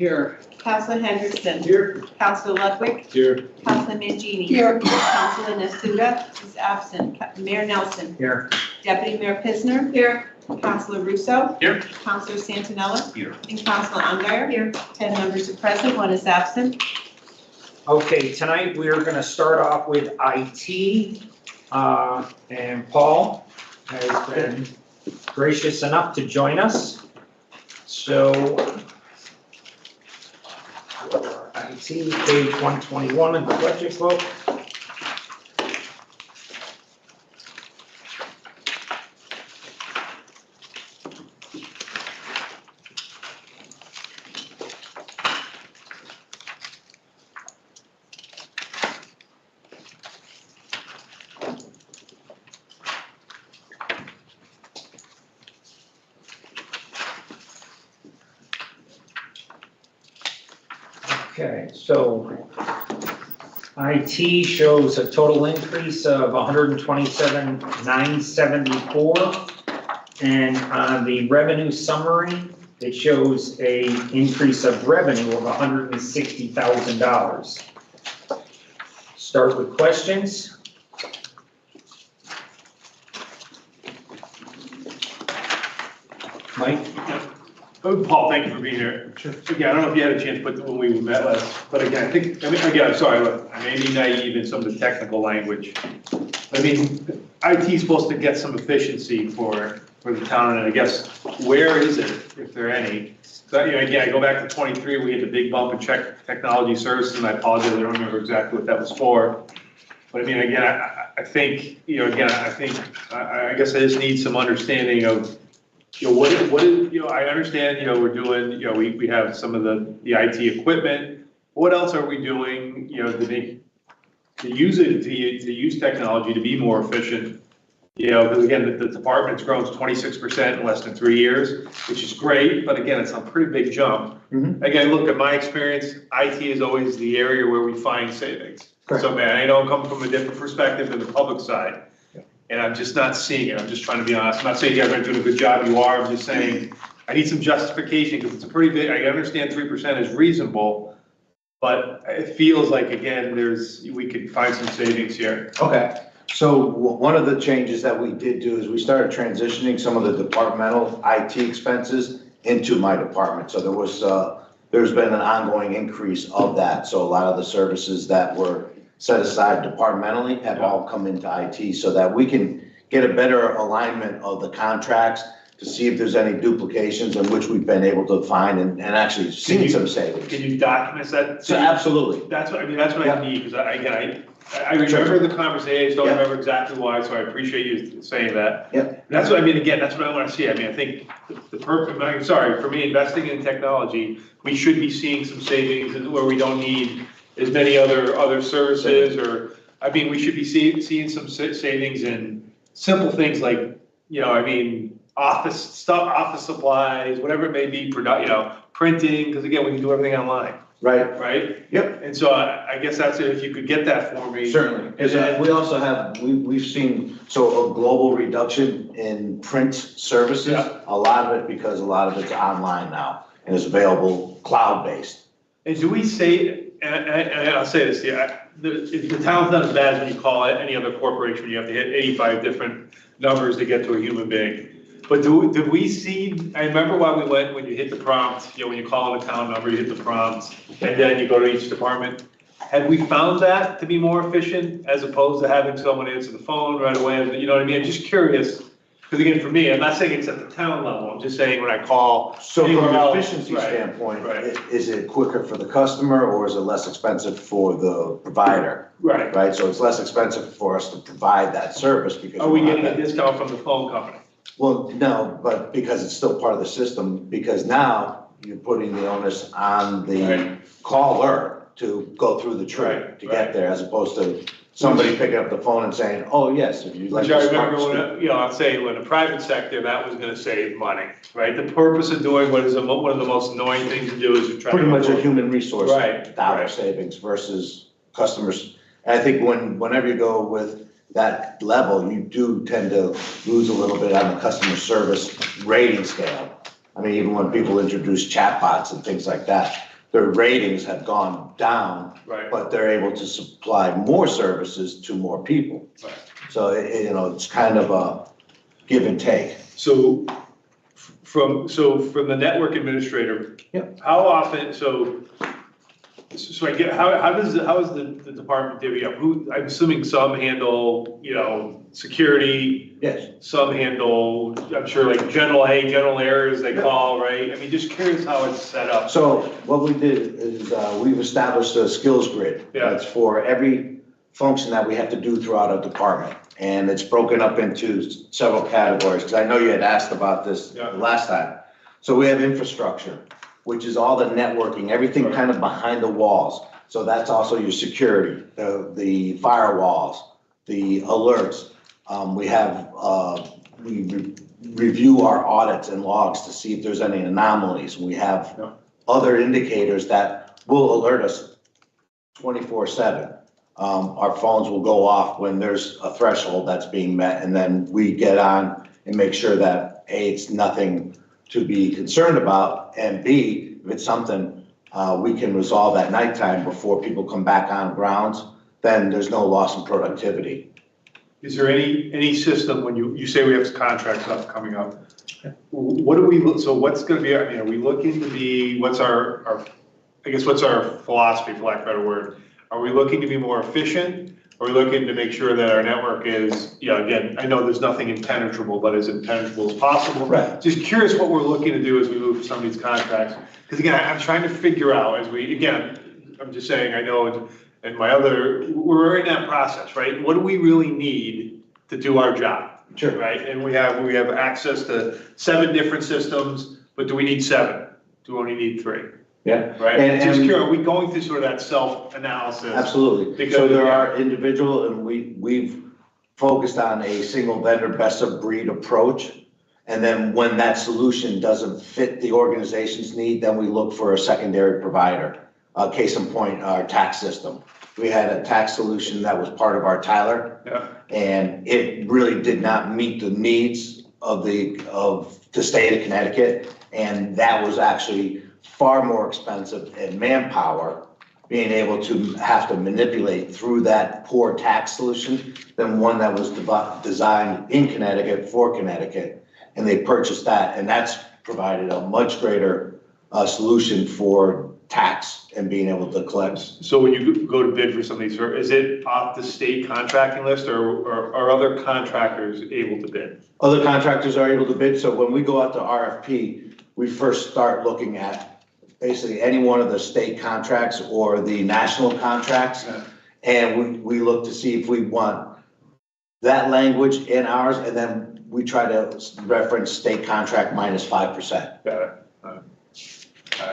Here. Counselor Henderson. Here. Counselor Ludwig. Here. Counselor Mangini. Here. Counselor Nasuda is absent. Mayor Nelson. Here. Deputy Mayor Pisner. Here. Counselor Russo. Here. Counselor Santinella. Here. And Counselor Ungary. Here. 10 members are present, 1 is absent. Okay, tonight we are going to start off with IT, and Paul has been gracious enough to join us. So, IT, page 121 of the budget book. Okay, so IT shows a total increase of 127,974. And on the revenue summary, it shows a increase of revenue of $160,000. Start with questions. Mike? Paul, thank you for being here. Sure. Again, I don't know if you had a chance to put when we met last, but again, I'm sorry, look, I may be naive in some of the technical language. I mean, IT is supposed to get some efficiency for the town, and I guess, where is it, if there are any? So, again, I go back to 23, we had the big bump in technology services, and I apologize, I don't remember exactly what that was for. But I mean, again, I think, I guess I just need some understanding of, what is, I understand, we're doing, we have some of the IT equipment. What else are we doing, to use it, to use technology to be more efficient? Because again, the department's grown 26% in less than 3 years, which is great, but again, it's a pretty big jump. Mhm. Again, look, at my experience, IT is always the area where we find savings. Correct. So man, I don't come from a different perspective than the public side. And I'm just not seeing it. I'm just trying to be honest. I'm not saying you guys aren't doing a good job. You are. I'm just saying I need some justification because it's a pretty big, I understand 3% is reasonable, but it feels like, again, we could find some savings here. Okay, so one of the changes that we did do is we started transitioning some of the departmental IT expenses into my department. So there's been an ongoing increase of that. So a lot of the services that were set aside departmentally have all come into IT so that we can get a better alignment of the contracts to see if there's any duplications in which we've been able to find and actually seen some savings. Can you document that? So absolutely. That's what I need, because I remember the conversation, I just don't remember exactly why, so I appreciate you saying that. Yep. That's what, again, that's what I want to see. I think for me, investing in technology, we should be seeing some savings where we don't need as many other services, or, we should be seeing some savings in simple things like, office stuff, office supplies, whatever it may be, printing, because again, we can do everything online, right? Yep. And so I guess that's it, if you could get that for me. Certainly. And then, We also have, we've seen, a global reduction in print services. Yeah. A lot of it because a lot of it's online now and is available cloud-based. and do we say, and I'll say this, the town's not as bad as when you call it any other corporation, you have to hit 85 different numbers to get to a human being. But did we see, I remember when you hit the prompt, when you call an account number, you hit the prompt, and then you go to each department. Had we found that to be more efficient as opposed to having someone answer the phone right away? You know what I mean? I'm just curious, because again, for me, I'm not saying it's at the town level, I'm just saying when I call. So from anywhere an else, efficiency right, standpoint, right. is it quicker for the customer or is it less expensive for the provider? Right. Right, so it's less expensive for us to provide that service because. Are we we're not getting a that- discount from the phone company? Well, no, but because it's still part of the system, because now you're putting the onus on the Right. caller to go through the tree Right, to right. get there, as opposed to somebody picking up the phone and saying, oh, yes, if you'd like Which I to remember start. when, I'll say, when the private sector, that was gonna save money, right? The purpose of doing one of the most annoying things to do is to try to. Pretty much a human resource Right, dollar right. savings versus customers. And I think whenever you go with that level, you do tend to lose a little bit on the customer service rating scale. I mean, even when people introduce chatbots and things like that, their ratings have gone down, Right. but they're able to supply more services to more people. Right. So, it's kind of a give and take. So from the network administrator. Yep. How often, so I get, how is the department divvy up? I'm assuming some handle, security, Yes. some handle, I'm sure like general air as they call, right? I mean, just curious how it's set up. So what we did is, we've established a skills grid. Yeah. That's for every function that we have to do throughout a department. And it's broken up into several categories, because I know you had asked about this Yeah. last time. So we have infrastructure, which is all the networking, everything Right. kind of behind the walls. So that's also your security, the firewalls, the alerts. We have, we review our audits and logs to see if there's any anomalies. We have Yeah. other indicators that will alert us 24/7. Our phones will go off when there's a threshold that's being met, and then we get on and make sure that A, it's nothing to be concerned about, and B, if it's something we can resolve at nighttime before people come back on grounds, then there's no loss in productivity. Is there any system, when you say we have contracts up coming up, what do we, so what's gonna be, are we looking to be, what's our philosophy, for lack of a better word? Are we looking to be more efficient? Are we looking to make sure that our network is, again, I know there's nothing impenetrable, but as impenetrable as possible? Right. Just curious what we're looking to do as we move for some of these contracts. Because again, I'm trying to figure out I'm just saying, I know and we're in that process, right? What do we really need to do our job? Sure. Right, and we have access to 7 different systems, but do we need 7? Do we only need 3? Yeah. Right, And- just and- curious, are we going through sort of that self-analysis? Absolutely. Because- So there are individual, and we've focused on a single vendor best of breed approach. And then when that solution doesn't fit the organization's need, then we look for a secondary provider. Case in point, our tax system. We had a tax solution that was part of our Tyler. Yeah. And it really did not meet the needs of the state of Connecticut. And that was actually far more expensive in manpower, being able to have to manipulate through that poor tax solution than one that was designed in Connecticut for Connecticut. And they purchased that, and that's provided a much greater solution for tax and being able to collect. So when you go to bid for some of these, is it off the state contracting list, or are other contractors able to bid? Other contractors are able to bid, so when we go out to RFP, we first start looking at basically any one of the state contracts or the national contracts. Yeah. And we look to see if we want that language in ours, and then we try to reference state contract minus 5%. Got it.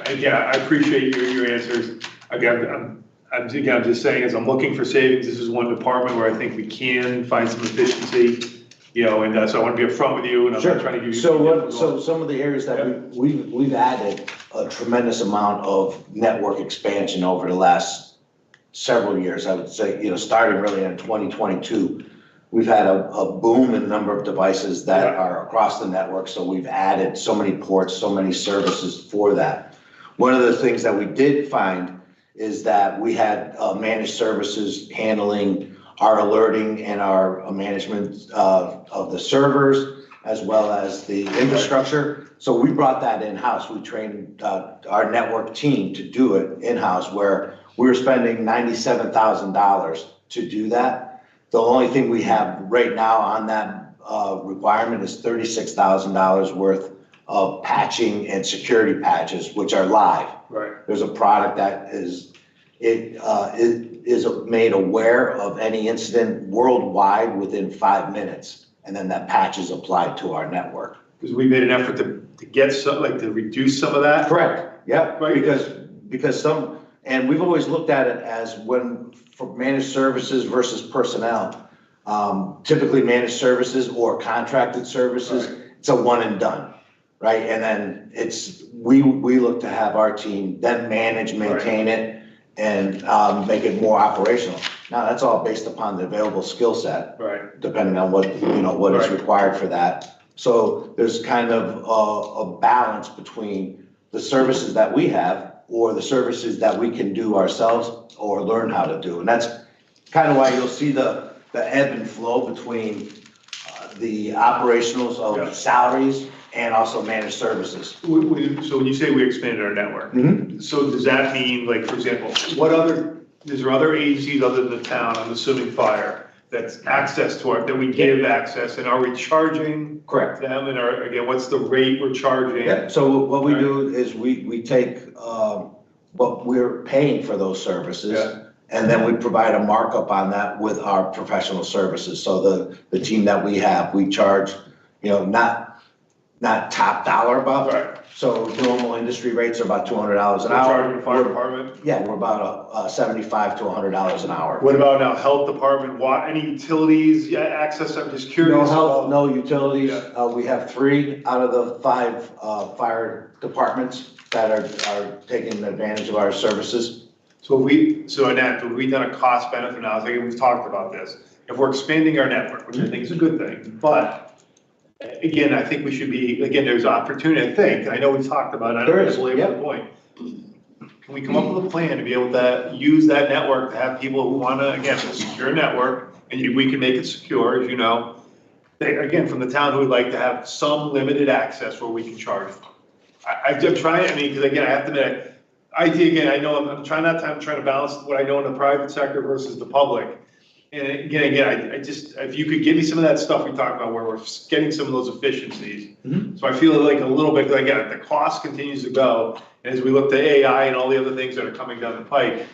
Again, I appreciate your answers. Again, I'm just saying, as I'm looking for savings, this is one department where I think we can find some efficiency, and so I want to be upfront with you, and I'm not trying to give you. So some of the areas that we've added a tremendous amount of network expansion over the last several years, I would say, starting really in 2022. We've had a boom in the number of devices that are across the network, so we've added so many ports, so many services for that. One of the things that we did find is that we had managed services handling our alerting and our management of the servers, as well as the infrastructure. So we brought that in-house. We trained our network team to do it in-house, where we were spending $97,000 to do that. The only thing we have right now on that requirement is $36,000 worth of patching and security patches, which are live. Right. There's a product that is made aware of any incident worldwide within 5 minutes, and then that patch is applied to our network. Because we made an effort to get some, to reduce some of that. Correct, yeah, Right. because and we've always looked at it as for managed services versus personnel. Typically managed services or contracted services, Right. it's a one and done, right? And then we look to have our team then manage, maintain it, and make it more operational. Now, that's all based upon the available skill set, Right. depending on what is Right. required for that. So there's kind of a balance between the services that we have or the services that we can do ourselves or learn how to do. And that's kind of why you'll see the ebb and flow between the operationals Yeah. of salaries and also managed services. So when you say we expanded our network, Mhm. so does that mean, like, for example, is there other agencies other than the town, I'm assuming fire, that's access to that we give access, and are we charging Correct. them, and again, what's the rate we're charging? Yeah, so what we do is we take what we're paying for those services. Yeah. And then we provide a markup on that with our professional services. So the team that we have, we charge, not top dollar about. Right. So normal industry rates are about $200 an We're hour. charging the fire department? Yeah, we're about $75 to $100 an hour. What about now, health department, any utilities, access, I'm just curious. No health, about- no utilities. Yeah. We have 3 out of the 5 fire departments that are taking advantage of our services. So Annette, have we done a cost benefit analysis? Again, we've talked about this. If we're expanding our network, which I think is a good thing, but again, I think we should be, again, there's opportunity, I think, and I know we talked about it, I don't There want is, to belabor the point. Can we come up with a plan to be able to use that network to have people who want to, again, a secure network, and we can make it secure, as you know. Again, from the town who would like to have some limited access where we can charge. I'm trying, because again, I have to admit, IT, again, I know I'm trying to balance what I know in the private sector versus the public. And again, I just, if you could give me some of that stuff we talked about where we're getting some of those efficiencies. Mhm. So I feel like a little bit, again, the cost continues to go, and as we look to AI and all the other things that are coming down the pike,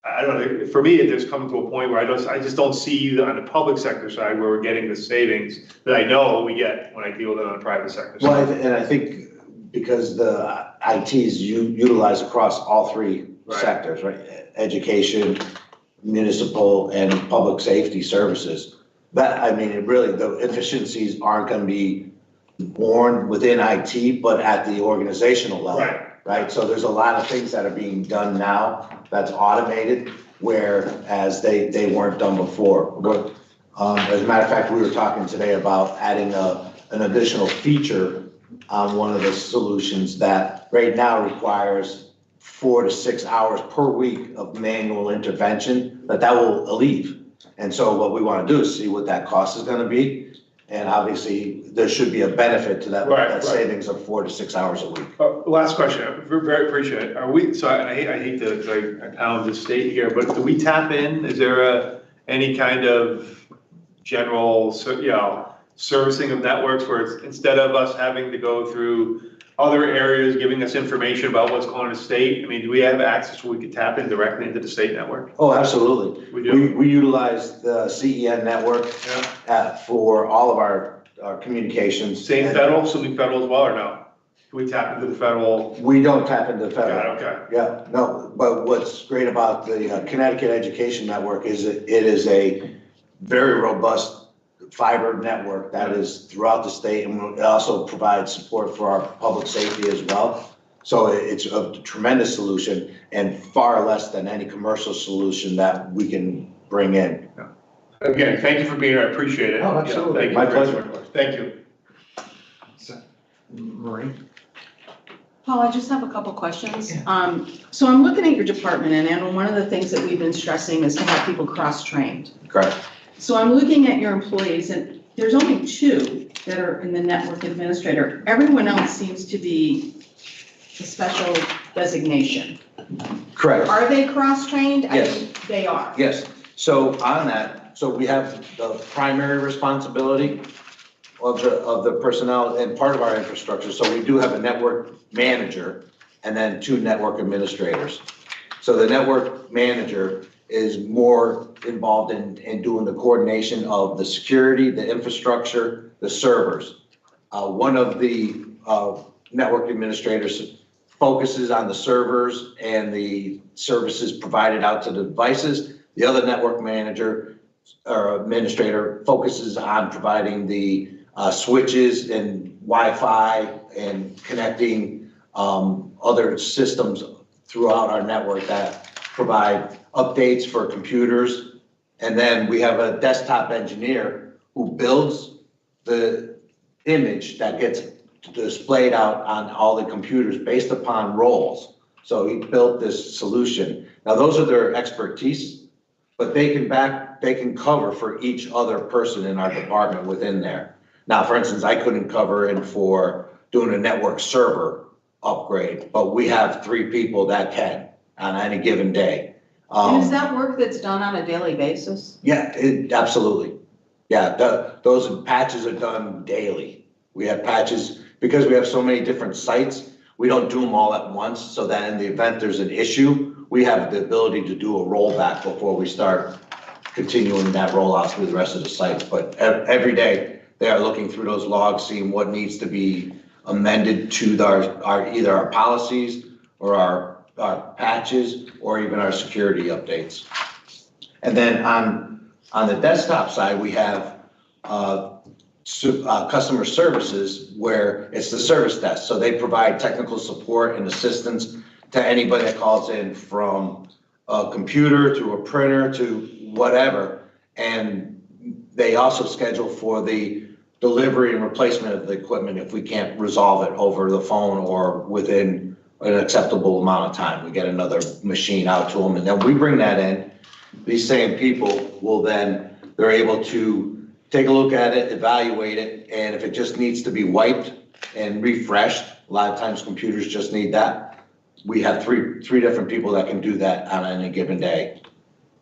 I don't know, for me, there's coming to a point where I just don't see on the public sector side where we're getting the savings that I know we get when I deal with it on the private sector Well, side. and I think because the ITs utilized across all 3 Right. sectors, right? Education, municipal, and public safety services. The efficiencies aren't gonna be born within IT, but at the organizational level. Right. Right? So there's a lot of things that are being done now that's automated, whereas they weren't done before. As a matter of fact, we were talking today about adding an additional feature on one of the solutions that right now requires 4 to 6 hours per week of manual intervention, that will alleviate. And so what we want to do is see what that cost is going to be. And obviously, there should be a benefit to that, Right, that right. savings of 4 to 6 hours a week. Last question, I very appreciate it. Are we, so I hate to, I pound the state here, but do we tap in? Is there any kind of general, servicing of networks where it's, instead of us having to go through other areas giving us information about what's going on in the state? I mean, do we have access where we could tap in directly into the state network? Oh, absolutely. We do? We utilize the CEN network for all of our communications. Same And federal, assuming federal as well, or no? Do we tap into the federal? We don't tap into federal. Got it, okay. Yeah, no, but what's great about the Connecticut Education Network is it is a very robust fiber network that is throughout the state, and it also provides support for our public safety as well. So it's a tremendous solution and far less than any commercial solution that we can bring in. Again, thank you for being here, I appreciate it. Oh, absolutely. Thank you My for answering pleasure. my question. Thank you. Marie? Paul, I just have a couple questions. So I'm looking at your department, and I know one of the things that we've been stressing is to have people cross-trained. Correct. So I'm looking at your employees, and there's only 2 that are in the network administrator. Everyone else seems to be a special designation. Correct. Are they cross-trained? Yes. They are. Yes, so on that, so we have the primary responsibility of the personnel and part of our infrastructure. So we do have a network manager and then 2 network administrators. So the network manager is more involved in doing the coordination of the security, the infrastructure, the servers. One of the network administrators focuses on the servers and the services provided out to the devices. The other network manager or administrator focuses on providing the switches and Wi-Fi and connecting other systems throughout our network that provide updates for computers. And then we have a desktop engineer who builds the image that gets displayed out on all the computers based upon roles. So he built this solution. Now, those are their expertise, but they can cover for each other person in our department within there. Now, for instance, I couldn't cover in for doing a network server upgrade, but we have 3 people that can on any given day. And is that work that's done on a daily basis? Yeah, absolutely. Yeah, those patches are done daily. We have patches, because we have so many different sites, we don't do them all at once, so that in the event there's an issue, we have the ability to do a rollback before we start continuing that rollout through the rest of the sites. But every day, they are looking through those logs, seeing what needs to be amended to either our policies or our patches, or even our security updates. And then on the desktop side, we have customer services, where it's the service desk. So they provide technical support and assistance to anybody that calls in, from a computer to a printer to whatever. And they also schedule for the delivery and replacement of the equipment if we can't resolve it over the phone or within an acceptable amount of time. We get another machine out to them, and then we bring that in. These same people will then, they're able to take a look at it, evaluate it, and if it just needs to be wiped and refreshed, a lot of times computers just need that. We have three different people that can do that on any given day.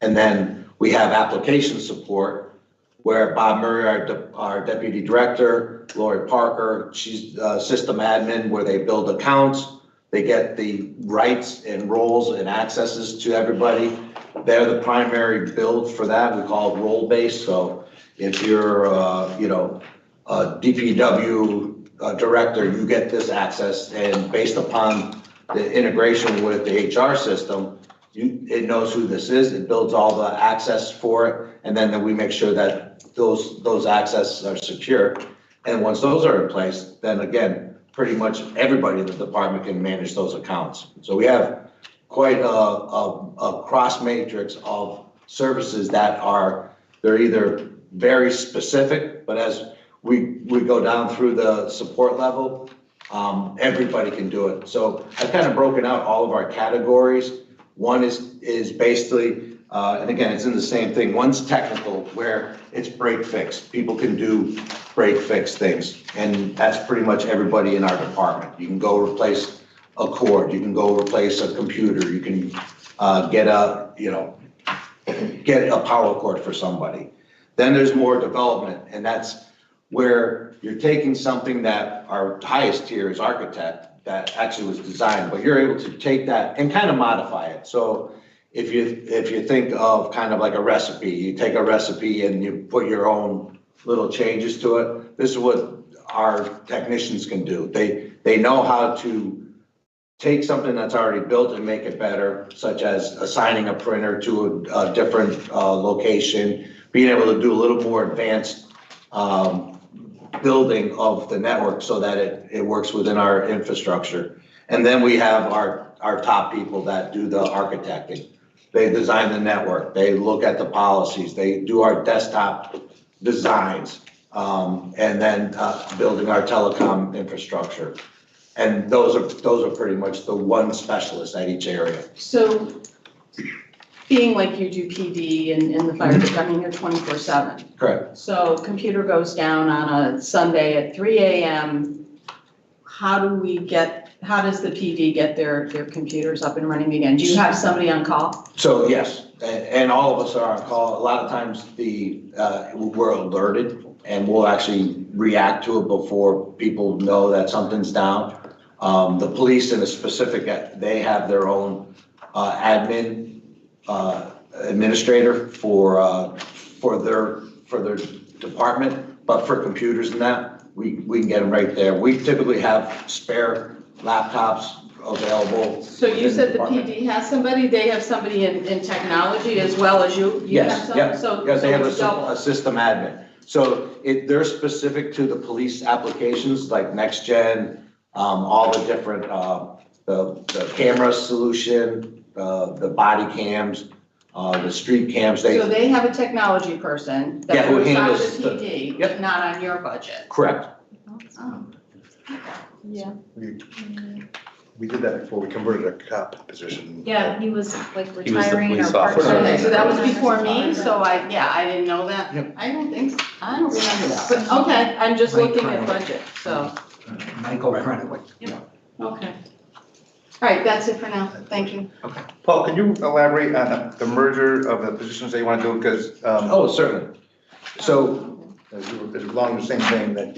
And then we have application support, where Bob Murray, our deputy director, Lori Parker, she's system admin, where they build accounts, they get the rights and roles and accesses to everybody. They're the primary build for that. We call it role-based. So if you're, a DPW director, you get this access, and based upon the integration with the HR system, it knows who this is, it builds all the access for it, and then we make sure that those accesses are secure. And once those are in place, then again, pretty much everybody in the department can manage those accounts. So we have quite a cross matrix of services that they're either very specific, but as we go down through the support level, everybody can do it. So I've kind of broken out all of our categories. One is basically, and again, it's in the same thing. One's technical, where it's break fix. People can do break fix things, and that's pretty much everybody in our department. You can go replace a cord, you can go replace a computer, you can get a power cord for somebody. Then there's more development, and that's where you're taking something that our highest tier is architect, that actually was designed, but you're able to take that and kind of modify it. So if you think of kind of like a recipe, you take a recipe and you put your own little changes to it. This is what our technicians can do. They know how to take something that's already built and make it better, such as assigning a printer to a different location, being able to do a little more advanced building of the network so that it works within our infrastructure. And then we have our top people that do the architecting. They design the network, they look at the policies, they do our desktop designs, and then building our telecom infrastructure. And those are pretty much the one specialist at each area. So being like you do PD and the fire department, you're 24/7. Correct. So computer goes down on a Sunday at 3 a.m. How does the PD get their computers up and running again? Do you have somebody on call? So yes, and all of us are on call. A lot of times we're alerted, and we'll actually react to it before people know that something's down. The police in a specific, they have their own admin administrator for their department, but for computers and that, we can get them right there. We typically have spare laptops available. So you said the within PD has somebody, they have somebody in technology as well as you? You have Yes, some- yeah, So yes, they have it's double. a system admin. So they're specific to the police applications like NextGen, all the different, the camera solution, the body cams, the street cams, So they have a technology person Yeah, that who works on handles the the- PD, Yep. but not on your budget. correct. Oh, yeah. We did that before we converted a cop position. Yeah, he was like He was the retiring or police part-time. officer. Okay, so that was before me, so I didn't know that. Yep. I don't think, I don't remember that, but, okay, I'm just looking at budget, so, Michael Krenowitz. okay. All right, that's it for now, thank you. Paul, can you elaborate on the merger of the positions that you want to do? Because, Oh, certainly. So along the same thing that.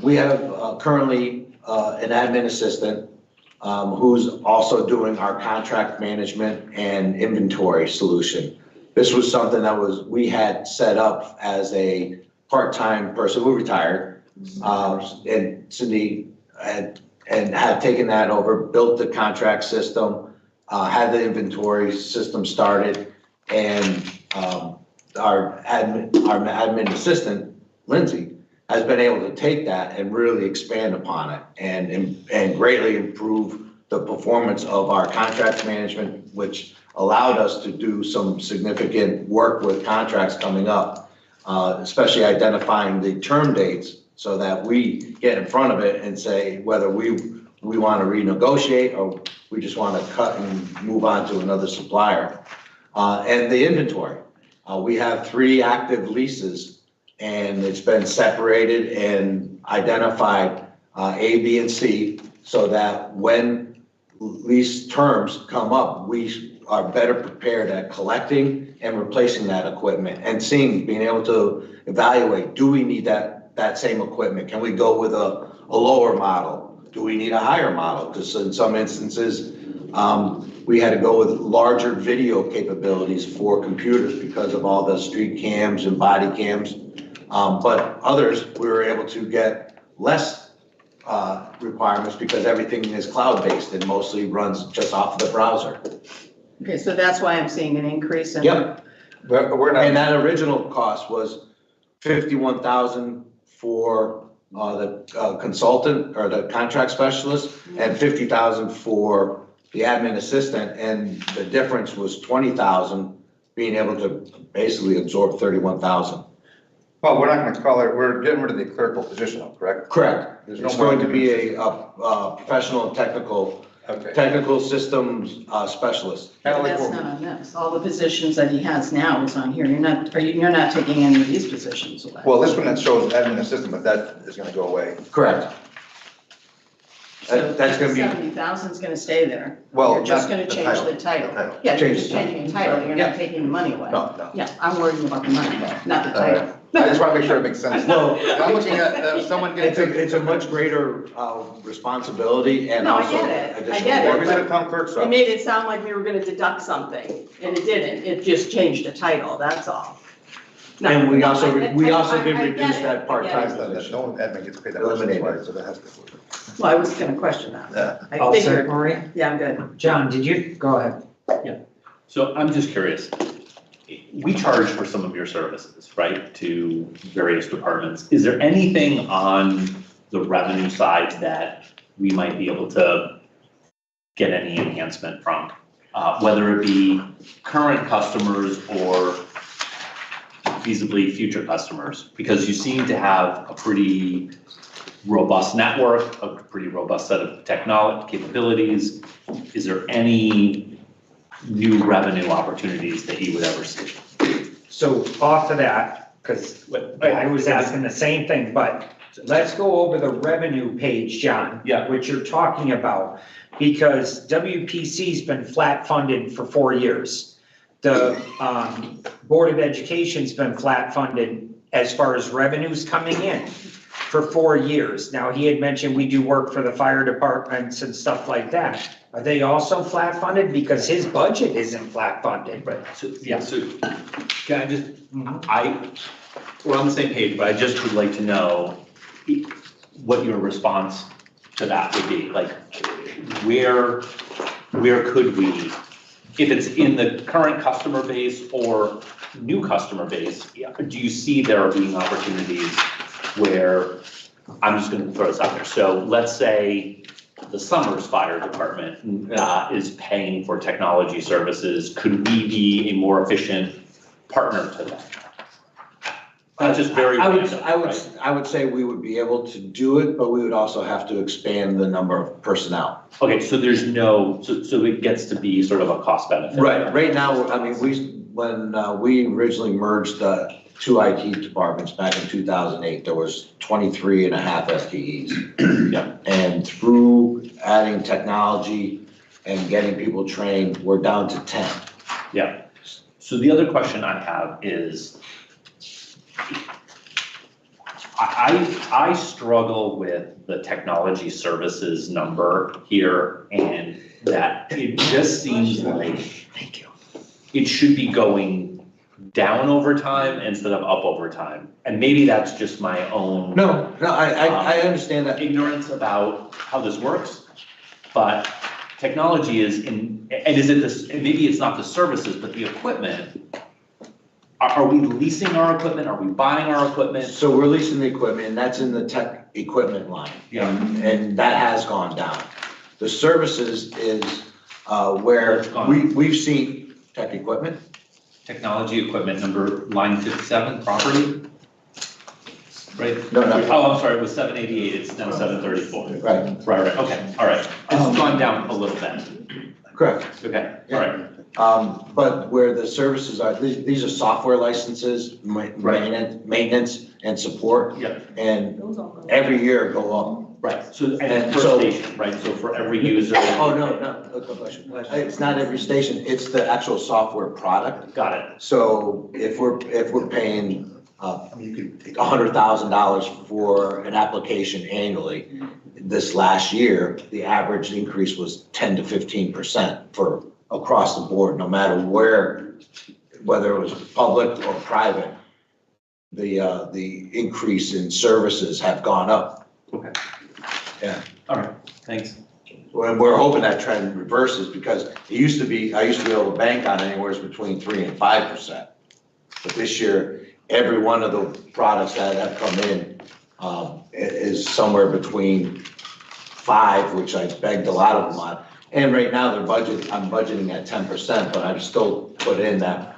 we have currently an admin assistant who's also doing our contract management and inventory solution. This was something that we had set up as a part-time person who retired. And Cindy had taken that over, built the contract system, had the inventory system started, and our admin assistant, Lindsay, has been able to take that and really expand upon it and greatly improve the performance of our contract management, which allowed us to do some significant work with contracts coming up, especially identifying the term dates so that we get in front of it and say whether we want to renegotiate or we just want to cut and move on to another supplier. And the inventory. We have 3 active leases and it's been separated and identified A, B, and C so that when lease terms come up, we are better prepared at collecting and replacing that equipment and being able to evaluate, do we need that same equipment? Can we go with a lower model? Do we need a higher model? Because in some instances, we had to go with larger video capabilities for computers because of all the street cams and body cams. But others, we were able to get less requirements because everything is cloud-based and mostly runs just off the browser. Okay, so that's why I'm seeing an increase in. Yep. But we're And not, that original cost was 51,000 for the consultant or the contract specialist and 50,000 for the admin assistant, and the difference was 20,000, being able to basically absorb 31,000. well, we're not going to call it, we're getting rid of the clerical position, correct? Correct. There's no It's more going to be a professional and Okay. technical systems specialist. Kinda But like that's what- not on this. All the positions that he has now is on here. You're not taking any of these positions away. Well, this one that shows admin assistant, but that is going to go away. Correct. So That's gonna be, 70,000 is gonna stay there. Well, You're just not gonna the change title. the title. The title. Yeah, you're Change just the title. changing the title. You're Yeah. not taking the money away. No. Yeah, I'm worried about the money, not the title. I just want to make sure it makes sense. no, I'm looking at someone getting. it's a much greater responsibility and No, I also get it. I additional get it. work. Or is it a town clerk's It office? made it sound like we were gonna deduct something, and it didn't. It just changed the title, that's all. No, And we no, also, I- we I- also I- did I get reduce it. that I part-time get it. position. No admin gets paid that much, Eliminated. right, so that has to. Well, I was gonna question that. Yeah. I figured, Marie? yeah, I'm good. John, did you? Go ahead. So I'm just curious, we charge for some of your services, right, to various departments. Is there anything on the revenue side that we might be able to get any enhancement from? Whether it be current customers or feasibly future customers? Because you seem to have a pretty robust network, a pretty robust set of technology capabilities. Is there any new revenue opportunities that you would ever see? So off of that, because I was asking the same thing, but let's go over the revenue page, John. Yeah. What you're talking about, because WPC's been flat funded for 4 years. The Board of Education's been flat funded as far as revenues coming in for 4 years. Now, he had mentioned we do work for the fire departments and stuff like that. Are they also flat funded? Because his budget isn't flat funded. Right, so, yeah, so can I just, we're on the same page, but I just would like to know what your response to that would be. Like, where could we, if it's in the current customer base or new customer base, do you see there being opportunities where, I'm just gonna throw this out there, so let's say the Summers Fire Department is paying for technology services, could we be a more efficient partner to them? That's just very random, right? I would say we would be able to do it, but we would also have to expand the number of personnel. Okay, so there's no, so it gets to be sort of a cost benefit. Right now, I mean, when we originally merged the two IT departments back in 2008, there was 23 and a half FTEs. Yeah. And through adding technology and getting people trained, we're down to 10. Yeah. So the other question I have is, I struggle with the technology services number here, and that it just seems like it should be going down over time instead of up over time. And maybe that's just my own No, I understand that. ignorance about how this works, but technology is in, and is it this, and maybe it's not the services, but the equipment. Are we leasing our equipment? Are we buying our equipment? So we're leasing the equipment, and that's in the tech equipment line. Yeah. And that has gone down. The services is where It's gone. we've seen tech equipment. Technology equipment number, line 57, property? Right? No. Oh, I'm sorry, it was 788, it's now 734. Right, Right, okay, all right. It's gone down a little bit. correct. Okay, all right. But where the services are, these are software licenses, maintenance and support. Yeah. And every year go up. Right, so, and And per so- station, right? So for every user. Oh, no, it's not every station, it's the actual software product. Got it. So if we're paying $100,000 for an application annually, this last year, the average increase was 10 to 15% for across the board, no matter where, whether it was public or private. The increase in services have gone up. Okay. Yeah. All right, thanks. Well, we're hoping that trend reverses because I used to be able to bank on anywhere between 3% and 5%. But this year, every one of the products that have come in is somewhere between 5, which I begged a lot of them on. And right now, I'm budgeting at 10%, but I've still put in that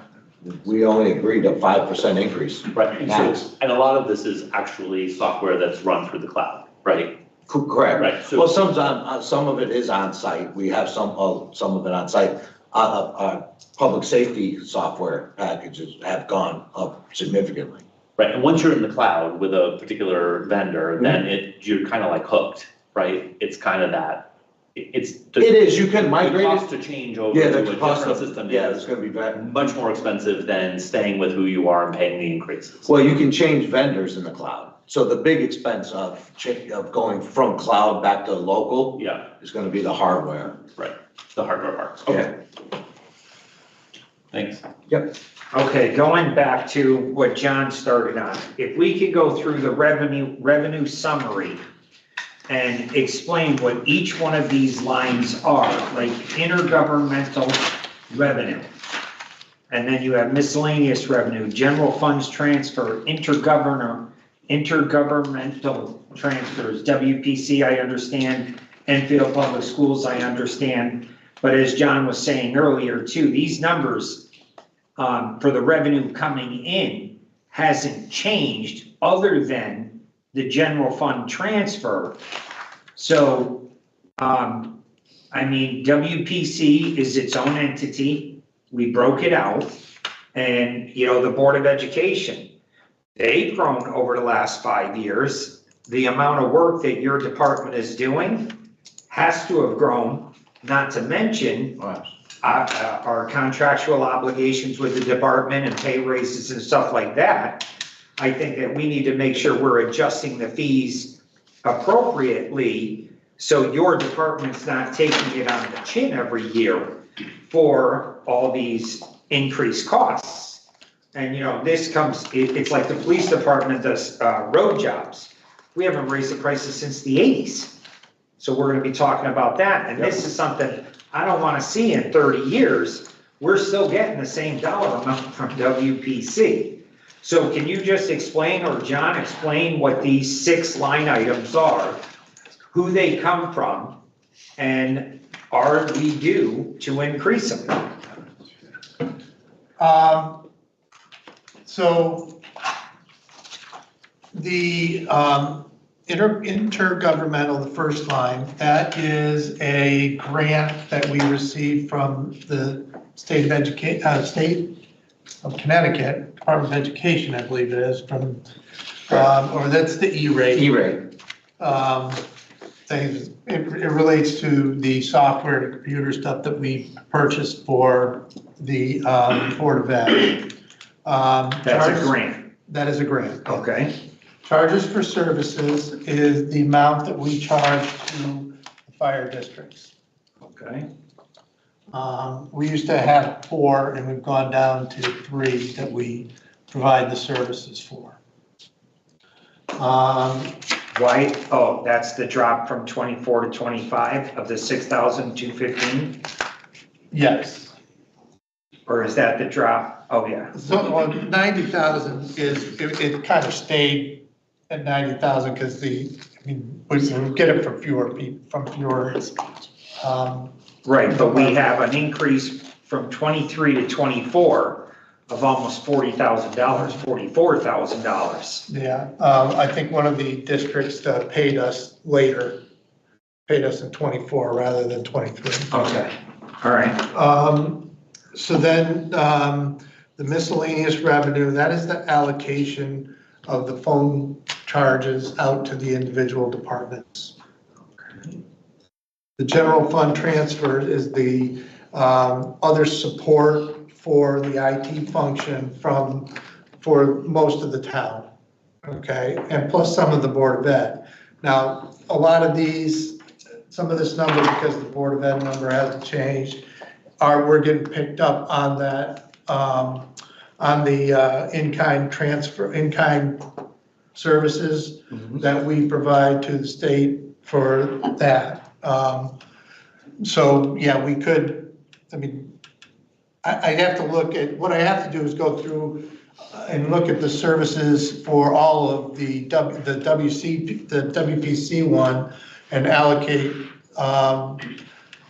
we only agreed a 5% increase. Right, and so, and a lot of this is actually software that's run through the cloud, right? Correct. Right, so- Well, some of it is on site. We have some of it on site. Our public safety software packages have gone up significantly. Right, and once you're in the cloud with a particular vendor, then you're kind of like hooked, right? It's kind of that, it's. It is, you can The migrate cost it. to change over Yeah, to the a cost different of, system yeah, it's is gonna be better. much more expensive than staying with who you are and paying the increases. Well, you can change vendors in the cloud. So the big expense of going from cloud back to local Yeah, is gonna be the hardware. right, the hardware part, okay. Thanks. Okay, going back to what John started on, if we could go through the revenue summary and explain what each one of these lines are, like intergovernmental revenue. And then you have miscellaneous revenue, general funds transfer, intergovernmental transfers, WPC, I understand, Enfield Public Schools, I understand. But as John was saying earlier too, these numbers for the revenue coming in hasn't changed other than the general fund transfer. So, I mean, WPC is its own entity. We broke it out. And, you know, the Board of Education, they've grown over the last 5 years. The amount of work that your department is doing has to have grown, not to mention our contractual obligations with the department and pay raises and stuff like that. I think that we need to make sure we're adjusting the fees appropriately so your department's not taking it on the chin every year for all these increased costs. And, you know, this comes, it's like the police department does road jobs. We haven't raised the prices since the 80s. So we're gonna be talking about that. And this is something I don't wanna see in 30 years. We're still getting the same dollar amount from WPC. So can you just explain, or John explain what these 6 line items are, who they come from, and are we due to increase them? So The intergovernmental, the first line, that is a grant that we received from the state of Connecticut, Department of Education, I believe it is, from, or that's the E-rate. E-rate. Things, it relates to the software and computer stuff that we purchased for the Board of Ed. That's a Charges- grant, That is a grant. okay? Charges for services is the amount that we charge to the fire districts. Okay. We used to have 4 and we've gone down to 3 that we provide the services for. Why, oh, that's the drop from 24 to 25 of the 6,215? Yes. Or is that the drop? Oh, yeah. So, well, 90,000 is, it kind of stayed at 90,000 because we get it from fewer people, from fewer. Right, but we have an increase from 23 to 24 of almost $40,000, $44,000. Yeah, I think one of the districts paid us later, paid us in 24 rather than 23. Okay, all right. So then, the miscellaneous revenue, that is the allocation of the phone charges out to the individual departments. The general fund transfer is the other support for the IT function for most of the town, okay? And plus some of the Board of Ed. Now, a lot of these, some of this number, because the Board of Ed number hasn't changed, we're getting picked up on that, on the in-kind transfer, in-kind services that we provide to the state for that. So, yeah, we could, I mean, I'd have to look at, what I have to do is go through and look at the services for all of the WPC one and allocate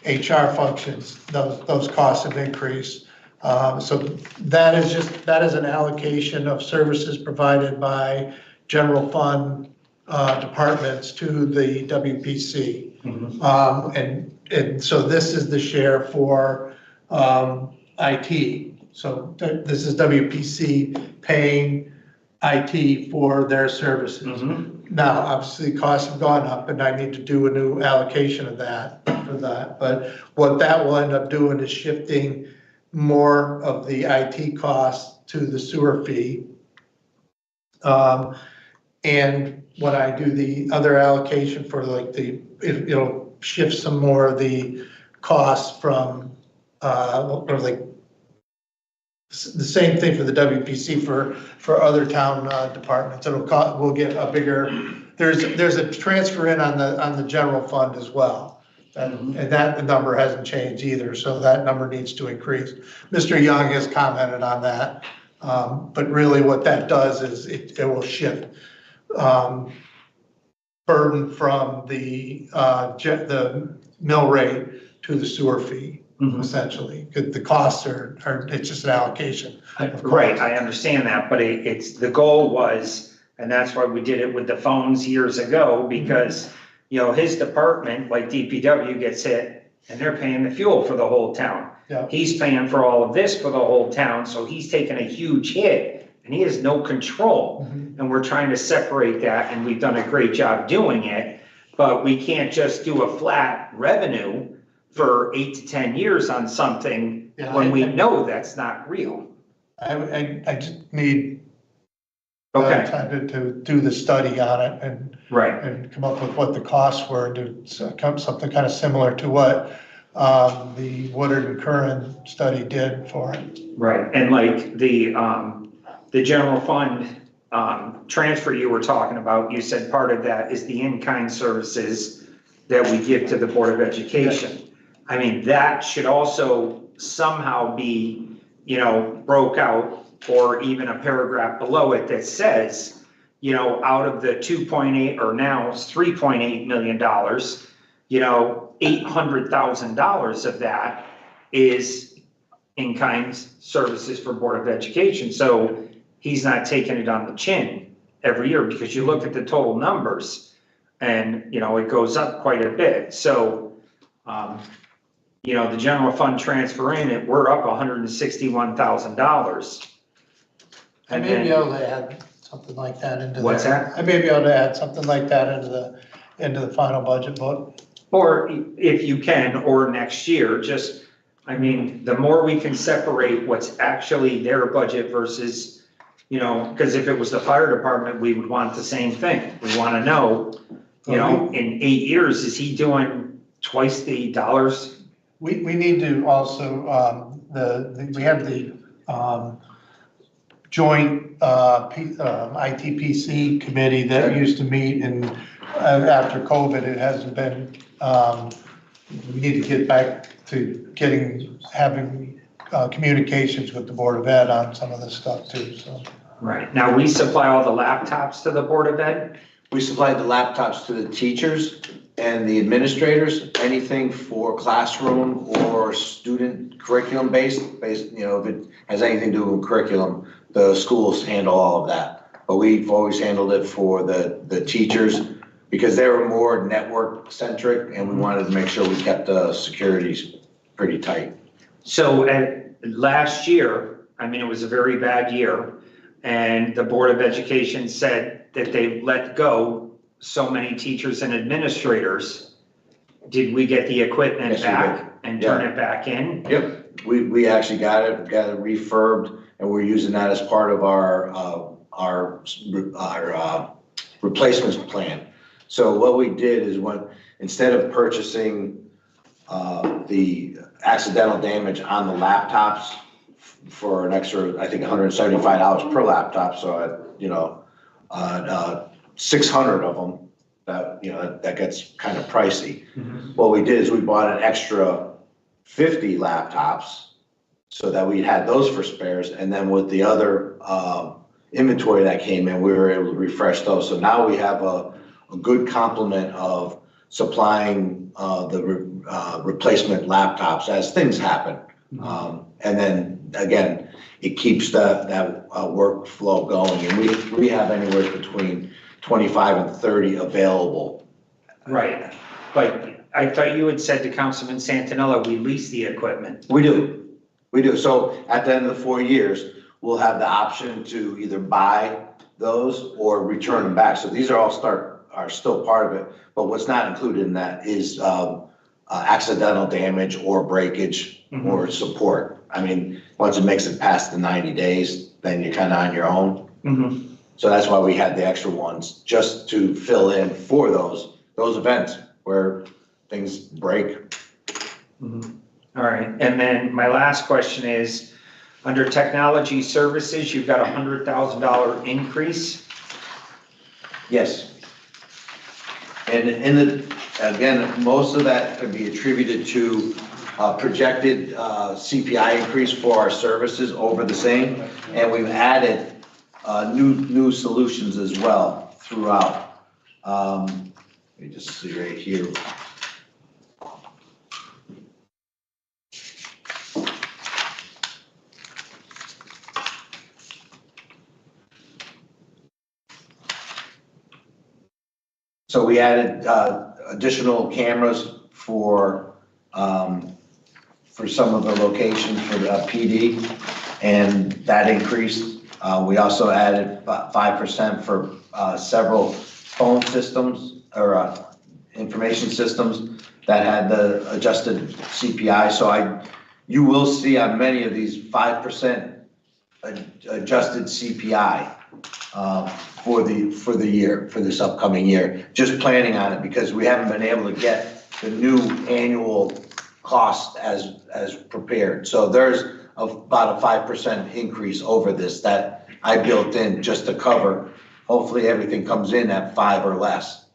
HR functions. Those costs have increased. So that is an allocation of services provided by general fund departments to the WPC. And so this is the share for IT. So this is WPC paying IT for their services. Now, obviously, costs have gone up and I need to do a new allocation of that for that. But what that will end up doing is shifting more of the IT costs to the sewer fee. And when I do the other allocation for like it'll shift some more of the costs from, or like the same thing for the WPC for other town departments. We'll get a bigger, there's a transfer in on the general fund as well. And that number hasn't changed either, so that number needs to increase. Mr. Young has commented on that, but really what that does is it will shift burden from the mill rate to the sewer fee, essentially. The costs are, it's just an allocation. Right, I understand that, but it's, the goal was, and that's why we did it with the phones years ago, because, you know, his department, like DPW, gets hit and they're paying the fuel for the whole town. Yeah. He's paying for all of this for the whole town, so he's taking a huge hit and he has no control. And we're trying to separate that, and we've done a great job doing it, but we can't just do a flat revenue for 8 to 10 years on something when we know that's not real. I just need Okay, time to do the study on it right, and come up with what the costs were, and do something kind of similar to what the Woodard and Curran study did for it. right. And like the general fund transfer you were talking about, you said part of that is the in-kind services that we give to the Board of Education. I mean, that should also somehow be, you know, broke out, or even a paragraph below it that says, you know, out of the 2.8, or now it's $3.8 million, you know, $800,000 of that is in-kind services for Board of Education. So he's not taking it on the chin every year, because you look at the total numbers and, you know, it goes up quite a bit. So, you know, the general fund transfer in it, we're up $161,000. I may be able to add something like that into. What's that? I may be able to add something like that into the final budget book. Or if you can, or next year, just, I mean, the more we can separate what's actually their budget versus, you know, because if it was the fire department, we would want the same thing. We want to know, you know, in 8 years, is he doing twice the dollars? We need to also, we have the joint ITPC committee that used to meet, and after COVID, it hasn't been, we need to get back to having communications with the Board of Ed on some of this stuff too, so. Right. Now, we supply all the laptops to the Board of Ed? We supplied the laptops to the teachers and the administrators, anything for classroom or student curriculum based, you know, if it has anything to do with curriculum, the schools handle all of that. But we've always handled it for the teachers because they were more network centric and we wanted to make sure we kept the securities pretty tight. So last year, I mean, it was a very bad year, and the Board of Education said that they let go so many teachers and administrators. Did we get the equipment Yes, we back and turn it back in? Yep, we actually got it refurbed and we're using that as part of our replacement plan. So what we did is instead of purchasing the accidental damage on the laptops for an extra, I think $175 per laptop, so you know, 600 of them, that, you know, that gets kind of pricey. What we did is we bought an extra 50 laptops so that we had those for spares, and then with the other inventory that came in, we were able to refresh those. So now we have a good complement of supplying the replacement laptops as things happen. And then again, it keeps that workflow going, and we have anywhere between 25 and 30 available. Right, but I thought you had said to Councilman Santinella, we lease the equipment. We do. So at the end of the 4 years, we'll have the option to either buy those or return them back. So these are still part of it, but what's not included in that is accidental damage or breakage or support. I mean, once it makes it past the 90 days, then you're kind of on your own. So that's why we had the extra ones, just to fill in for those events where things break. All right, and then my last question is, under technology services, you've got $100,000 increase. Yes. And again, most of that could be attributed to projected CPI increase for our services over the same. And we've added new solutions as well throughout. Let me just see right here. So we added additional cameras for some of the locations for the PD, and that increased. We also added 5% for several phone systems or information systems that had the adjusted CPI. So you will see on many of these 5% adjusted CPI for the year, for this upcoming year. Just planning on it because we haven't been able to get the new annual cost as prepared. So there's about a 5% increase over this that I built in just to cover. Hopefully everything comes in at 5 or less.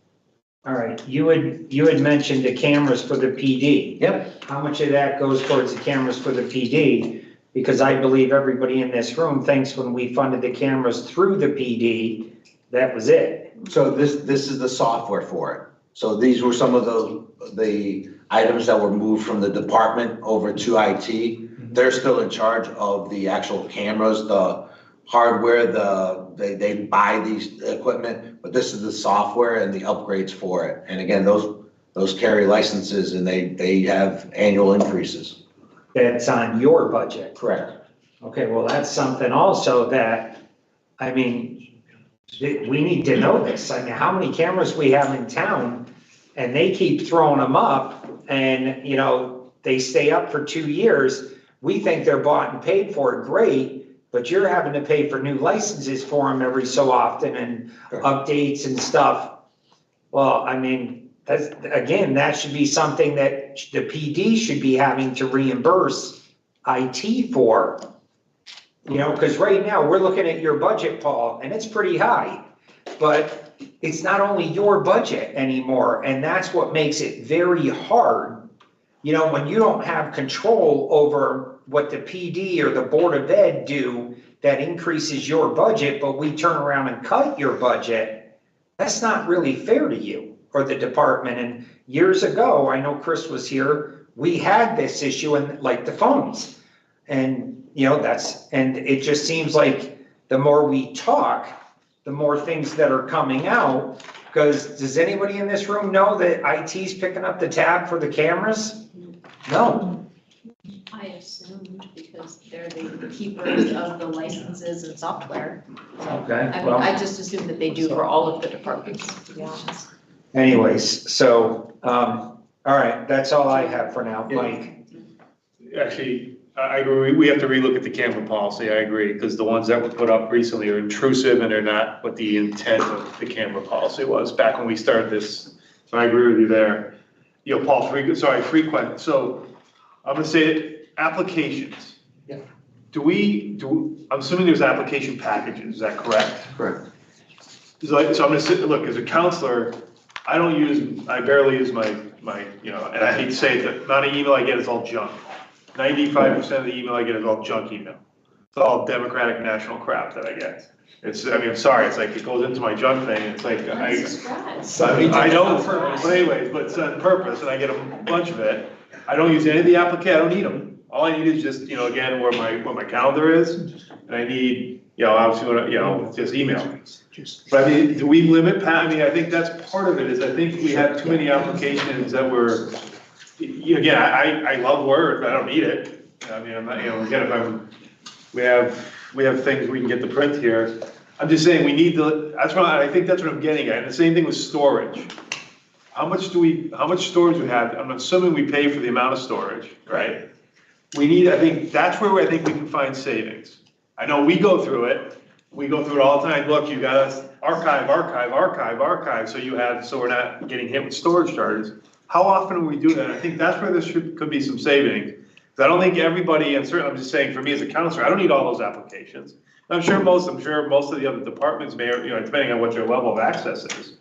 All right, you had mentioned the cameras for the PD. Yep. How much of that goes towards the cameras for the PD? Because I believe everybody in this room thinks when we funded the cameras through the PD, that was it. So this is the software for it. So these were some of the items that were moved from the department over to IT. They're still in charge of the actual cameras, the hardware, they buy these equipment, but this is the software and the upgrades for it. And again, those carry licenses and they have annual increases. That's on your budget. Correct. Okay, well, that's something also that, I mean, we need to know this. I mean, how many cameras we have in town and they keep throwing them up and, you know, they stay up for 2 years. We think they're bought and paid for, great, but you're having to pay for new licenses for them every so often and updates and stuff. Well, I mean, that's, again, that should be something that the PD should be having to reimburse IT for. You know, because right now, we're looking at your budget, Paul, and it's pretty high. But it's not only your budget anymore, and that's what makes it very hard. You know, when you don't have control over what the PD or the Board of Ed do that increases your budget, but we turn around and cut your budget, that's not really fair to you or the department. And years ago, I know Chris was here, we had this issue in like the phones. And, you know, and it just seems like the more we talk, the more things that are coming out. Because does anybody in this room know that IT's picking up the tab for the cameras? No. I assumed because they're the keepers of the licenses and software. Okay, I mean, well, I just assumed that they do for all of the departments, to be honest. anyways, so, all right, that's all I have for now, Mike. Actually, I agree, we have to relook at the camera policy, I agree, because the ones that were put up recently are intrusive and they're not what the intent of the camera policy was back when we started this. So I agree with you there. You know, Paul, frequent, so I'm gonna say applications. Yeah. I'm assuming there's application packages, is that correct? Correct. So I'm gonna say, look, as a counselor, I barely use my, you know, and I hate to say it, the amount of email I get is all junk. 95% of the email I get is all junk email. It's all Democratic National crap that I get. I'm sorry, it's like, it goes into my junk thing, it's like, I know, but anyways, but it's on purpose, and I get a bunch of it. I don't use any of the applications, I don't need them. All I need is just, you know, again, where my calendar is, and I need, you know, obviously, you know, just email me. But I mean, do we limit, I think that's part of it, is I think we have too many applications that were, again, I love Word, but I don't need it. I mean, I'm not, you know, again, we have things we can get the print here. I'm just saying, we need I think that's what I'm getting at, and the same thing with storage. How much storage we have? I'm assuming we pay for the amount of storage, right? I think that's where I think we can find savings. I know we go through it all the time. Look, you got archive, so we're not getting hit with storage charges. How often do we do that? I think that's where could be some savings. Because I don't think everybody, and certainly I'm just saying for me as a counselor, I don't need all those applications. I'm sure most of the other departments may, you know, depending on what your level of access is.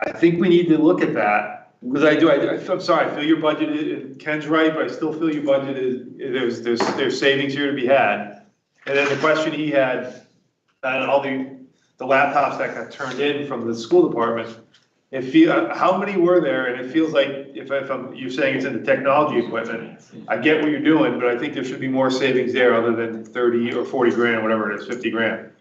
I think we need to look at that. Because I'm sorry, I feel your budget, Ken's right, but I still feel your budget is, there's savings here to be had. And then the question he had, on all the laptops that got turned in from the school department, how many were there? And it feels like, you're saying it's in the technology equipment, I get what you're doing, but I think there should be more savings there other than 30 or 40 grand, whatever it is, 50 grand.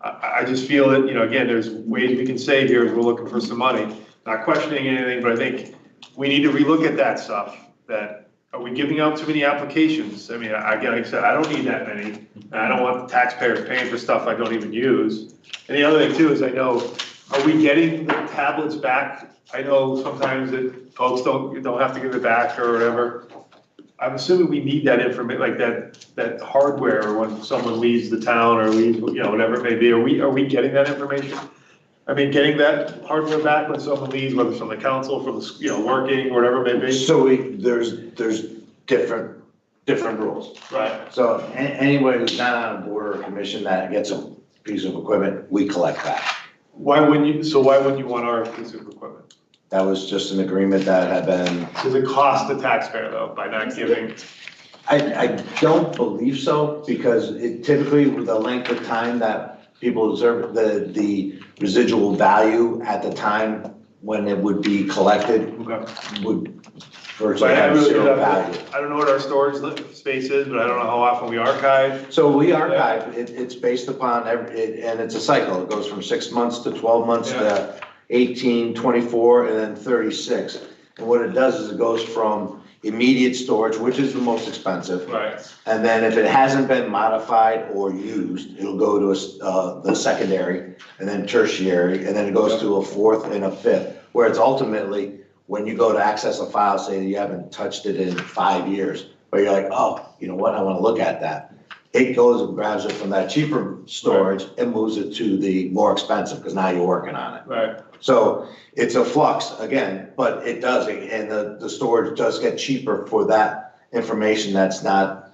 I just feel that, you know, again, there's ways we can save here as we're looking for some money. Not questioning anything, but I think we need to relook at that stuff. Are we giving out too many applications? I mean, again, like I said, I don't need that many. And I don't want the taxpayers paying for stuff I don't even use. And the other thing too is are we getting the tablets back? I know sometimes that folks don't have to give it back or whatever. I'm assuming we need that information, like that hardware when someone leaves the town or leaves, you know, whatever it may be. Are we getting that information? I mean, getting that hardware back when someone leaves, whether it's from the council, from the, you know, working, whatever it may be. So there's different rules. Right. So anybody who's not on a board or commission that gets a piece of equipment, we collect that. Why wouldn't you want our piece of equipment? That was just an agreement that had been. Does it cost the taxpayer though, by not giving? I don't believe so, because it typically, with the length of time that people observe, the residual value at the time when it would be collected, Okay. would But virtually I have really, zero value. I don't know what our storage space is, but I don't know how often we archive. So we archive, it's based upon and it's a cycle. It goes from 6 months to 12 months to 18, 24, and then 36. And what it does is it goes from immediate storage, which is the most expensive. Right. And then if it hasn't been modified or used, it'll go to the secondary and then tertiary, and then it goes to a fourth and a fifth, where it's ultimately, when you go to access a file, say that you haven't touched it in 5 years, but you're like, oh, you know what, I wanna look at that. It goes and grabs it from that cheaper storage and moves it to the more expensive, because now you're working on it. Right. So it's a flux again, but it does, and the storage does get cheaper for that information that's not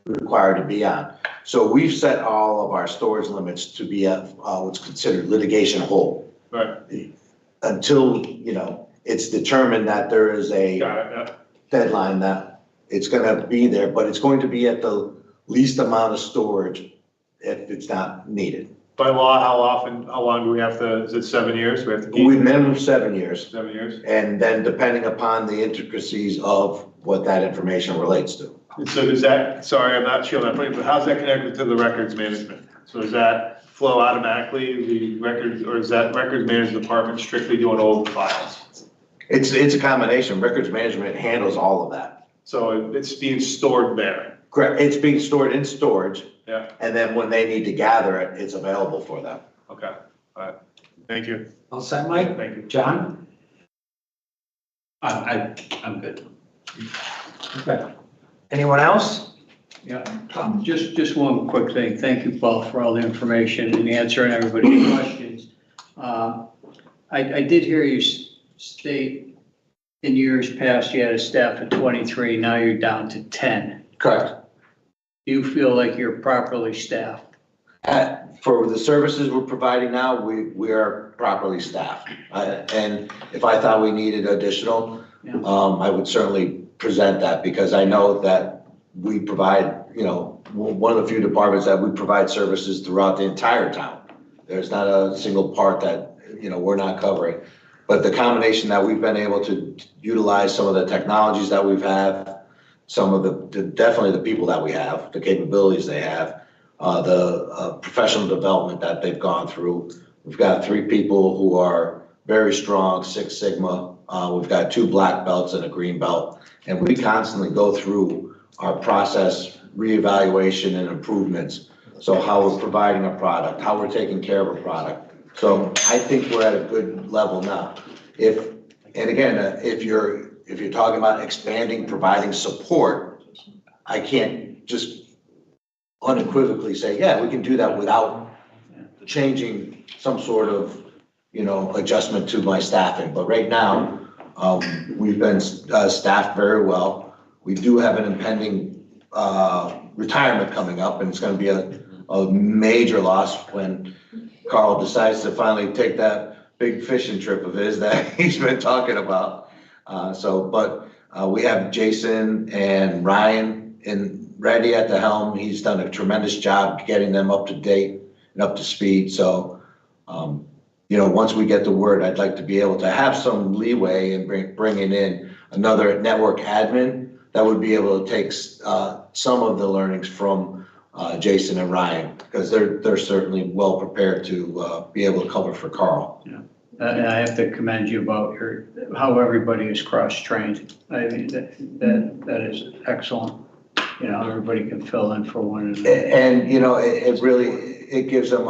required to be on. So we've set all of our storage limits to be at what's considered litigation hold. Right. Until, you know, it's determined that there is a Got it, yeah. deadline that it's gonna be there, but it's going to be at the least amount of storage if it's not needed. By law, how long do we have to, is it 7 years? We have to keep With minimum 7 years. 7 years? And then depending upon the intricacies of what that information relates to. And so does that, sorry, I'm not sure on that point, but how's that connected to the records management? So does that flow automatically, the records, or is that records management department strictly doing old files? It's a combination. Records management handles all of that. So it's being stored there? Correct. It's being stored in storage. Yeah. And then when they need to gather it, it's available for them. Okay, all right, thank you. All set, Mike? Thank you. John? I'm good. Okay. Anyone else? Yeah, just one quick thing. Thank you, Paul, for all the information and answering everybody's questions. I did hear you state in years past you had a staff of 23, now you're down to 10. Correct. Do you feel like you're properly staffed? For the services we're providing now, we are properly staffed. And if I thought we needed additional, Yeah. I would certainly present that, because I know that we provide, you know, one of the few departments that we provide services throughout the entire town. There's not a single part that, you know, we're not covering. But the combination that we've been able to utilize some of the technologies that we've had, some of the definitely the people that we have, the capabilities they have, the professional development that they've gone through. We've got 3 people who are very strong, Six Sigma. We've got 2 black belts and a green belt. And we constantly go through our process reevaluation and improvements. So how we're providing a product, how we're taking care of a product. So I think we're at a good level now. And again, if you're talking about expanding, providing support, I can't just unequivocally say, yeah, we can do that without changing some sort of, you know, adjustment to my staffing. But right now, we've been staffed very well. We do have an impending retirement coming up, and it's going to be a major loss when Carl decides to finally take that big fishing trip of his that he's been talking about. But we have Jason and Ryan ready at the helm. He's done a tremendous job getting them up to date and up to speed. So, you know, once we get the word, I'd like to be able to have some leeway in bringing in another network admin that would be able to take some of the learnings from Jason and Ryan, because they're certainly well prepared to be able to cover for Carl. And I have to commend you about how everybody is cross-trained. I mean, that is excellent. You know, everybody can fill in for one another. And, you know, it really, it gives them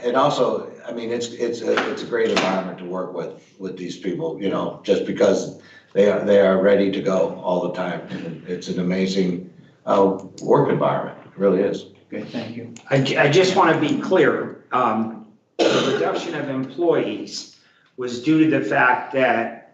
and also, I mean, it's a great environment to work with these people, you know, just because they are ready to go all the time. And it's an amazing work environment, it really is. Okay, thank you. I just want to be clear. The reduction of employees was due to the fact that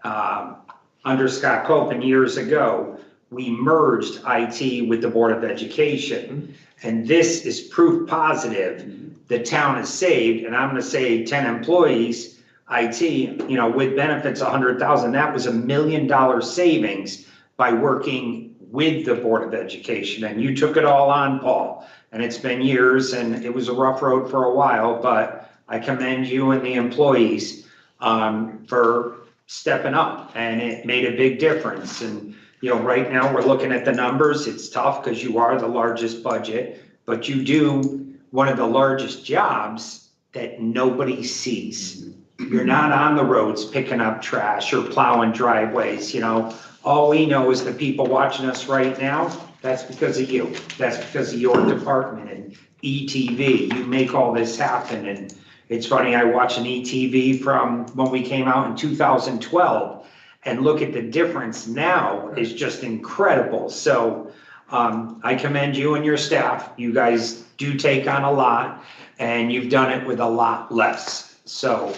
under Scott Copen years ago, we merged IT with the Board of Education. And this is proof positive the town is saved, and I'm going to say 10 employees, IT, you know, with benefits, 100,000. That was $1 million savings by working with the Board of Education. And you took it all on, Paul. And it's been years, and it was a rough road for a while, but I commend you and the employees for stepping up, and it made a big difference. And, you know, right now, we're looking at the numbers, it's tough because you are the largest budget, but you do one of the largest jobs that nobody sees. You're not on the roads picking up trash or plowing driveways, you know. All we know is the people watching us right now, that's because of you. That's because of your department and ETV. You make all this happen. And it's funny, I watched an ETV from when we came out in 2012, and look at the difference now is just incredible. So I commend you and your staff. You guys do take on a lot, and you've done it with a lot less. So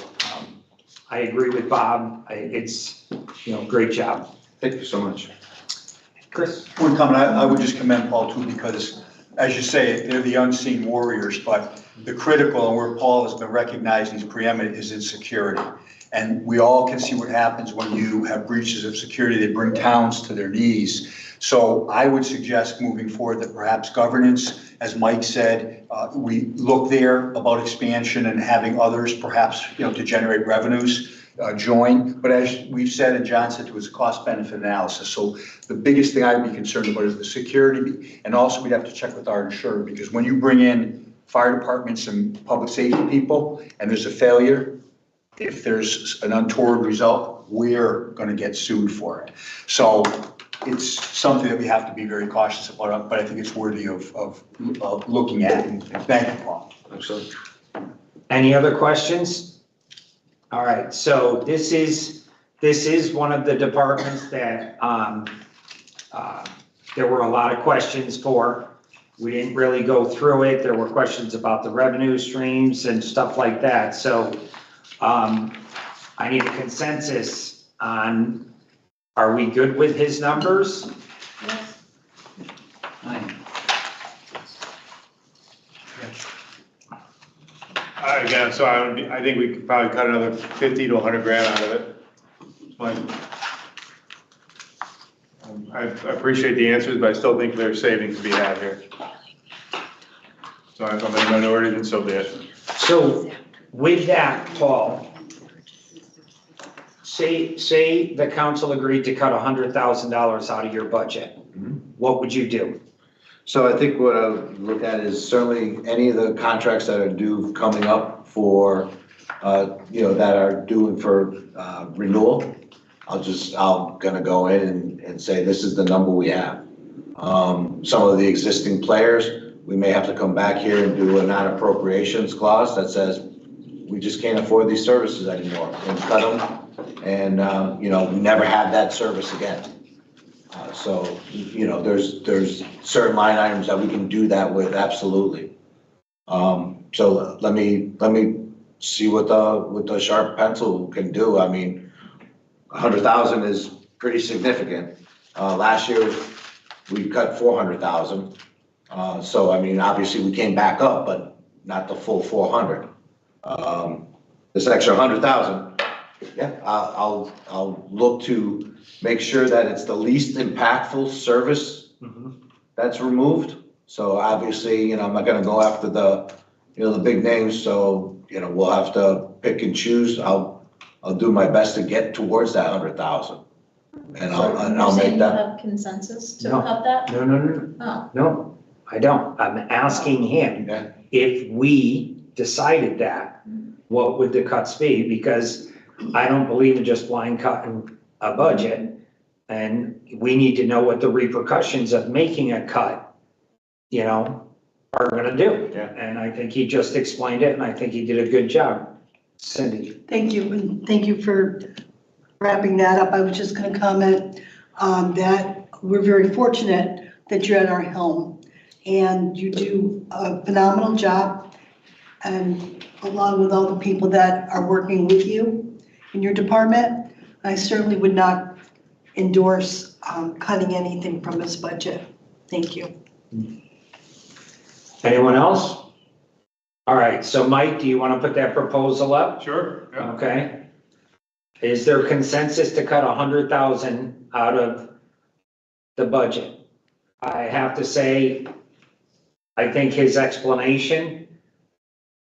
I agree with Bob. It's, you know, great job. Thank you so much. Chris? One comment, I would just commend Paul too, because as you say, they're the unseen warriors, but the critical and where Paul has been recognized, he's preeminent, is in security. And we all can see what happens when you have breaches of security. They bring towns to their knees. So I would suggest moving forward that perhaps governance, as Mike said, we look there about expansion and having others perhaps, you know, to generate revenues. Join, but as we've said and John said, it was a cost-benefit analysis. So the biggest thing I'd be concerned about is the security, and also we'd have to check with our insurer, because when you bring in fire departments and public safety people and there's a failure, if there's an untoward result, we're going to get sued for it. So it's something that we have to be very cautious about, but I think it's worthy of looking at, and thank you, Paul. Absolutely. Any other questions? All right, so this is one of the departments that there were a lot of questions for. We didn't really go through it. There were questions about the revenue streams and stuff like that. So I need a consensus on, are we good with his numbers? Again, so I think we could probably cut another 50 to 100 grand out of it. I appreciate the answers, but I still think there's savings to be had here. So if I'm in the minority, then so be it. So with that, Paul, say the council agreed to cut $100,000 out of your budget. What would you do? So I think what I would look at is certainly any of the contracts that are due coming up for, you know, that are due for renewal. I'm gonna go in and say, this is the number we have. Some of the existing players, we may have to come back here and do a non-appropriations clause that says, we just can't afford these services anymore, and cut them, and, you know, never have that service again. So, you know, there's certain line items that we can do that with, absolutely. So let me see what the sharp pencil can do. I mean, 100,000 is pretty significant. Last year, we cut 400,000. So, I mean, obviously, we came back up, but not the full 400. This extra 100,000, yeah, I'll look to make sure that it's the least impactful service that's removed. So obviously, you know, I'm not gonna go after the, you know, the big names, so, you know, we'll have to pick and choose. I'll do my best to get towards that 100,000. And I'll make that. You have consensus to No. cut that? No. Oh, No, I don't. I'm asking him Yeah. if we decided that, what would the cuts be? Because I don't believe in just blind cutting a budget. And we need to know what the repercussions of making a cut, you know, are gonna do. Yeah. And I think he just explained it, and I think he did a good job. Cindy? Thank you, and thank you for wrapping that up. I was just going to comment that we're very fortunate that you're at our helm, and you do a phenomenal job, and along with all the people that are working with you in your department, I certainly would not endorse cutting anything from this budget. Thank you. Anyone else? All right, so Mike, do you want to put that proposal up? Sure, yeah. Okay. Is there consensus to cut 100,000 out of the budget? I have to say, I think his explanation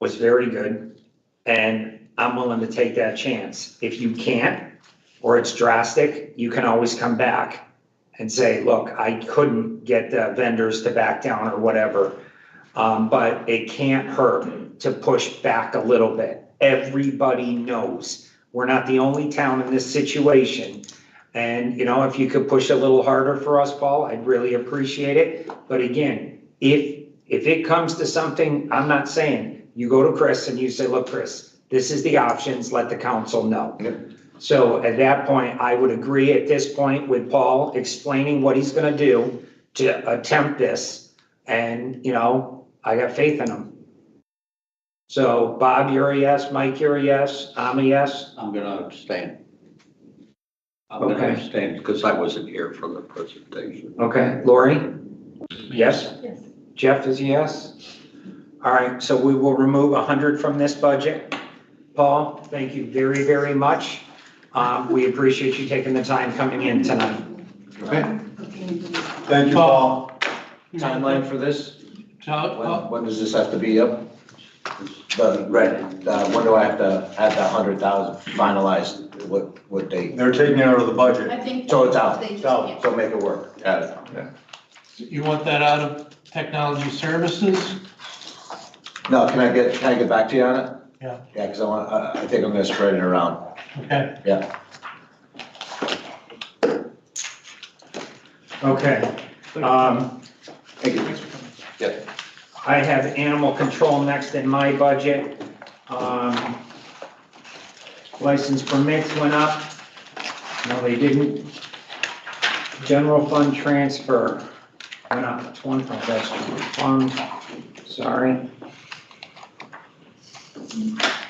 was very good, and I'm willing to take that chance. If you can't, or it's drastic, you can always come back and say, look, I couldn't get the vendors to back down or whatever. But it can't hurt to push back a little bit. Everybody knows we're not the only town in this situation. And, you know, if you could push a little harder for us, Paul, I'd really appreciate it. But again, if it comes to something, I'm not saying, you go to Chris and you say, look, Chris, this is the options, let the council know. So at that point, I would agree at this point with Paul explaining what he's gonna do to attempt this. And, you know, I got faith in him. So Bob, you're a yes, Mike, you're a yes, I'm a yes. I'm gonna abstain. I'm Okay. gonna abstain because I wasn't here for the presentation. Okay, Lori? Yes? Yes. Jeff is a yes? All right, so we will remove 100 from this budget. Paul, thank you very, very much. We appreciate you taking the time coming in tonight. Okay. Thank you, Paul. Timeline for this? Todd, When does this have to be up? When do I have to have that 100,000 finalized? What date? They're taking it out of the budget. I think. So it's out. They just, out. yeah. So make it work. Got it. You want that out of technology services? No, can I get back to you on it? Yeah. Yeah, because I think I'm gonna spread it around. Okay. Yeah. Okay. Thank you. Yeah. I have animal control next in my budget. License permits went up. No, they didn't. General fund transfer went up 20, oh, that's general fund, sorry.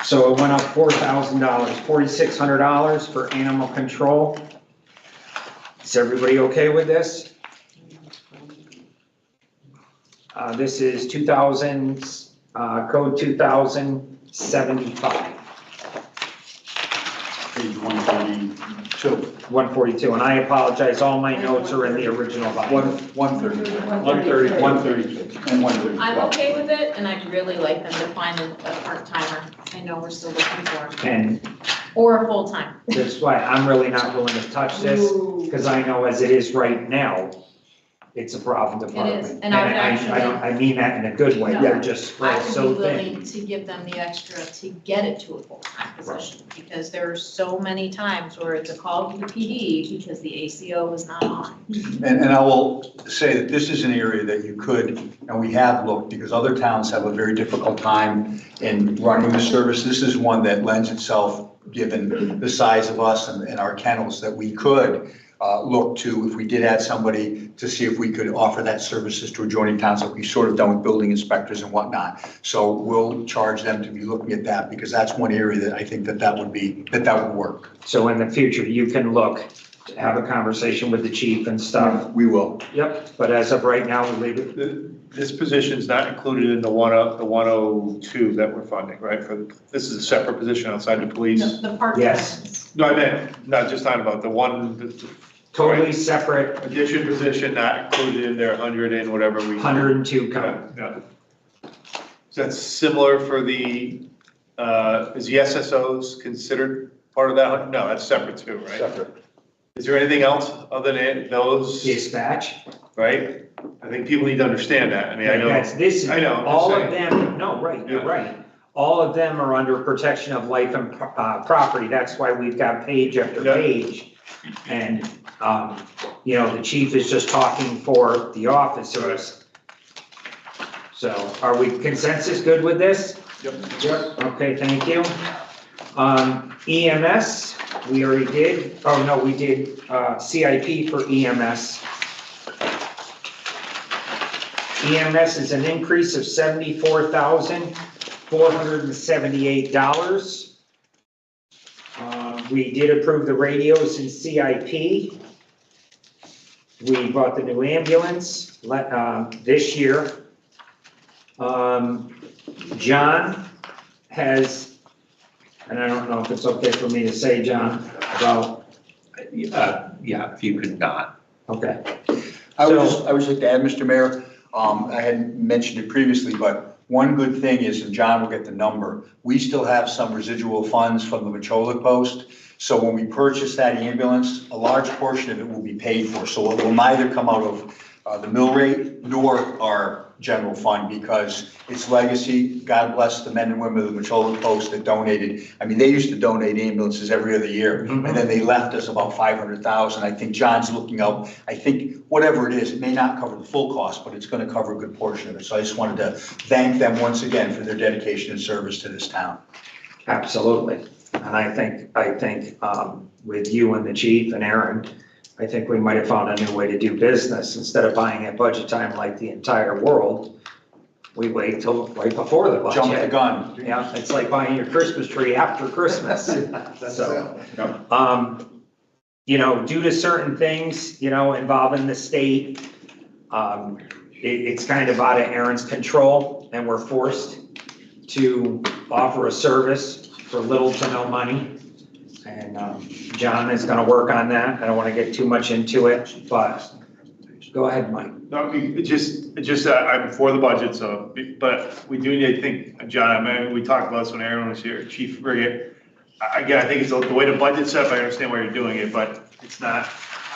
So it went up $4,000, $4,600 for animal control. Is everybody okay with this? This is 2000, code 2075. Page 132. 142, and I apologize, all my notes are in the original volume. 132. 132. And 132. I'm okay with it, and I'd really like them to find a part-timer. I know we're still looking for, And or a full-time. that's why I'm really not willing to touch this, because I know as it is right now, it's a problem department. is, and I would I mean that in a good way, No. they're just I spread would so be thin. willing to give them the extra to get it to a full-time position, because there are so many times where it's a call to the PD because the ACO is not on. And I will say that this is an area that you could, and we have looked, because other towns have a very difficult time in running the service. This is one that lends itself, given the size of us and our kennels, that we could look to, if we did add somebody, to see if we could offer that services to adjoining towns, like we sort of done with building inspectors and whatnot. So we'll charge them to be looking at that, because that's one area that I think that would work. So in the future, you can look, have a conversation with the chief and stuff. We will. Yep, but as of right now, we leave it. This position's not included in the 102 that we're funding, right? This is a separate position outside the police. The part-time. Yes. No, I meant, not just talking about the Totally separate, addition position, not included in their 100 and whatever we. 102 count. Yeah. So that's similar for the, is the SSOs considered part of that? No, that's separate too, right? Separate. Is there anything else other than those, Dispatch. right? I think people need to understand that. I mean, I know. This, I know, I'm just all of saying. them, no, right, you're Yeah. right. All of them are under protection of life and property. That's why we've got page after Yeah. page. And, you know, the chief is just talking for the officers. So are we consensus good with this? Yep. Okay, thank you. EMS, we already did, oh no, we did CIP for EMS. EMS is an increase of $74,478. We did approve the radios in CIP. We bought the new ambulance this year. John has, and I don't know if it's okay for me to say, John, about, Yeah, if you could not. okay. I would just like to add, Mr. Mayor, I had mentioned it previously, but one good thing is, and John will get the number, we still have some residual funds from the Machola post. So when we purchase that ambulance, a large portion of it will be paid for. So it will neither come out of the mill rate nor our general fund, because it's legacy. God bless the men and women of the Machola Post that donated. I mean, they used to donate ambulances every other year, and then they left us about 500,000. I think John's looking out, I think whatever it is, it may not cover the full cost, but it's going to cover a good portion of it. So I just wanted to thank them once again for their dedication and service to this town. Absolutely. And I think, with you and the chief and Aaron, I think we might have found a new way to do business. Instead of buying at budget time like the entire world, we wait till right before the budget. Jump the gun. Yeah, it's like buying your Christmas tree after Christmas. So, due to certain things, involving the state, it's kind of out of Aaron's control, and we're forced to offer a service for little to no money. And John is gonna work on that. I don't wanna get too much into it, but go ahead, Mike. No, I mean, I'm for the budget, so, but we do need to think, John, I mean, we talked about this when Aaron was here, Chief Frigate. Again, I think it's the way the budget's set up, I understand why you're doing it, but it's not,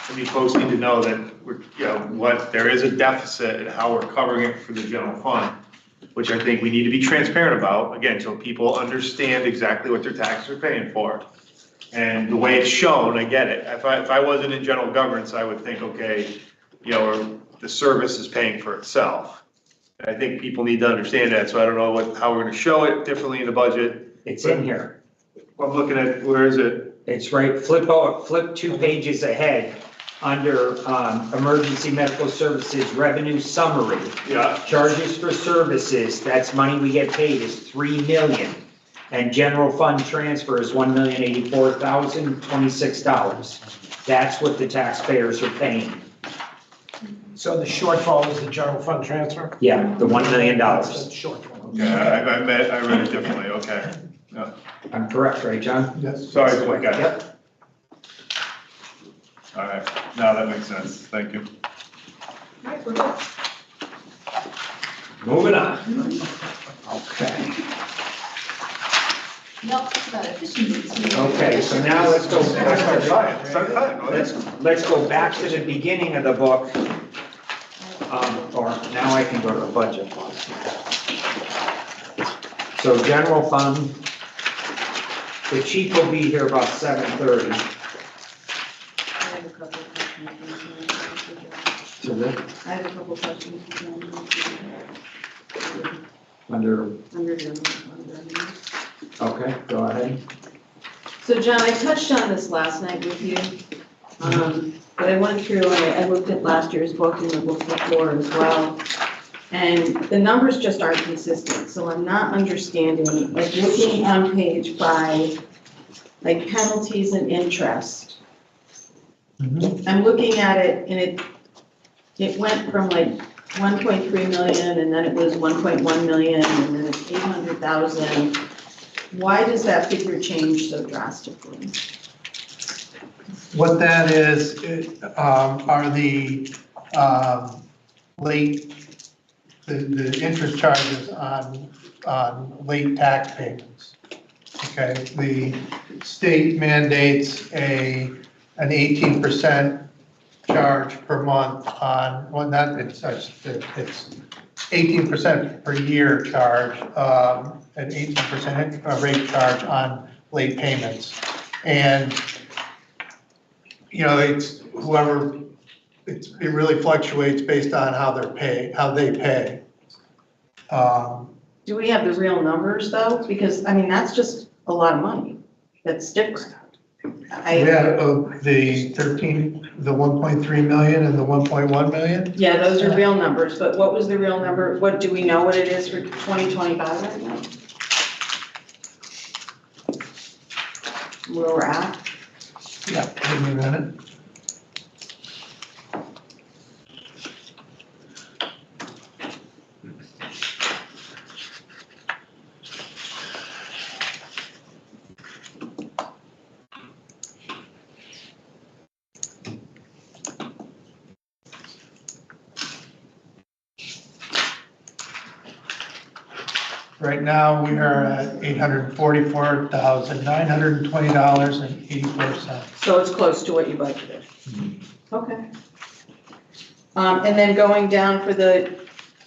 I mean, folks need to know that there is a deficit and how we're covering it for the general fund, which I think we need to be transparent about, again, so people understand exactly what their taxes are paying for. And the way it's shown, I get it. If I wasn't in general governance, I would think, okay, the service is paying for itself. And I think people need to understand that, so I don't know how we're gonna show it differently in the budget. It's in here. I'm looking at, where is it? It's right, flip 2 pages ahead under emergency medical services revenue summary. Yeah. Charges for services, that's money we get paid, is $3 million. And general fund transfer is $1,084,026. That's what the taxpayers are paying. So the shortfall is the general fund transfer? Yeah, the $1 million. Shortfall. Yeah, I read it differently, okay. Yeah. I'm correct, right, John? Yes. Sorry, I got it. Yep. All right, now that makes sense, thank you. Moving on. Okay. No, it's about efficiency. Okay, so now let's go back. Start time, go ahead. Let's go back to the beginning of the book. Or now I can go to the budget. So general fund, the chief will be here about 7:30. I have a couple questions. Under, okay, go ahead. So John, I touched on this last night with you, but I went through and I looked at last year's book and the book before as well. And the numbers just aren't consistent, so I'm not understanding, like looking on page 5, like penalties and interest. I'm looking at it and it went from like 1.3 million and then it was 1.1 million and then it's 800,000. Why does that figure change so drastically? What that is, are the the interest charges on late tax payments. Okay, the state mandates an 18% charge per month on, well, not, it's 18% per year charge, an 18% rate charge on late payments. And, it's whoever, it really fluctuates based on how they pay. Do we have the real numbers though? Because, I mean, that's just a lot of money. That's different. Yeah, the 1.3 million and the 1.1 million? Yeah, those are real numbers, but what was the real number? What, do we know what it is for 2025 right now? Where we're at? Yeah, give me a minute. Right now, we are at $844,920.84. So it's close to what you budgeted. Okay. And then going down for the,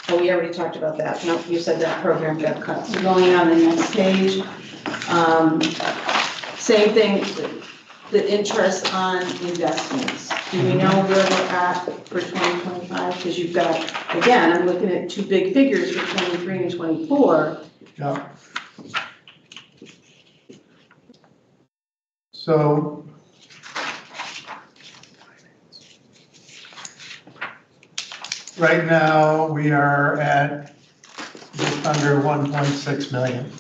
oh, we already talked about that. No, you said that program got cut. So going on the next page, same thing, the interest on investments. Do we know where we're at for 2025? Because you've got, again, I'm looking at two big figures for 23 and 24. Yeah. So right now, we are at just under 1.6 million.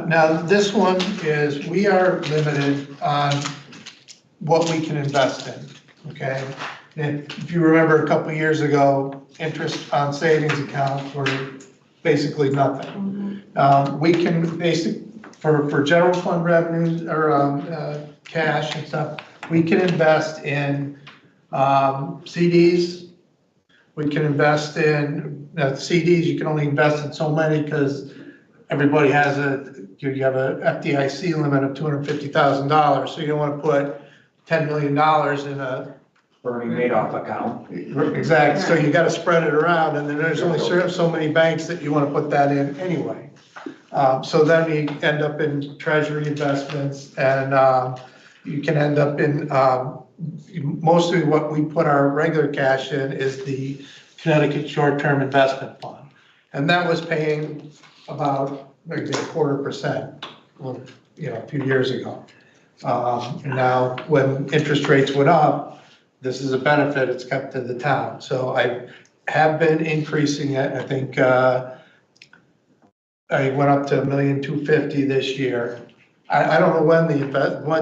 Now, this one is, we are limited on what we can invest in, okay? If you remember a couple of years ago, interest on savings accounts were basically nothing. We can for general fund revenues or cash and stuff, we can invest in CDs. We can invest in CDs. You can only invest in so many because everybody has you have a FDIC limit of $250,000. So you don't want to put $10 million in a Bernie Madoff account. exact. So you got to spread it around, and then there's only so many banks that you want to put that in anyway. So then you end up in treasury investments, and you can end up in mostly what we put our regular cash in is the Connecticut Short-Term Investment Fund, and that was paying about maybe 0.25%, a few years ago. And now when interest rates went up, this is a benefit it's kept to the town. So I have been increasing it. I think I went up to $1,250,000 this year. I don't know when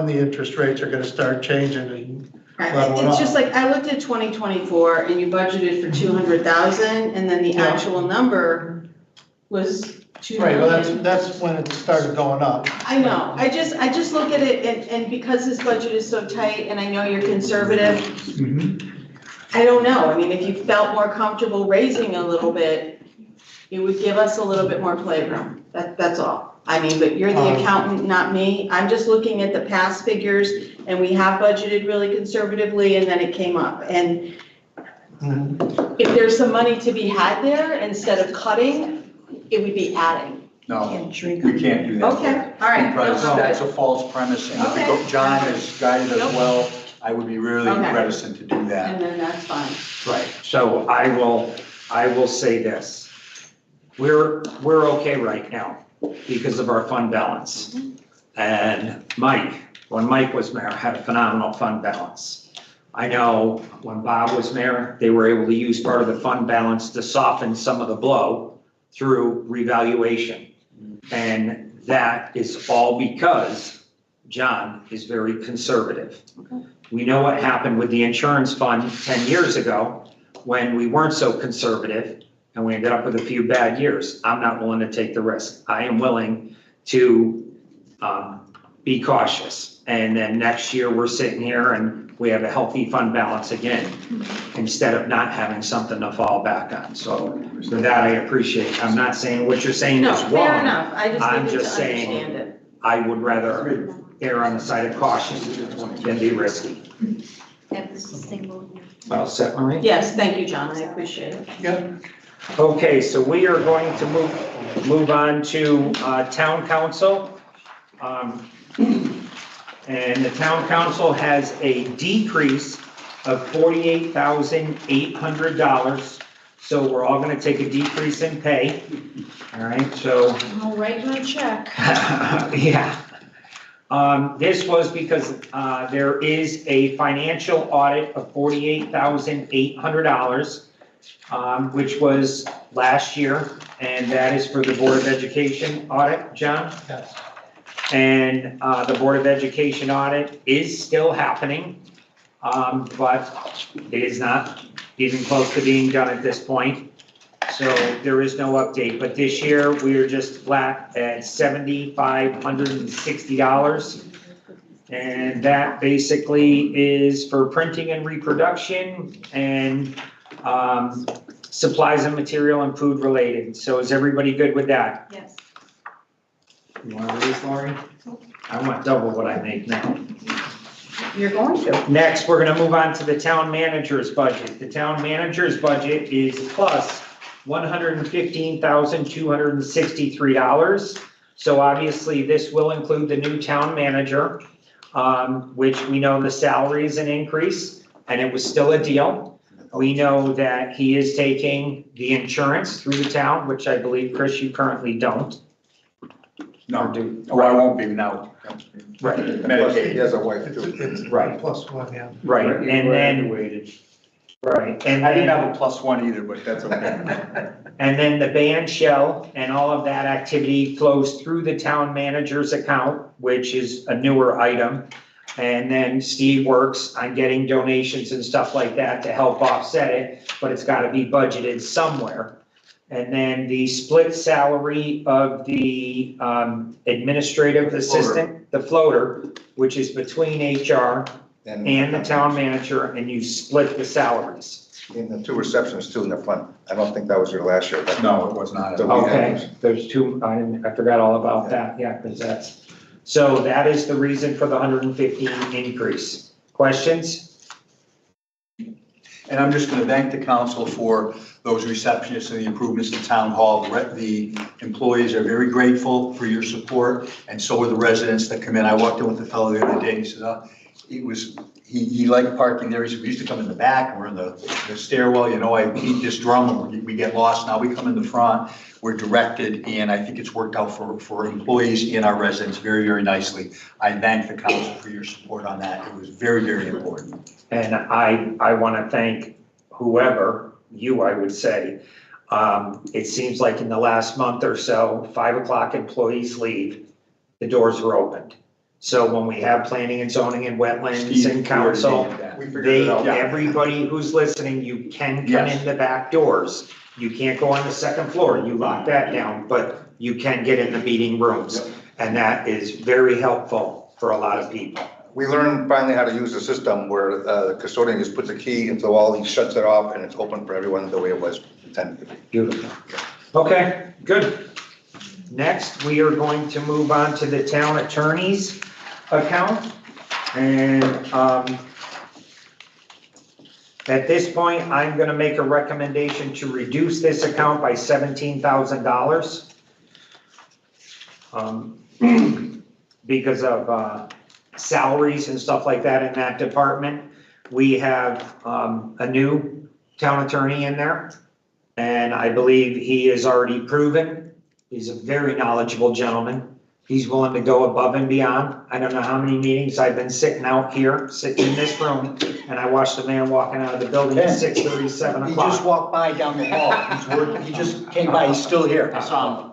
the interest rates are going to start changing and leveling It's off. just like, I looked at 2024 and you budgeted for 200,000 and then the Yeah. actual number was 2 Right, well, million. that's when it started going up. I know, I just look at it and because this budget is so tight and I know you're conservative, I don't know, I mean, if you felt more comfortable raising a little bit, it would give us a little bit more playroom, that's all. I mean, but you're the accountant, not me, I'm just looking at the past figures and we have budgeted really conservatively and then it came up. And if there's some money to be had there, instead of cutting, it would be adding. No, we can't do that. Okay, all right. Because that's a false premise, and Okay. John has guided us Nope. well. I would be really Okay. reticent to do that. And then that's fine. Right, so I will say this. We're okay right now because of our fund balance. And Mike, when Mike was mayor, had a phenomenal fund balance. I know when Bob was mayor, they were able to use part of the fund balance to soften some of the blow through revaluation. And that is all because John is very conservative. We know what happened with the insurance fund 10 years ago when we weren't so conservative and we ended up with a few bad years. I'm not willing to take the risk. I am willing to be cautious. And then next year, we're sitting here and we have a healthy fund balance again, instead of not having something to fall back on. So for that, I appreciate. I'm not saying what you're saying No, is wrong. fair enough, I I'm just need to just saying- understand it. I would rather err on the side of caution than be risky. Well, set, Marie? Yes, thank you, John, I appreciate it. Yep. Okay, so we are going to move on to town council. And the town council has a decrease of $48,800. So we're all gonna take a decrease in pay. All right, so. I'll write you a check. Yeah. This was because there is a financial audit of $48,800, which was last year, and that is for the Board of Education audit, John? Yes. And the Board of Education audit is still happening, but it is not even close to being done at this point. So there is no update, but this year we are just flat at $7,560. And that basically is for printing and reproduction and supplies and material and food related. So is everybody good with that? Yes. You want to raise, Lori? I want double what I make now. You're going to. Next, we're gonna move on to the town manager's budget. The town manager's budget is plus $115,263. So obviously, this will include the new town manager, which we know the salary is an increase, and it was still a deal. We know that he is taking the insurance through the town, which I believe, Chris, you currently don't. No, do. oh, I won't be now. Right, Plus, he Medicaid. has a wife It's, too. it's Right. +1, yeah. right, and then, right, and I didn't then, have a +1 either, but that's okay. and then the band shell and all of that activity flows through the town manager's account, which is a newer item. And then Steve works on getting donations and stuff like that to help offset it, but it's gotta be budgeted somewhere. And then the split salary of the administrative assistant, the floater, which is between HR and the town manager, and you split the salaries. And the 2 receptions too in the front. I don't think that was your last year. but- No, it was not. So we Okay, have- there's 2, I forgot all about that, yeah, because that's, so that is the reason for the 115 increase. Questions? And I'm just going to thank the council for those receptionists and the improvements to town hall. The employees are very grateful for your support, and so are the residents that come in. I walked in with the fellow the other day, he said, he liked parking there. He said, we used to come in the back, and we're in the stairwell, you know, I beat this drum, and we get lost. Now we come in the front, we're directed, and I think it's worked out for employees and our residents very, very nicely. I thank the council for your support on that. It was very, very important. And I want to thank whoever, you, I would say. It seems like in the last month or so, 5 o'clock employees leave, the doors are opened. So when we have planning and zoning and wetlands and council, We figured it out. everybody who's listening, you can come Yes. in the back doors. You can't go on the second floor, you lock that down, but you can get in the meeting rooms. And that is very helpful for a lot of people. We learned finally how to use the system where the custodian just puts a key into the wall, he shuts it off, and it's open for everyone the way it was intended to be. Beautiful. Okay, good. Next, we are going to move on to the town attorney's account. And at this point, I'm going to make a recommendation to reduce this account by $17,000. Because of salaries and stuff like that in that department. We have a new town attorney in there, and I believe he is already proven. He's a very knowledgeable gentleman. He's willing to go above and beyond. I don't know how many meetings I've been sitting out here, sitting in this room, and I watched the man walking out of the building at 6:30, 7 He just o'clock. walked by down the hall. He's working, he just came by, he's still here. I saw him.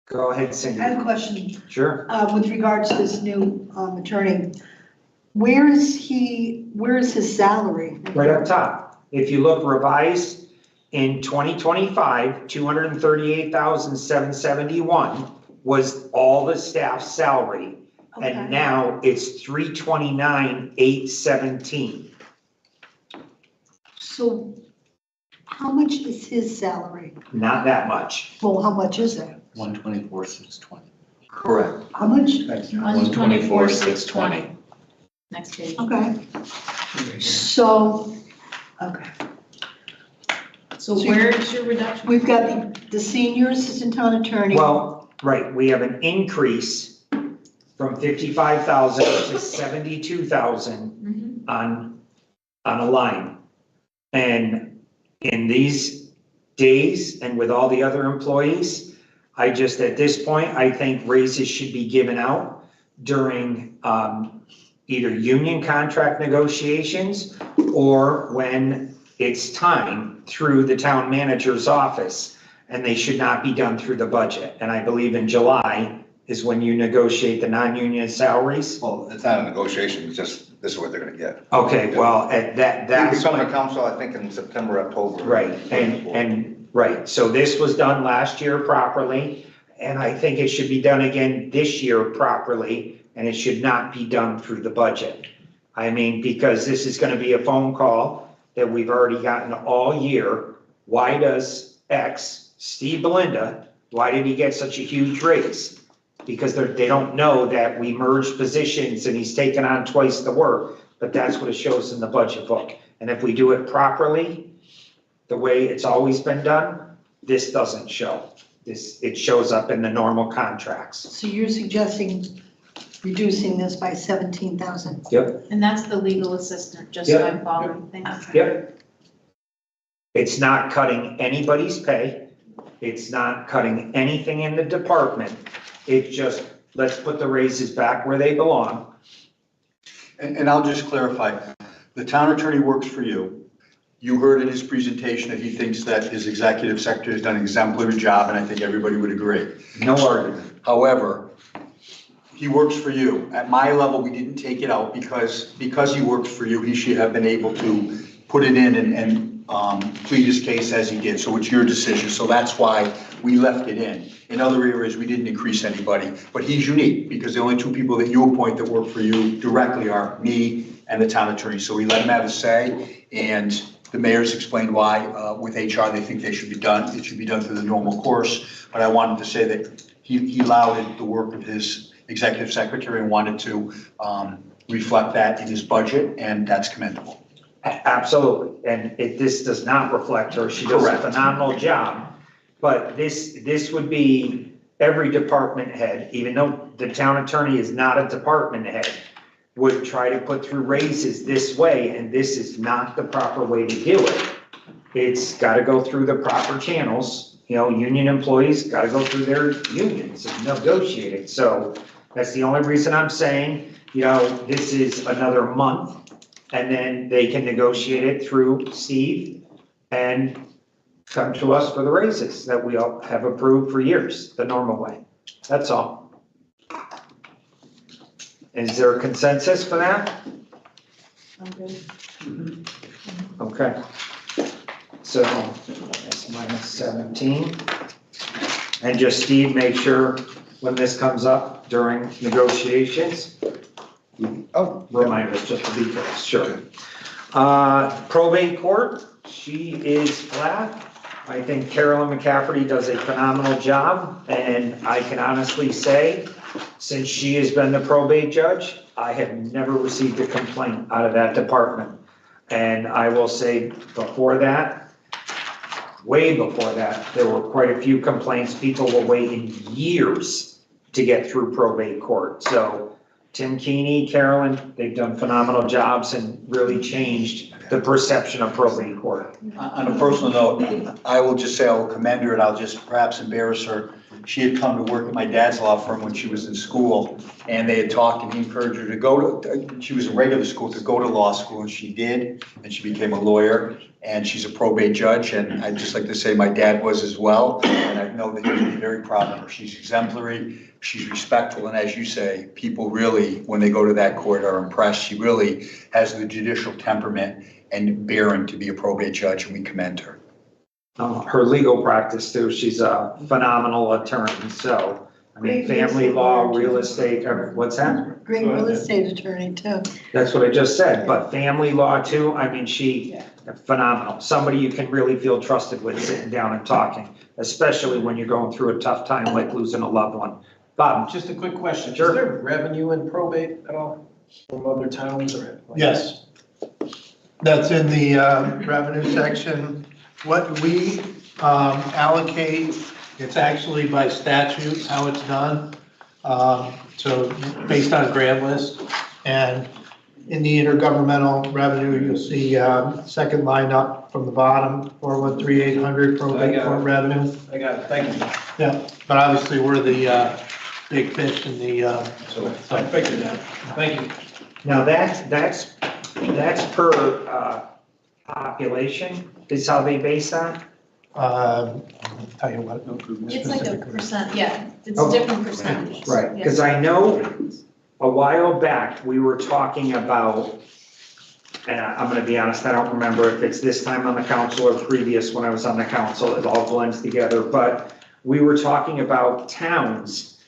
Go ahead, I Cindy. have a question, Sure. with regards to this new, attorney. Where is his salary? Right up top. If you look revised in 2025, 238,771 was all the staff's salary. Okay. And now it's 329,817. So how much is his salary? Not that much. Well, how much is it? 124,620. Correct. How much? 124,620. Next page. Okay. So, okay. So where's your reduction? We've got the senior assistant town attorney. Well, right, we have an increase from 55,000 to 72,000 on a line. And in these days and with all the other employees, I just, at this point, I think raises should be given out during either union contract negotiations or when it's time through the town manager's office, and they should not be done through the budget. And I believe in July is when you negotiate the non-union salaries. Well, it's not a negotiation, it's just, this is what they're gonna get. Okay, well, at They that's. become a council, I think, in September, October. Right, and, right, so this was done last year properly, and I think it should be done again this year properly, and it should not be done through the budget. I mean, because this is gonna be a phone call that we've already gotten all year why does X, Steve Belinda, why did he get such a huge raise? Because they don't know that we merged positions and he's taken on twice the work, but that's what it shows in the budget book. And if we do it properly, the way it's always been done, this doesn't show. It shows up in the normal contracts. So you're suggesting reducing this by 17,000? Yep, And that's the legal assistant, just so I'm following things. yep. It's not cutting anybody's pay. It's not cutting anything in the department. It's just, let's put the raises back where they belong. And I'll just clarify, the town attorney works for you. You heard in his presentation that he thinks that his executive secretary has done an exemplary job, and I think everybody would agree. No argument. However, he works for you. At my level, we didn't take it out because he works for you, he should have been able to put it in and plead his case as he did. So it's your decision. So that's why we left it in. In other areas, we didn't increase anybody, but he's unique because the only two people that you appoint that work for you directly are me and the town attorney. So we let him have a say, and the mayor's explained why with HR they think they should be done. It should be done through the normal course. But I wanted to say that he lauded the work of his executive secretary and wanted to reflect that in his budget, and that's commendable. Absolutely, and this does not reflect her, she does a Correct. phenomenal job. But this would be every department head, even though the town attorney is not a department head, would try to put through raises this way, and this is not the proper way to do it. It's gotta go through the proper channels, union employees gotta go through their unions and negotiate it. So that's the only reason I'm saying, this is another month. And then they can negotiate it through Steve and come to us for the raises that we all have approved for years, the normal way. That's all. Is there a consensus for that? Okay. So that's minus 17. And just Steve, make sure when this comes up during negotiations, remind us just to be first, sure. Probate court, she is flat. I think Carolyn McCafferty does a phenomenal job, and I can honestly say, since she has been the probate judge, I have never received a complaint out of that department. And I will say before that, way before that, there were quite a few complaints. People were waiting years to get through probate court. So Tim Keeney, Carolyn, they've done phenomenal jobs and really changed the perception of probate court. On a personal note, I will just say I will commend her, and I'll just perhaps embarrass her. She had come to work at my dad's law firm when she was in school, and they had talked, and he encouraged her to go to, she was in regular school, to go to law school, and she did, and she became a lawyer, and she's a probate judge, and I'd just like to say my dad was as well, and I know that he'd be very proud of her. She's exemplary, she's respectful, and as you say, people really, when they go to that court, are impressed. She really has the judicial temperament and bearing to be a probate judge, and we commend her. Her legal practice too, she's a phenomenal attorney, so, I mean, family law, real estate, what's that? Great real estate attorney too. That's what I just said, but family law too, I mean, she, phenomenal. Somebody you can really feel trusted with sitting down and talking, especially when you're going through a tough time like losing a loved one. Bob? Just a quick question. Sure. Is there revenue in probate at all from other towns or? Yes. That's in the revenue section. What we allocate, it's actually by statute how it's done. So based on grant list, and in the intergovernmental revenue, you'll see second line up from the bottom, 413,800 probate court revenue. I got it, thank you. Yeah, but obviously we're the big fish in the. So I figured that, thank you. Now, that's per population, is how they base that? I'll tell you what. It's like a percent, yeah, it's Oh, a different percentage. Right, because I know a while back, we were talking about, and I'm gonna be honest, I don't remember if it's this time on the council or previous when I was on the council, it all blends together, but we were talking about towns,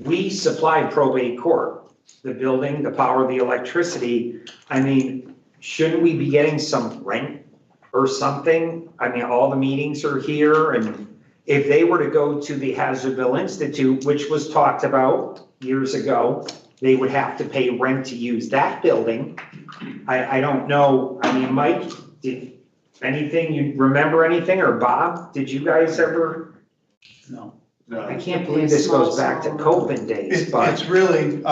we supplied probate court, the building, the power, the electricity. I mean, shouldn't we be getting some rent or something. I mean, all the meetings are here, and if they were to go to the Hazardville Institute, which was talked about years ago, they would have to pay rent to use that building. I don't know, I mean, Mike, did anything, you remember anything, or Bob, did you guys ever? No. I can't believe this goes back to COVID days, but. It's really,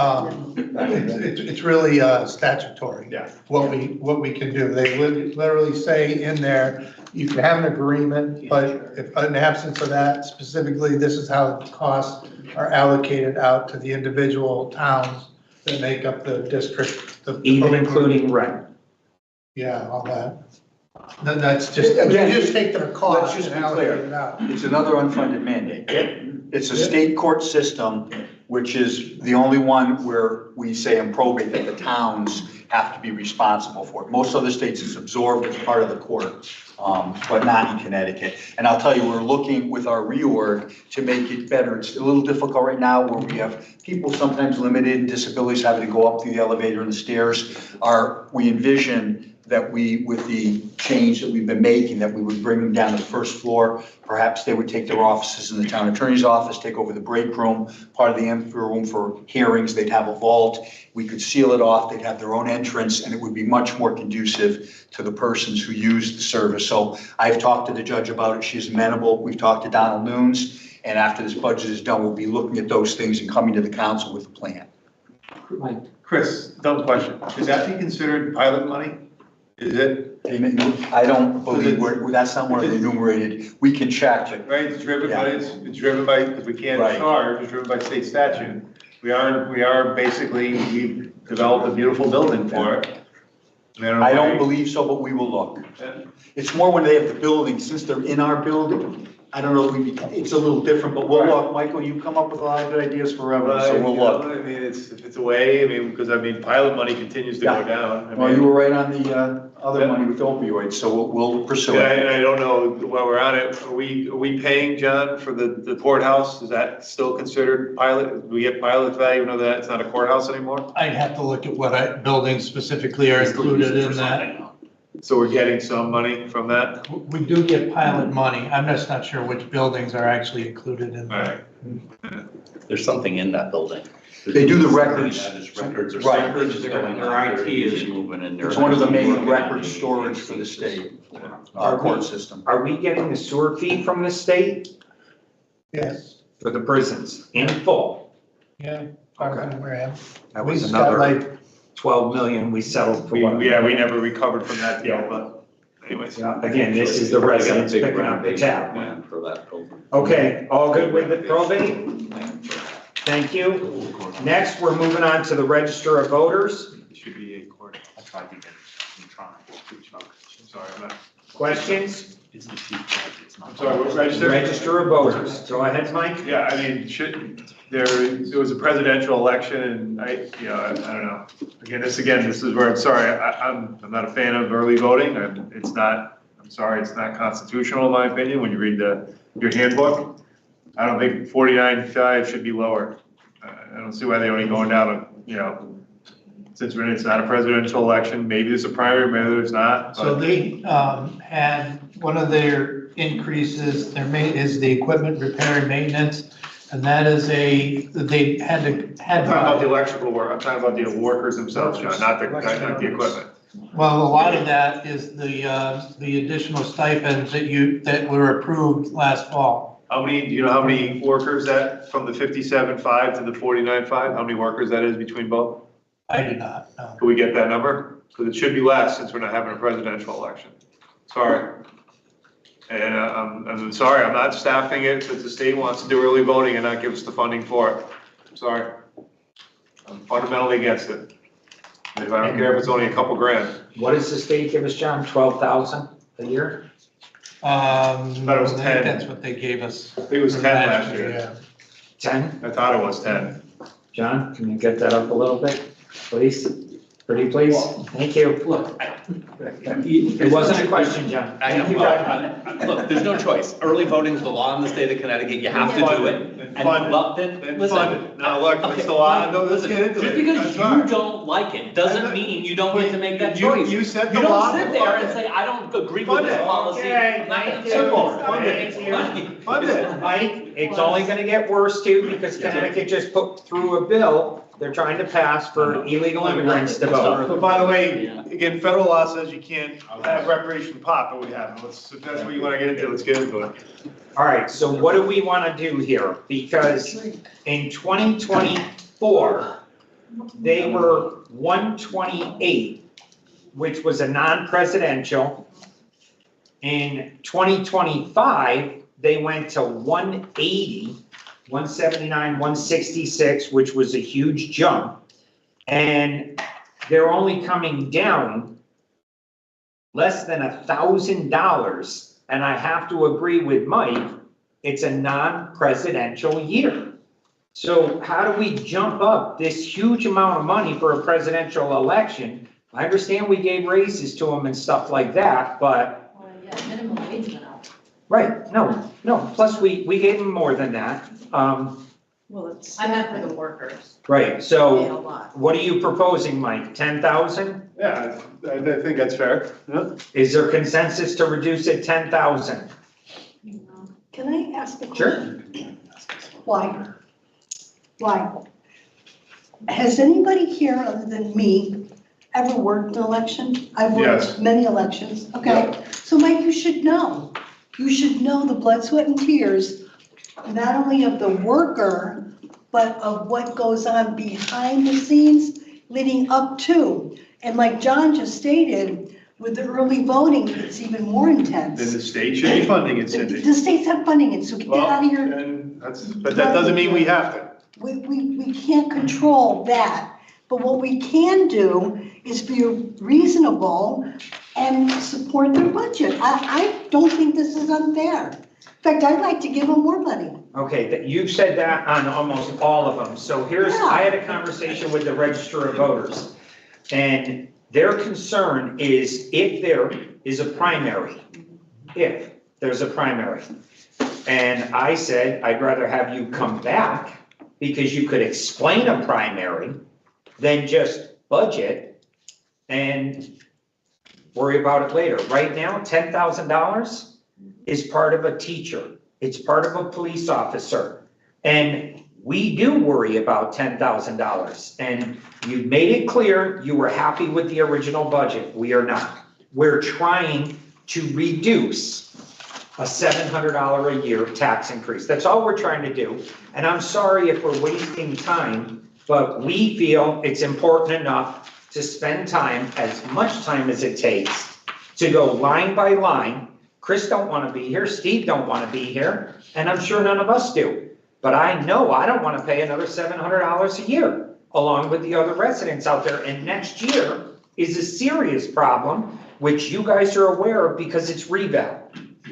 it's really statutory. Yeah. What we can do. They literally say in there, you can have an agreement, but if in absence of that, specifically, this is how the costs are allocated out to the individual towns that make up the district. Even including rent. Yeah, all that. Then that's just, you just take their costs Let's just and be clear. allocate it out. It's another unfunded mandate. It's a state court system, which is the only one where we say in probate that the towns have to be responsible for it. Most other states it's absorbed as part of the court, but not in Connecticut. And I'll tell you, we're looking with our reorg to make it better. It's a little difficult right now where we have people sometimes limited in disabilities having to go up through the elevator and the stairs. We envision that we, with the change that we've been making, that we would bring them down to the first floor. Perhaps they would take their offices in the town attorney's office, take over the break room, part of the amphi room for hearings. They'd have a vault. We could seal it off. They'd have their own entrance, and it would be much more conducive to the persons who use the service. So I've talked to the judge about it. She's amenable. We've talked to Donald Nunes, and after this budget is done, we'll be looking at those things and coming to the council with a plan. Chris, dumb question. Is that be considered pilot money? Is it? I don't believe that's not one of the enumerated. We can check it. Right, it's driven by, because we can't Right. charge, it's driven by state statute. We are basically, we've developed a beautiful building for it. I don't believe so, but we will look. It's more when they have the building, since they're in our building. I don't know, it's a little different, but we'll look. Michael, you come up with a lot of good ideas for revenue, so we'll look. I mean, it's a way, because pilot money continues to go down. Well, you were right on the other money with opioids, so we'll pursue Yeah, it. and I don't know while we're on it, are we paying, John, for the courthouse? Is that still considered pilot? Do we get pilot value, even though that it's not a courthouse anymore? I'd have to look at what buildings specifically are included in that. So we're getting some money from that? We do get pilot money. I'm just not sure which buildings are actually included in that. There's something in that building. They do the records. Records or Right. records going on. Their IT is moving in there. It's one of the main record storage for the state, court system. Are we getting the sewer fee from the state Yes, for the prisons in full? yeah. That That We was just got another 12 million we settled for. We never recovered from that deal, but anyways. Again, this is the residents picking up the tab. Plan for that building. Okay, all good with the probate? Thank you. Next, we're moving on to the register of voters. It should be a court. I tried to get it. I'm trying. I'm sorry, I'm not. Questions? It's the chief. It's not. I'm sorry, what register? Register of voters. Go ahead, Mike. Yeah, I mean, there was a presidential election and I don't know. Again, this is where I'm sorry, I'm not a fan of early voting. I'm sorry, it's not constitutional in my opinion when you read your handbook. I don't think 49.5 should be lower. I don't see why they're only going down, since it's not a presidential election, maybe there's a primary, maybe there's not. So they had, one of their increases, is the equipment repair and maintenance. And that is they had I'm talking about the electrical work, I'm talking about the workers themselves, John, not the equipment. well, a lot of that is the additional stipends that were approved last fall. Do you know how many workers that, from the 57.5 to the 49.5, how many workers that is between both? I do not know. Can we get that number? Because it should be less since we're not having a presidential election. Sorry. And I'm sorry, I'm not staffing it since the state wants to do early voting and not give us the funding for it. I'm sorry. I'm fundamentally against it. I don't care if it's only a couple grand. What does the state give us, John? 12,000 a year? thought it was 10. That's what they gave us. I think it was 10 last year. Yeah. 10? I thought it was 10. John, can you get that up a little bit, please? Pretty please? Thank you. Look, It wasn't a question, John. I know, Thank you, John. look, there's no choice. Early voting's the law in the state of Connecticut. You have to do it. Then And fund it. well, then, Then listen. fund it. Now, look, Okay, it's the law, fine. no, let's Listen, get into just it. because That's you fine. don't like it, doesn't mean you don't get to make that You- choice. you set the You don't law, sit then there fund and it. say, I don't agree with Fund this it. policy. Okay, thank you. Simple. Fund it. Fund it. Mike, it's only gonna get worse too, because Connecticut just put through a bill they're trying to pass for illegal immigrants to vote. But by the way, again, federal law says you can't have recreational pot, but we have it. If that's what you wanna get into, let's get into it. All right, so what do we wanna do here? Because in 2024, they were 128, which was a non-presidential. In 2025, they went to 180, 179, 166, which was a huge jump. And they're only coming down less than $1,000. And I have to agree with Mike, it's a non-presidential year. So how do we jump up this huge amount of money for a presidential election? I understand we gave raises to them and stuff like that, but, Yeah, minimum wage went up. right, no, plus we gave them more than that. Well, it's. I meant for the workers. Right, Paid a so lot. what are you proposing, Mike? 10,000? Yeah, I think that's fair. Yeah. Is there consensus to reduce it 10,000? Can I ask the Sure. question? Why? Why? Has anybody here other than me ever worked an election? I've Yes. worked many elections, okay? So Mike, you should know. You should know the blood, sweat, and tears, not only of the worker, but of what goes on behind the scenes leading up to. And like John just stated, with the early voting, it's even more Then intense. the state should be funding it, Cindy. The state's not funding it, so get Well, out of your, and that's, but that doesn't mean we have to. we can't control that. But what we can do is be reasonable and support their budget. I don't think this is unfair. In fact, I'd like to give them more money. Okay, you've said that on almost all of them. So here's, I had a conversation with the Register of Voters. And their concern is if there is a primary, if there's a primary. And I said, I'd rather have you come back because you could explain a primary than just budget and worry about it later. Right now, $10,000 is part of a teacher. It's part of a police officer. And we do worry about $10,000. And you made it clear you were happy with the original budget. We are not. We're trying to reduce a $700 a year tax increase. That's all we're trying to do. And I'm sorry if we're wasting time, but we feel it's important enough to spend time, as much time as it takes, to go line by line. Chris don't want to be here, Steve don't want to be here, and I'm sure none of us do. But I know I don't want to pay another $700 a year, along with the other residents out there. And next year is a serious problem, which you guys are aware of because it's revale.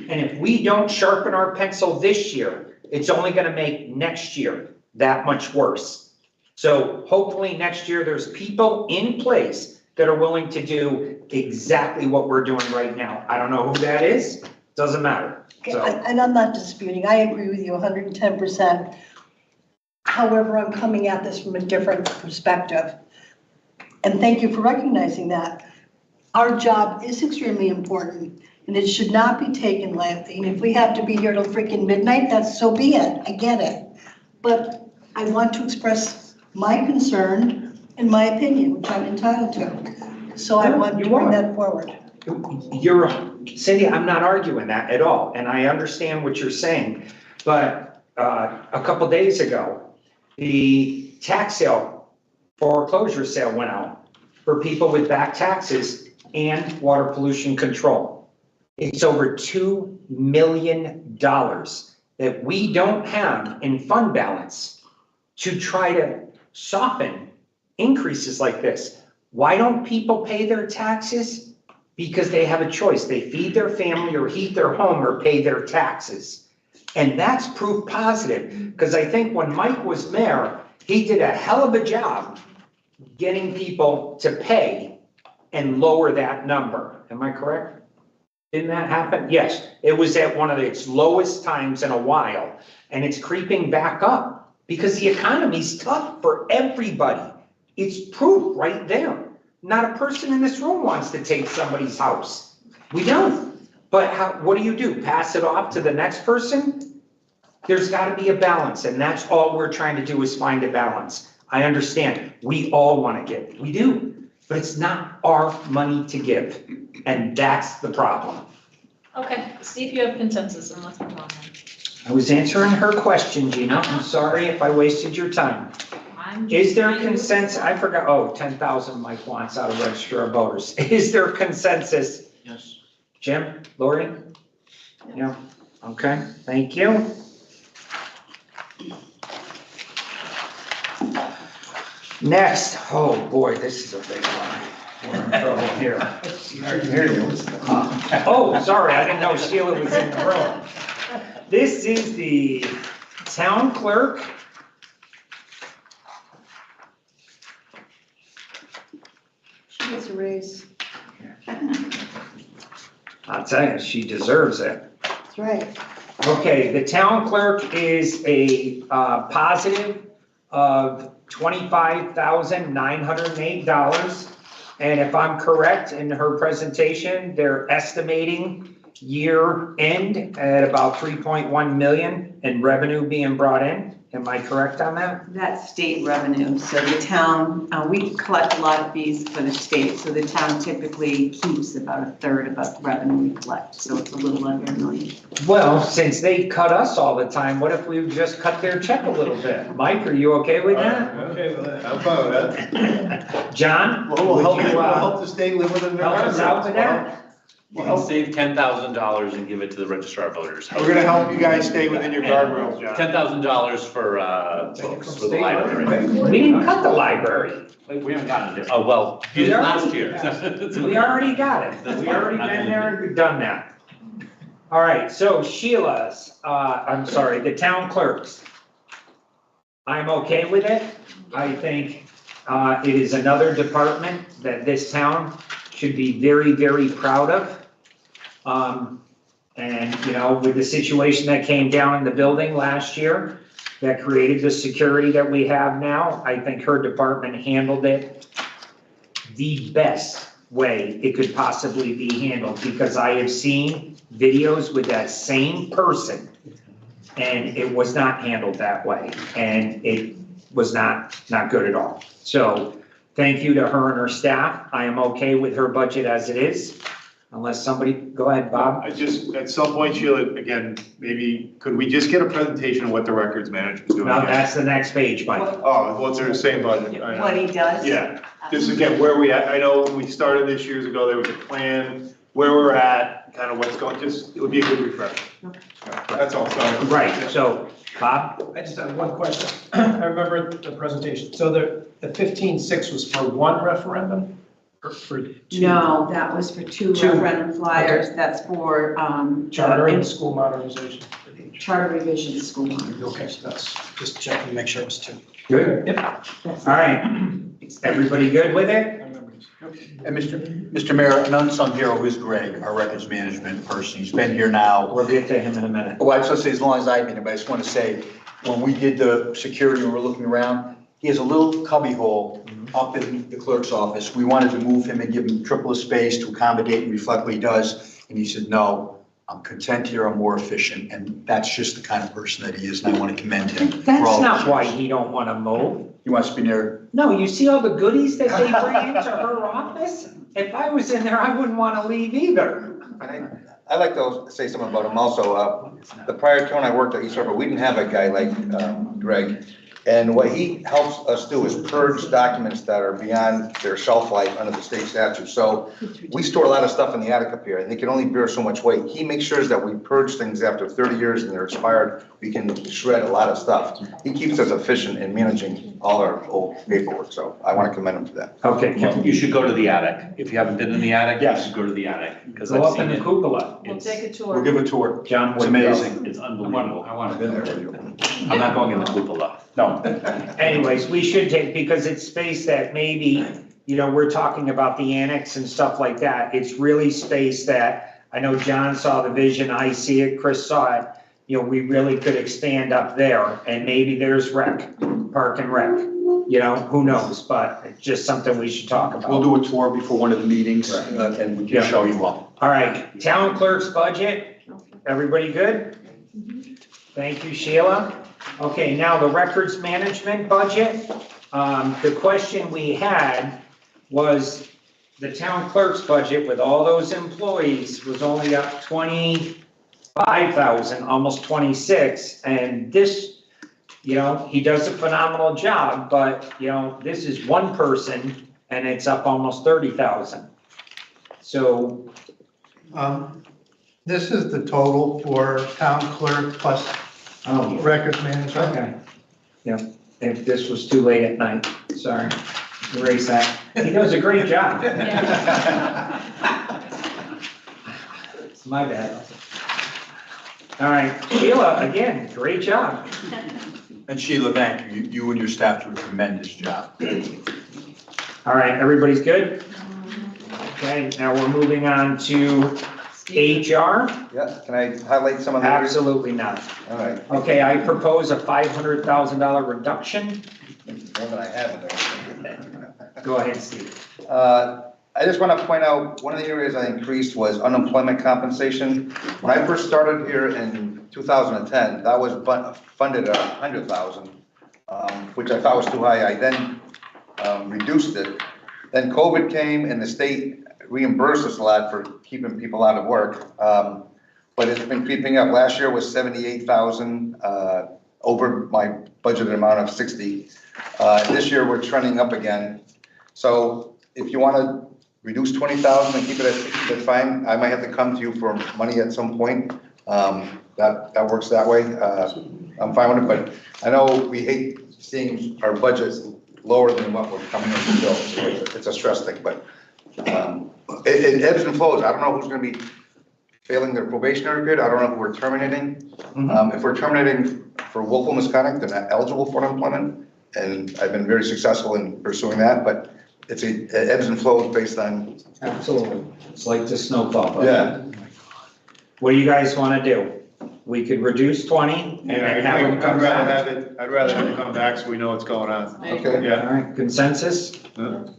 And if we don't sharpen our pencil this year, it's only going to make next year that much worse. So hopefully next year there's people in place that are willing to do exactly what we're doing right now. I don't know who that is, doesn't matter. Okay, So, and I'm not disputing, I agree with you 110%. However, I'm coming at this from a different perspective. And thank you for recognizing that. Our job is extremely important and it should not be taken lightly. And if we have to be here till freaking midnight, that's so be it, I get it. But I want to express my concern and my opinion, which I'm entitled to. So I want to You bring are. that forward. Cindy, I'm not arguing that at all, and I understand what you're saying. But a couple days ago, the tax sale, foreclosure sale went out for people with back taxes and water pollution control. It's over $2 million that we don't have in fund balance to try to soften increases like this. Why don't people pay their taxes? Because they have a choice. They feed their family or heat their home or pay their taxes. And that's proof positive, because I think when Mike was mayor, he did a hell of a job getting people to pay and lower that number. Am I correct? Didn't that happen? Yes, it was at one of its lowest times in a while, and it's creeping back up because the economy's tough for everybody. It's proof right there. Not a person in this room wants to take somebody's house. We don't. But what do? Pass it off to the next person? There's got to be a balance, and that's all we're trying to do is find a balance. I understand. We all want to give. We do. But it's not our money to give, and that's the problem. Okay, see if you have consensus and let's move on. I was answering her question, Gina. I'm sorry if I wasted your time. I'm Is there just- consensus? I forgot, 10,000 Mike wants out of register of voters. Is there consensus? Yes. Jim, Lori? Yeah, okay, thank you. Next, oh boy, this is a big one. We're in trouble here. Oh, sorry, I didn't know Sheila was in the room. This is the town clerk. She gets a raise. I'll tell you, she deserves it. That's right. Okay, the town clerk is a positive of $25,908. And if I'm correct in her presentation, they're estimating year end at about 3.1 million in revenue being brought in. Am I correct on that? That's state revenue, so the town, we collect a lot of fees for the state, so the town typically keeps about a third of the revenue we collect, so it's a little under $1 million. Well, since they cut us all the time, what if we just cut their check a little bit? Mike, are you okay with that? Okay, well, I'm fine with that. John? We'll would help, you, we'll help the state live within their. help us out with that? You can save $10,000 and give it to the registrar of voters. We're gonna help you guys stay within your guardrails, John. $10,000 for books for the library. We didn't cut the library. We haven't gotten it. Oh, well, you did last year. We already got it. We already been there and we've done that. All right, so Sheila's, the town clerks. I'm okay with it. I think it is another department that this town should be very, very proud of. And, with the situation that came down in the building last year, that created the security that we have now, I think her department handled it the best way it could possibly be handled, because I have seen videos with that same person, and it was not handled that way, and it was not good at all. So, thank you to her and her staff. I am okay with her budget as it is, unless somebody, go ahead, Bob. I just, at some point, Sheila, again, maybe, could we just get a presentation of what the records manager's doing? Now, again? that's the next page, Mike. Oh, what's their same budget? I know. What he does? Yeah, just again, where we at, I know when we started this years ago, there was a plan, where we're at, kind of what's going, just, it would be a good refresher. That's all, sorry. Right, so, Bob? I just have one question. I remember the presentation. So the 15.6 was for one referendum or for two? No, that was for two Two. referendum flyers, that's for, Charter and school modernization. charter revision school. Okay, so that's just checking to make sure it was two. Good. Yep. All right, everybody good with it? I remember. And Mr. Mayor, an unsung hero is Greg, our records management person. He's been here now. We'll get to him in a minute. Well, I was gonna say, as long as I've been here, but I just want to say, when we did the security, and we're looking around, he has a little cubby hole up in the clerk's office. We wanted to move him and give him triple his space to accommodate and reflect what he does. And he said, no, I'm content here, I'm more efficient. And that's just the kind of person that he is, and I want to commend him. for That's all not his why years. he don't want to move. He wants to be near. No, you see all the goodies that they bring into her office? If I was in there, I wouldn't want to leave either. I'd like to say something about him also. The prior town I worked at, East River, we didn't have a guy like Greg. And what he helps us do is purge documents that are beyond their shelf life under the state statute. So we store a lot of stuff in the attic up here, and they can only bear so much weight. He makes sure that we purge things after 30 years and they're expired. We can shred a lot of stuff. He keeps us efficient in managing all our old paperwork, so I want to commend him for that. Okay, You should go to the attic. If you haven't been in the attic, you Yes. should go to the attic, because go I've up seen in the it. cupola. We'll take a We'll tour. give a tour. John It's would go. amazing. It's unbelievable. I want to be there with you. I'm not going in the cupola. No. So anyways, we should take, because it's space that maybe, we're talking about the annex and stuff like that. It's really space that, I know John saw the vision, I see it, Chris saw it. We really could expand up there and maybe there's park and rec. Who knows, but it's just something we should talk about. We'll do a tour before one of the meetings, and we Yeah. can show you all. All right, town clerk's budget, everybody good? Thank you, Sheila. Okay, now the records management budget. The question we had was the town clerk's budget with all those employees was only up 25,000, almost 26. And this, he does a phenomenal job, but, this is one person and it's up almost 30,000. So This is the total for town clerk plus records management. Okay. Yeah, if this was too late at night, sorry, erase that. He does a great job. It's my bad. All right, Sheila, again, great job. And Sheila, thank you. You and your staff do a tremendous job. All right, everybody's good? Okay, now we're moving on to HR. Yeah, can I highlight some of the? Absolutely not. All right, Okay, I propose a $500,000 reduction. more than I have in there. Go ahead, Steve. I just want to point out, one of the areas I increased was unemployment compensation. When I first started here in 2010, that was funded at 100,000, which I thought was too high. I then reduced it. Then COVID came and the state reimbursed us a lot for keeping people out of work. But it's been creeping up. Last year was 78,000, over my budgeted amount of 60. This year we're trending up again. So if you want to reduce 20,000 and keep it at 60, that's fine. I might have to come to you for money at some point. That works that way. I'm fine with it, but I know we hate seeing our budgets lower than what we're coming in to fill. So it's a stress thing, but it ebbs and flows. I don't know who's going to be failing their probationary period. I don't know who we're terminating. If we're terminating for willful misconduct, they're not eligible for unemployment. And I've been very successful in pursuing that, but it ebbs and flows based on. Absolutely. It's like the snowball. Yeah. What do you guys want to do? We could reduce 20 and then have them come back. I'd rather have it come back so we know what's going on. Okay. All right, consensus? All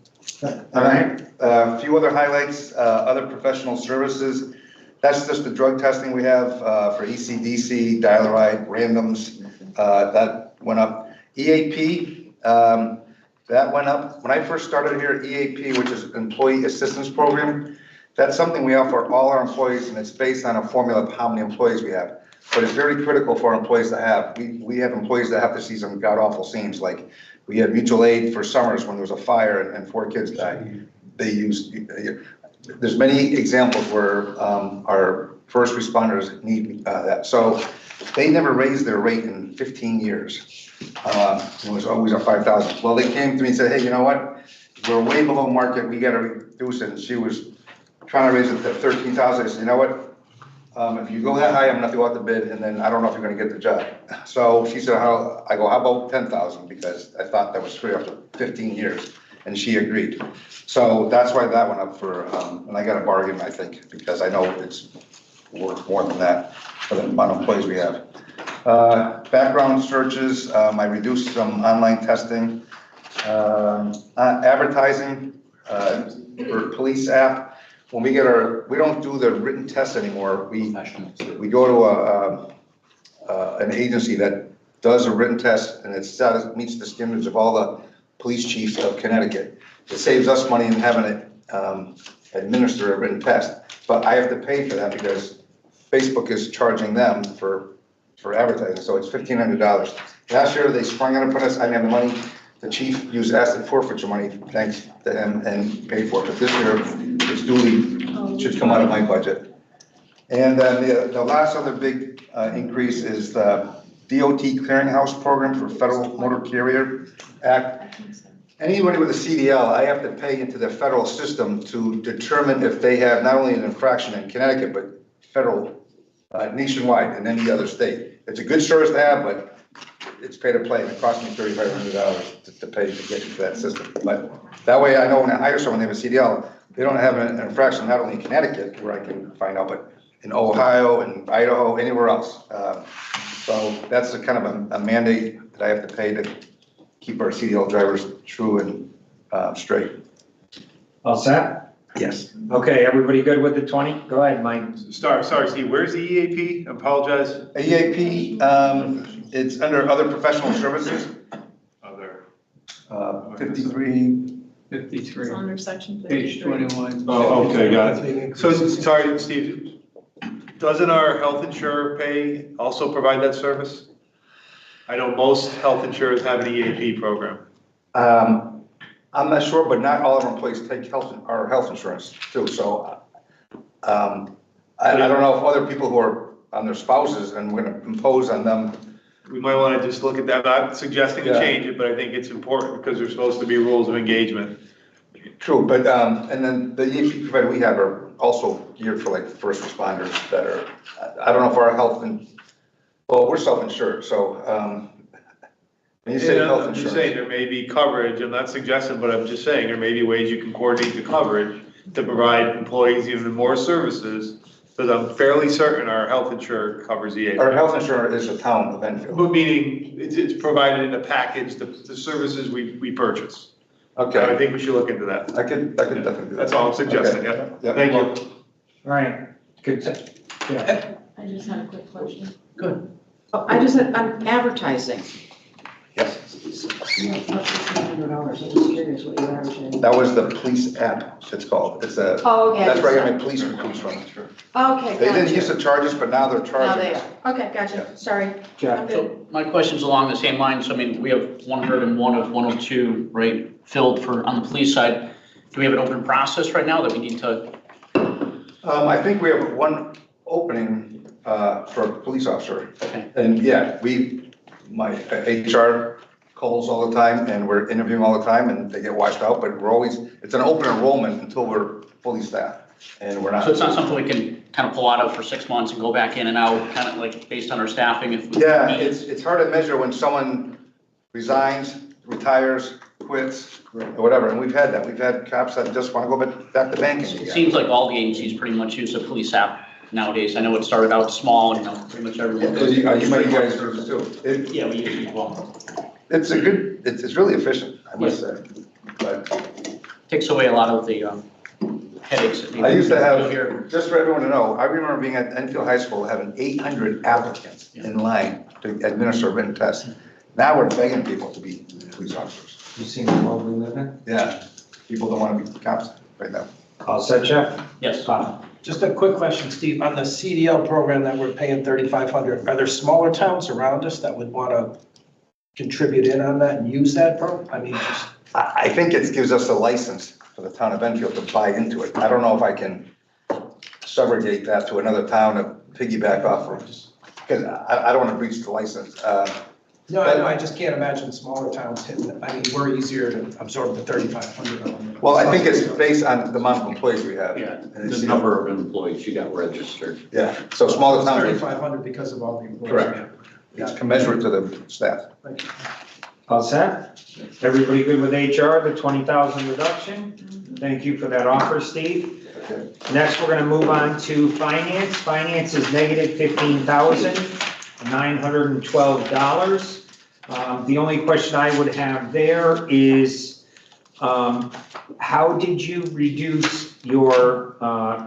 right, a few other highlights, other professional services. That's just the drug testing we have for ECDC, dial-a-ride, randoms, that went up. EAP, that went up. When I first started here, EAP, which is Employee Assistance Program, that's something we offer all our employees, and it's based on a formula of how many employees we have. But it's very critical for our employees to have. We have employees that have to see some god-awful scenes, like we had mutual aid for summers when there was a fire and 4 kids died. They used, there's many examples where our first responders need that. So they never raised their rate in 15 years. It was always a 5,000. Well, they came to me and said, hey, you know what? We're way below market. We got to reduce it. And she was trying to raise it to 13,000. I said, you know what? If you go that high, I'm gonna have to go out to bid, and then I don't know if you're gonna get the job. So she said, how about 10,000? Because I thought that was free after 15 years, and she agreed. So that's why that went up for, and I got a bargain, I think, because I know it's worth more than that for the amount of employees we have. Background searches, I reduced some online testing. Advertising for police app. When we get we don't do the written tests anymore. We go to an agency that does a written test, and it meets the standards of all the police chiefs of Connecticut. It saves us money in having it administer a written test, but I have to pay for that because Facebook is charging them for advertising, so it's $1,500. Last year, they sprung it upon us. I didn't have the money. The chief used asset forfeiture money, thanks to him, and paid for it. But this year, it's duly, should come out of my budget. And then the last other big increase is the DOT Clearinghouse Program for Federal Motor Carrier Act. Anybody with a CDL, I have to pay into the federal system to determine if they have not only an infraction in Connecticut, but federal, nationwide in any other state. It's a good service to have, but it's pay to play. It cost me $3,500 to pay to get into that system. But that way I know when I hire someone, they have a CDL, they don't have an infraction, not only in Connecticut, where I can find out, but in Ohio and Idaho, anywhere else. So that's a kind of a mandate that I have to pay to keep our CDL drivers true and straight. All set? Yes. Okay, everybody good with the 20? Go ahead, Mike. Sorry, Steve, where's the EAP? I apologize. EAP, it's under other professional services, Other. 53. 53, It's under section page 53. 21. Oh, okay, got it. So, sorry, Steve, doesn't our health insurer pay also provide that service? I know most health insurers have an EAP program. I'm not sure, but not all of our employees take our health insurance too, so, I don't know if other people who are on their spouses and we're gonna impose on them. We might want to just look at that, not suggesting to Yeah. change it, but I think it's important because there's supposed to be rules of engagement. True, but, and then the EAP provider we have are also geared for like first responders that are, I don't know if our well, we're self-insured, so, when you say health I'm just saying, insurance. there may be coverage, I'm not suggesting, but I'm just saying, there may be ways you can coordinate the coverage to provide employees even more services, because I'm fairly certain our health insurer covers EAP. Our health insurer is the town of Enfield. But meaning, it's provided in a package, the services we purchase. I Okay, think we should look into that. I could definitely do that. That's all I'm suggesting, Okay. yeah. Thank you. All right, good. Yeah. I just had a quick question. Good. Oh, I just had, advertising. Yes, $300, I was curious what you're advertising. that was the police app, it's called. It's a, Oh, okay. that's where I got my police recruits from. Okay, They didn't used gotcha. to charge us, but now they're Now charging they us. are. Okay, gotcha, sorry. Jeff. I'm good. So my question's along the same lines. I mean, we have 101 of 102, right, filled for, on the police side. Do we have an open process right now that we need to? I think we have one opening, for a police officer. Okay. And yeah, my HR calls all the time and we're interviewing all the time and they get washed out, but we're always, it's an open enrollment until we're fully staffed and we're not. So it's not something we can kind of pull out of for 6 months and go back in and out, kind of like based on our staffing if we Yeah, need? it's hard to measure when someone resigns, retires, quits, or whatever, and we've had that. We've had cops that just want to go back to banking It again. seems like all the agencies pretty much use a police app nowadays. I know it started out small, you know, pretty much everyone. You might, you guys use it too. Yeah, we use it as well. It's a good, it's really efficient, I must say. But Takes away a lot of the headaches. that I used to go have, here. just for everyone to know, I remember being at Enfield High School having 800 applicants in line to administer a written test. Now we're begging people to be police officers. You seen the world we live in? Yeah, people don't want to be cops right now. All set, Jeff? Yes. Bob? Just a quick question, Steve, on the CDL program that we're paying $3,500, are there smaller towns around us that would want to contribute in on that and use that program? I mean, just, I think it gives us a license for the town of Enfield to buy into it. I don't know if I can subrogate that to another town to piggyback off of, because I don't want to breach the license. no, I just can't imagine smaller towns hitting it. I mean, we're easier to absorb the $3,500 on them. Well, I think it's based on the amount of employees we have. Yeah, And it's, the number of employees you got registered. Yeah, so smaller towns, $3,500 because of all the employees. Correct. it's commensurate to the staff. All set? Everybody good with HR, the 20,000 reduction? Thank you for that offer, Steve. Okay. Next, we're gonna move on to finance. Finance is negative $15,912. The only question I would have there is, how did you reduce your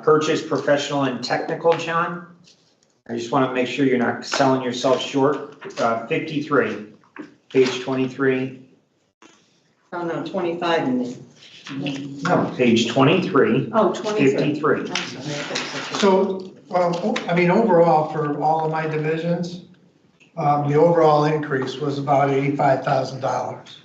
purchase professional and technical, John? I just want to make sure you're not selling yourself short. 53, page 23. Oh, no, 25 in there. No, page 23, Oh, 23. 53. I'm sorry. So, well, I mean, overall, for all of my divisions, the overall increase was about $85,000.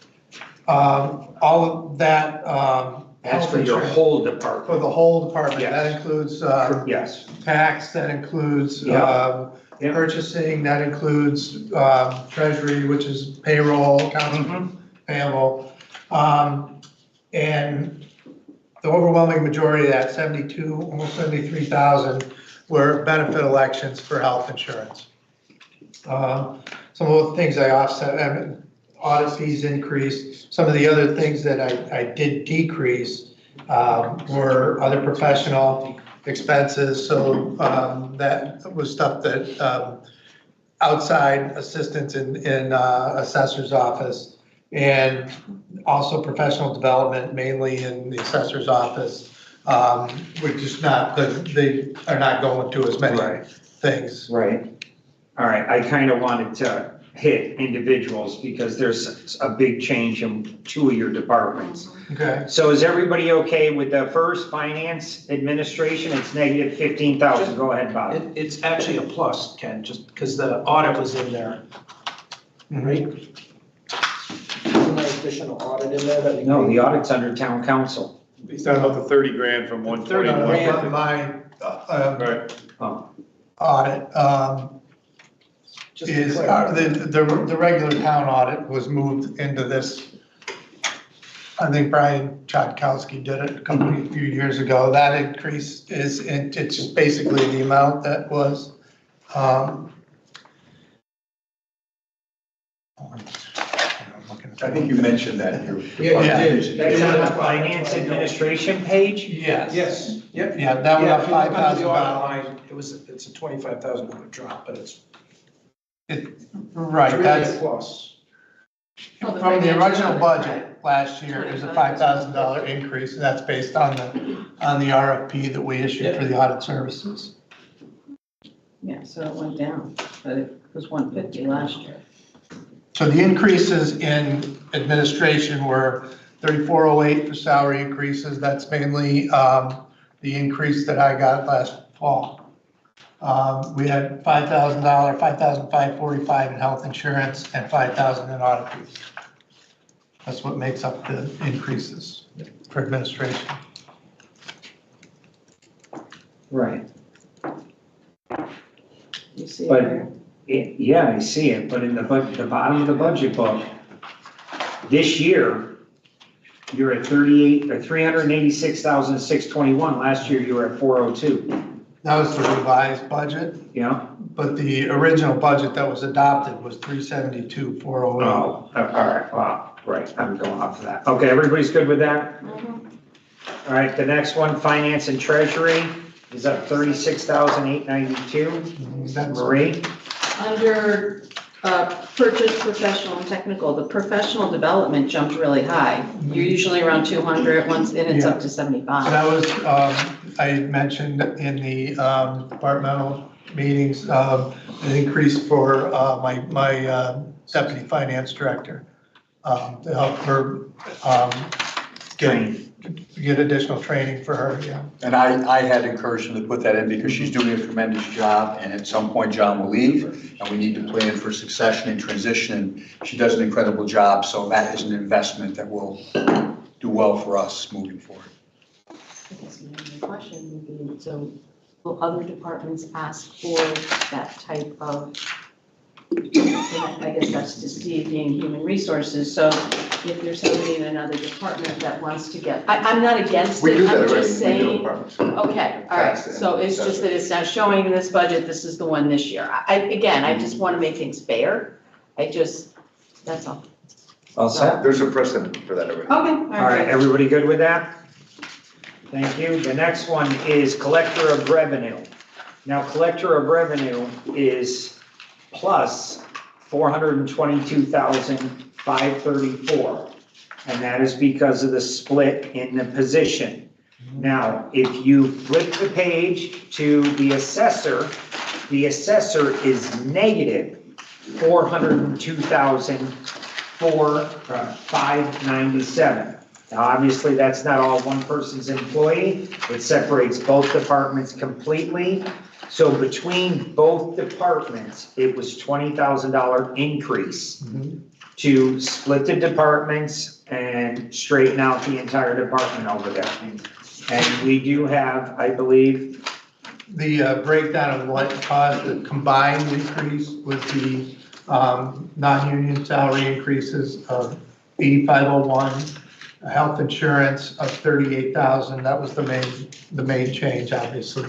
All of that, That's health for your insurance, whole for department. the whole department, Yes. that includes, Yes. tax, that includes, Yeah. Yeah. purchasing, that includes, treasury, which is payroll, accounting payable. And the overwhelming majority of that, 72, almost 73,000, were benefit elections for health insurance. Some of the things I offset, audit fees increased. Some of the other things that I did decrease were other professional expenses. So that was stuff that outside assistance in assessor's office, and also professional development, mainly in the assessor's office, which is not, they are not going to as many things. Right. All right, I kind of wanted to hit individuals because there's a big change in 2 of your departments. Okay. So is everybody okay with the first, finance administration? It's negative 15,000. Go ahead, Bob. It's actually a plus, Ken, just because the audit was in there, right? Isn't there additional audit in there that we? No, the audit's under town council. He's talking about the 30 grand from 120. 30 grand. My Right. audit, Just to is, clarify. the regular town audit was moved into this. I think Brian Chodkowski did it a few years ago. That increase it's just basically the amount that was, I think you mentioned that here. Yeah, you did. That's on the finance administration page? yes. Yes, yep. Yeah, that went Yeah, up if you look under $5,000. the audit line, it's a $25,000 drop, but it's Right, really that's, a plus. Oh, the from the financial original audit, budget last year, it was a $5,000 increase, and that's based on the RFP that we issued for the audit services. Yeah, so it went down, but it was 150 last year. So the increases in administration were 3,408 for salary increases. That's mainly the increase that I got last fall. We had $5,000, $5,545 in health insurance and $5,000 in audit fees. That's what makes up the increases for administration. Right. You see it But- there? Yeah, I see it, but in the bottom of the budget book, this year, you're at 386,621. Last year, you were at 402. That was the revised budget, Yeah? but the original budget that was adopted was 372,408. Oh, all right, wow, right, I'm going off of that. Okay, everybody's good with that? All right, the next one, finance and treasury, is up 36,892. That's Marie? Under purchase, professional and technical, the professional development jumped really high. You're usually around 200, once in it's up to 75. That was, I mentioned in the departmental meetings, an increase for my deputy finance director, to help her get additional training for her, yeah. And I had encouraged him to put that in because she's doing a tremendous job, and at some point John will leave, and we need to plan for succession and transition. She does an incredible job, so that is an investment that will do well for us moving forward. I guess my question would be, so will other departments ask for that type of, I guess that's just Steve being human resources, so if there's somebody in another department that wants to get, I'm not against We it, do that I'm already, just we do saying. departments. Okay, all right, so it's just that it's now showing in this budget, this is the one this year. I just want to make things fair, that's all. All set? There's a precedent for that already. Okay, all All right, right. everybody good with that? Thank you. The next one is collector of revenue. Now, collector of revenue is plus 422,534. And that is because of the split in the position. Now, if you flip the page to the assessor is negative 402,597. Now, obviously, that's not all one person's employee. It separates both departments completely. So between both departments, it was $20,000 increase to split the departments and straighten out the entire department over there. And we do have, I believe, The breakdown of what caused the combined increase was the non-union salary increases of 8,501, health insurance of 38,000. That was the main change, obviously.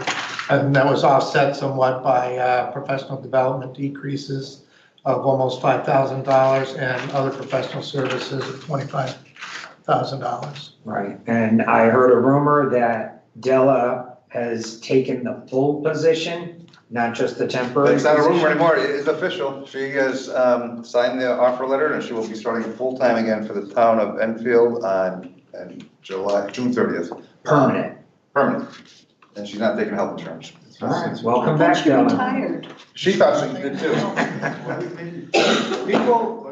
And that was offset somewhat by professional development decreases of almost $5,000 and other professional services of $25,000. Right, and I heard a rumor that Della has taken the full position, not just the temporary It's not a rumor position. anymore, it is official. She has signed the offer letter and she will be starting full-time again for the town of Enfield on June 30th. Permanent. Permanent. And she's not taking health insurance. All right, welcome back, She Della. retired. She thought she did too.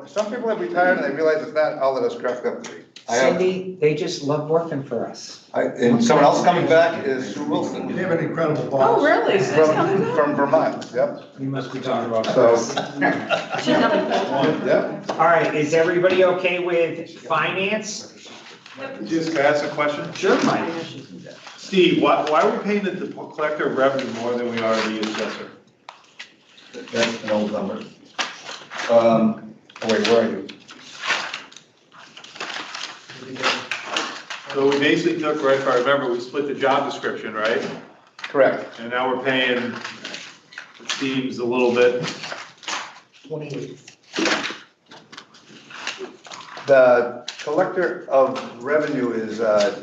Some people have retired and they realize it's not all that it's cracked up to be. Cindy, they just love working for us. And someone else coming back is Sue Wilson. You have an incredible boss. Oh, really? So it's coming back? From Vermont, yep. You must be talking about So, us. She's coming back. yep. All right, is everybody okay with finance? Just can I ask a question? Sure, Mike. Steve, why are we paying the collector of revenue more than we are the assessor? That's an old number. Wait, where are you? So we basically took, right, if I remember, we split the job description, right? Correct. And now we're paying, it seems a little bit, The collector of revenue is, that's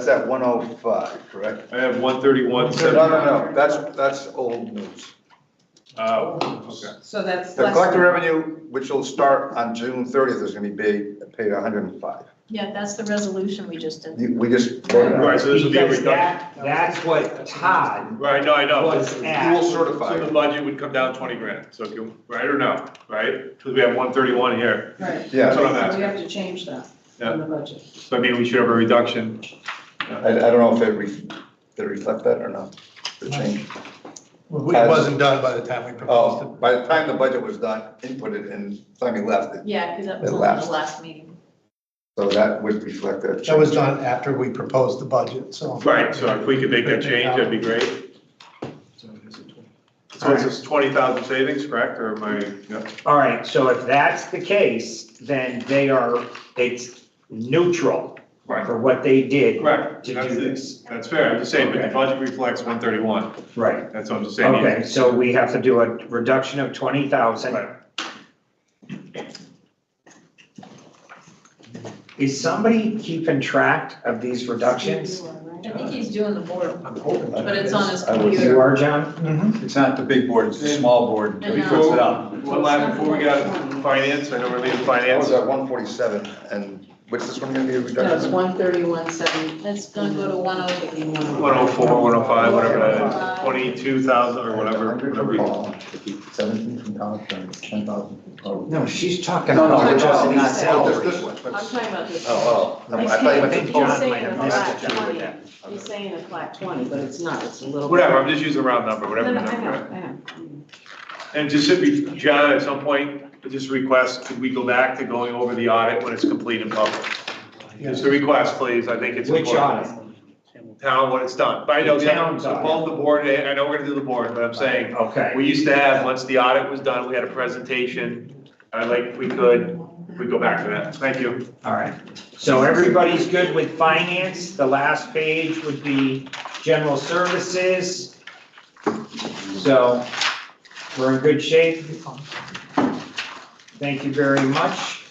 at 105, correct? I have 131, No, that's old news. Oh, okay. So that's The less. collector revenue, which will start on June 30th, is gonna be paid 105. Yeah, that's the resolution we just did. We just voted on it. Right, so this will be a Because reduction. that's what Todd Right, no, I know. was So at. Dual the certified. budget would come down 20 grand, so, right or no, right? Because we have 131 here. Right. Yeah. That's what I'm So we asking. have to change that in the budget. So I mean, we should have a reduction. I don't know if did it reflect that or not, the change. It wasn't done by the time we proposed Oh, by the time the budget was done, inputted, and Simon left it, Yeah, because that was It on lapsed. the last meeting. so that would reflect that it. That was change. done after we proposed the budget, so. Right, so if we could make that change, that'd be great. So it's this 20,000 savings, correct, or am I, yeah? All right, so if that's the case, then it's neutral for what they did Correct. to do this. That's fair, I'm just saying, but the Okay. budget reflects 131, Right. that's what I'm just saying. Okay, so we have to do a reduction of 20,000. Right. Is somebody keeping track of these reductions? I think he's doing the board, I'm hoping. but it's on his I would- computer. You are, John? Mhm. It's not the big board, it's the small board, I he know. puts it up. One last, before we got finance, I know we're leaving I finance. was at 147, and what's this one gonna be a No, it's reduction? 131,7. It's gonna go to 108. 104, 105, whatever that is, 22,000 or whatever, 100 whatever. from Paul, 17 from Tom, 10,000. Oh, No, she's talking No, no, about we're adjusting not his just salary. this one. I'm talking about this. Oh, no, I He's thought you I meant think the He's total. John might saying a have missed flat it too with 20. that. He's saying a flat 20, but it's not, it's a little. Whatever, I'm just using a round number, whatever No, the no, I number. know, I know. And just if we, John, at some point, just request, could we go back to going over the audit when it's complete in public? Just a request, please, I think it's Which important. audit? Town, when it's done, but I know The the town's so audit. both the board, I know we're gonna do the board, but I'm saying, Okay. we used to have, once the audit was done, we had a presentation. I'd like, if we could go back to that, thank you. All right, so everybody's good with finance, the last page would be general services. So, we're in good shape. Thank you very much.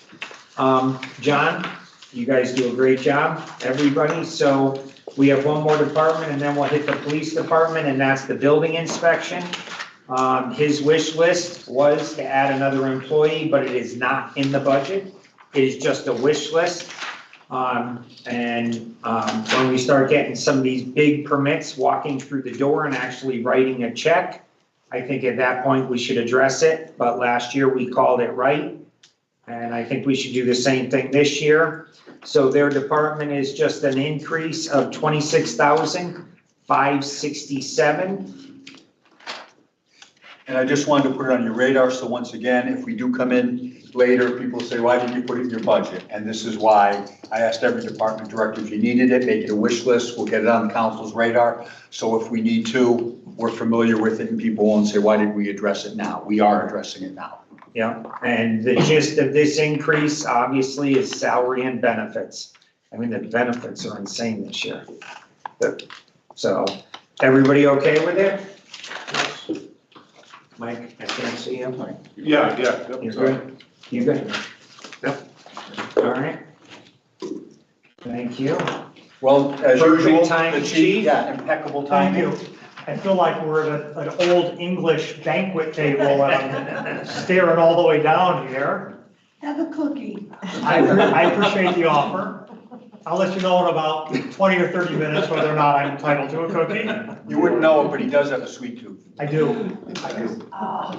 John, you guys do a great job, everybody, so we have one more department and then we'll hit the police department, and that's the building inspection. His wish list was to add another employee, but it is not in the budget. It is just a wish list. When we start getting some of these big permits, walking through the door and actually writing a check, I think at that point we should address it, but last year we called it right. And I think we should do the same thing this year. So their department is just an increase of 26,567. And I just wanted to put it on your radar, so once again, if we do come in later, people say, why didn't you put it in your budget? And this is why I asked every department director, if you needed it, make it a wish list, we'll get it on the council's radar. So if we need to, we're familiar with it and people won't say, why did we address it now? We are addressing it now. Yeah, and the gist of this increase obviously is salary and benefits. I mean, the benefits are insane this year. So, everybody okay with it? Mike, I can't see him. Yeah, yeah. You're good? You good? Yep. All right. Thank you. Well, as Perfect usual, time, the Chief. chief, yeah, impeccable Thank timing. you. I feel like we're at an old English banquet table and I'm staring all the way down here. Have a cookie. I appreciate the offer. I'll let you know in about 20 or 30 minutes whether or not I'm entitled to a cookie. You wouldn't know it, but he does have a sweet tooth. I do. I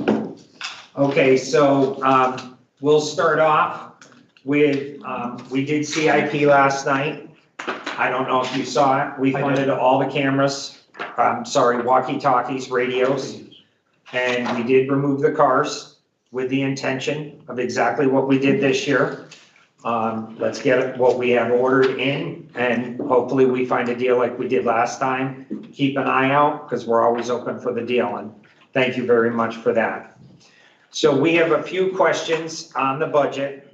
do. Okay, so we'll start off with, we did CIP last night. I don't know if you saw it. We I did. funded all the cameras, walkie-talkies, radios. And we did remove the cars with the intention of exactly what we did this year. Let's get what we have ordered in and hopefully we find a deal like we did last time. Keep an eye out because we're always open for the deal and thank you very much for that. So we have a few questions on the budget.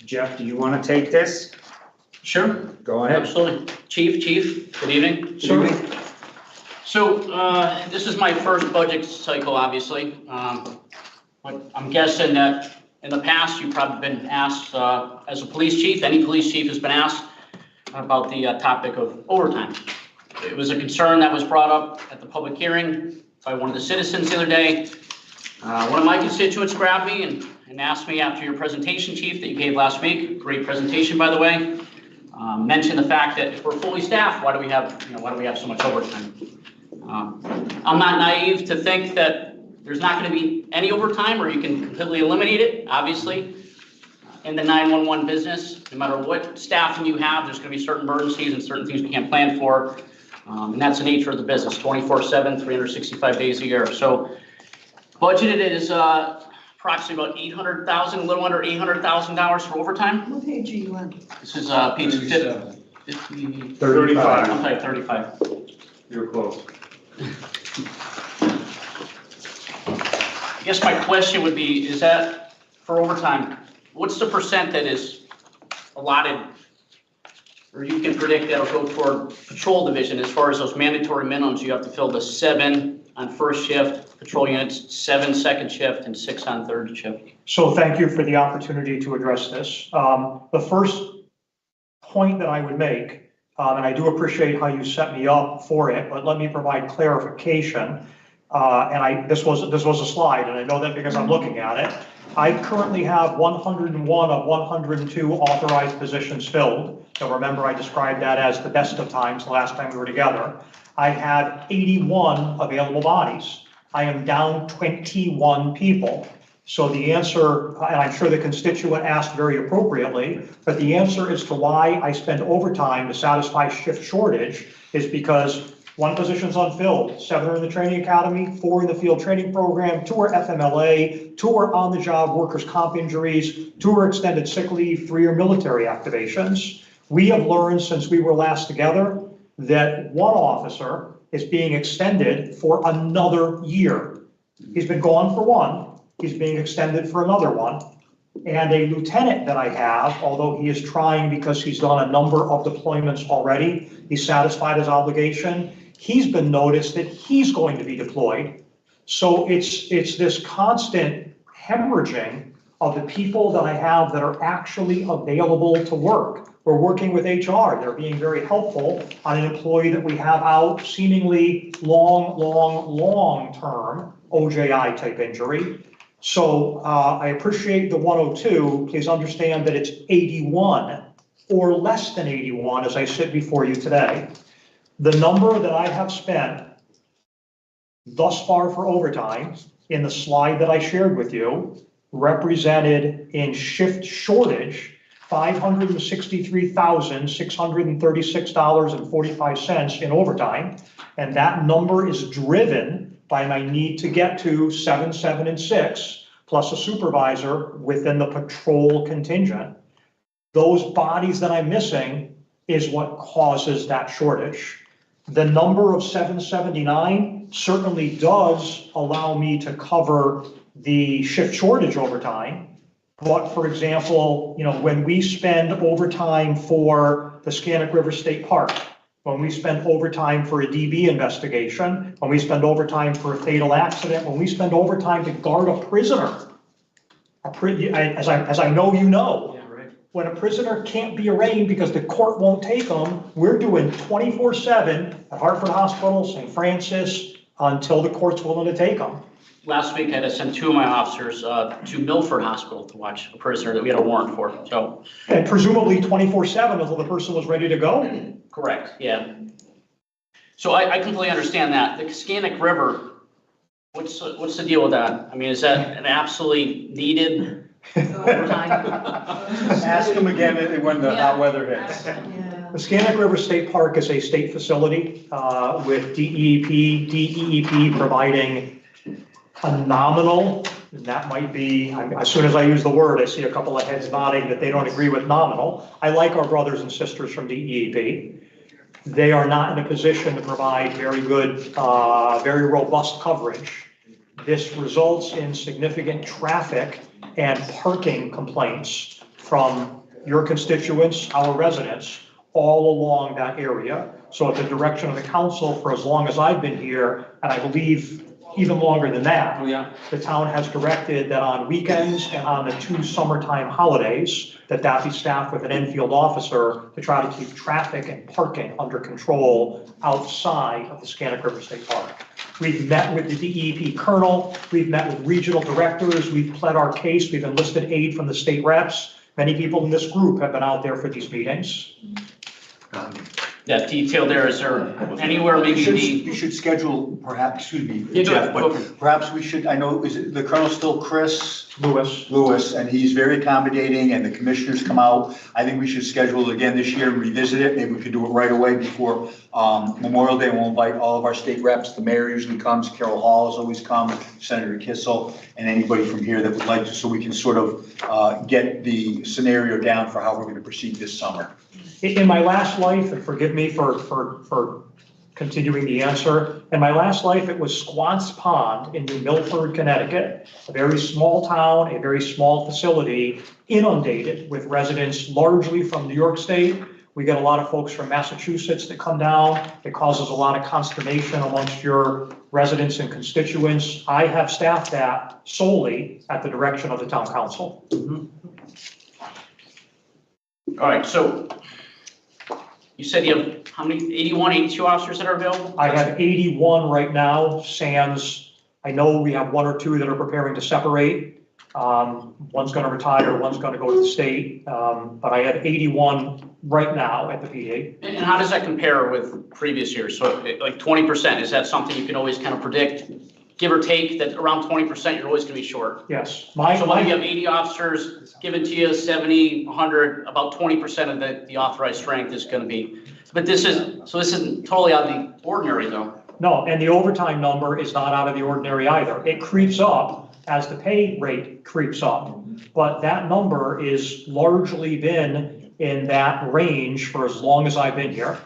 Jeff, do you want to take this? Sure. Go ahead. Absolutely. Chief, good evening. Sure. So, this is my first budget cycle, obviously. But I'm guessing that in the past, you've probably been asked, as a police chief, any police chief has been asked about the topic of overtime. It was a concern that was brought up at the public hearing by one of the citizens the other day. One of my constituents grabbed me and asked me after your presentation, Chief, that you gave last week, great presentation, by the way, mentioned the fact that if we're fully staffed, why do we have so much overtime? I'm not naive to think that there's not going to be any overtime or you can completely eliminate it, obviously. In the 911 business, no matter what staffing you have, there's going to be certain emergencies and certain things we can't plan for. And that's the nature of the business, 24/7, 365 days a year. So budgeted is approximately about $800,000, a little under $800,000 for overtime. What page are you on? This is page 50. 35. I'm sorry, 35. You're close. I guess my question would be, is that for overtime, what's the percent that is allotted, or you can predict that'll go toward patrol division as far as those mandatory minimums? You have to fill the 7 on first shift, patrol units, 7 second shift, and 6 on third shift. So thank you for the opportunity to address this. The first point that I would make, and I do appreciate how you set me up for it, but let me provide clarification. This was a slide, and I know that because I'm looking at it. I currently have 101 of 102 authorized positions filled. So remember, I described that as the best of times the last time we were together. I had 81 available bodies. I am down 21 people. So the answer, and I'm sure the constituent asked very appropriately, but the answer as to why I spend overtime to satisfy shift shortage is because 1 position's unfilled, 7 are in the training academy, 4 in the field training program, 2 are FMLA, 2 are on-the-job workers' comp injuries, 2 are extended sick leave, 3 are military activations. We have learned since we were last together that 1 officer is being extended for another year. He's been gone for 1, he's being extended for another 1. And a lieutenant that I have, although he is trying because he's done a number of deployments already, he's satisfied his obligation, he's been noticed that he's going to be deployed. So it's this constant hemorrhaging of the people that I have that are actually available to work. We're working with HR. They're being very helpful on an employee that we have out seemingly long-term OJI type injury. So I appreciate the 102. Please understand that it's 81 or less than 81 as I sit before you today. The number that I have spent thus far for overtime in the slide that I shared with you represented in shift shortage $563,636.45 in overtime. And that number is driven by my need to get to 7, 7, and 6, plus a supervisor within the patrol contingent. Those bodies that I'm missing is what causes that shortage. The number of 779 certainly does allow me to cover the shift shortage overtime. But for example, when we spend overtime for the Scannick River State Park, when we spend overtime for a DB investigation, when we spend overtime for a fatal accident, when we spend overtime to guard a prisoner. As I know you know, when a prisoner can't be arraigned because the court won't take them, we're doing 24/7 at Hartford Hospital, St. Francis, until the court's willing to take them. Last week, I had to send 2 of my officers to Milford Hospital to watch a prisoner that we had a warrant for, so. And presumably 24/7 until the person was ready to go? Correct, yeah. So I completely understand that. The Scannick River, what's the deal with that? I mean, is that an absolutely needed overtime? Ask him again when the hot weather hits. The Scannick River State Park is a state facility with DEP providing a nominal, and that might be, as soon as I use the word, I see a couple of heads nodding that they don't agree with nominal. I like our brothers and sisters from DEP. They are not in a position to provide very good, very robust coverage. This results in significant traffic and parking complaints from your constituents, our residents, all along that area. So at the direction of the council, for as long as I've been here, and I believe even longer than that, the town has directed that on weekends and on the 2 summertime holidays, that be staffed with an Enfield officer to try to keep traffic and parking under control outside of the Scannick River State Park. We've met with the DEP colonel, we've met with regional directors, we've pled our case, we've enlisted aid from the state reps. Many people in this group have been out there for these meetings. That detail there, is there anywhere maybe You should schedule, perhaps, excuse me, Yeah, Jeff, go but ahead. perhaps we should, I know, is it, the colonel's still Chris? Lewis, and he's very accommodating, and the commissioners come out. I think we should schedule it again this year and revisit it. Maybe we could do it right away before Memorial Day. We'll invite all of our state reps. The mayor usually comes, Carol Hall has always come, Senator Kissel, and anybody from here that would like to, so we can sort of get the scenario down for how we're going to proceed this summer. In my last life, and forgive me for continuing the answer, in my last life, it was Squance Pond in New Milford, Connecticut, a very small town, a very small facility, inundated with residents largely from New York State. We get a lot of folks from Massachusetts that come down. It causes a lot of consternation amongst your residents and constituents. I have staffed that solely at the direction of the town council. All right, so you said you have how many, 81, 82 officers that are available? I have 81 right now, sans, I know we have 1 or 2 that are preparing to separate. One's going to retire, one's going to go to the state, but I have 81 right now at the PD. And how does that compare with previous years? So like 20%, is that something you can always kind of predict, give or take, that around 20% you're always going to be short? Yes. So when you have 80 officers given to you, 70, 100, about 20% of the authorized strength is going to be. But this isn't totally out of the ordinary though. No, and the overtime number is not out of the ordinary either. It creeps up as the pay rate creeps up. But that number is largely been in that range for as long as I've been here.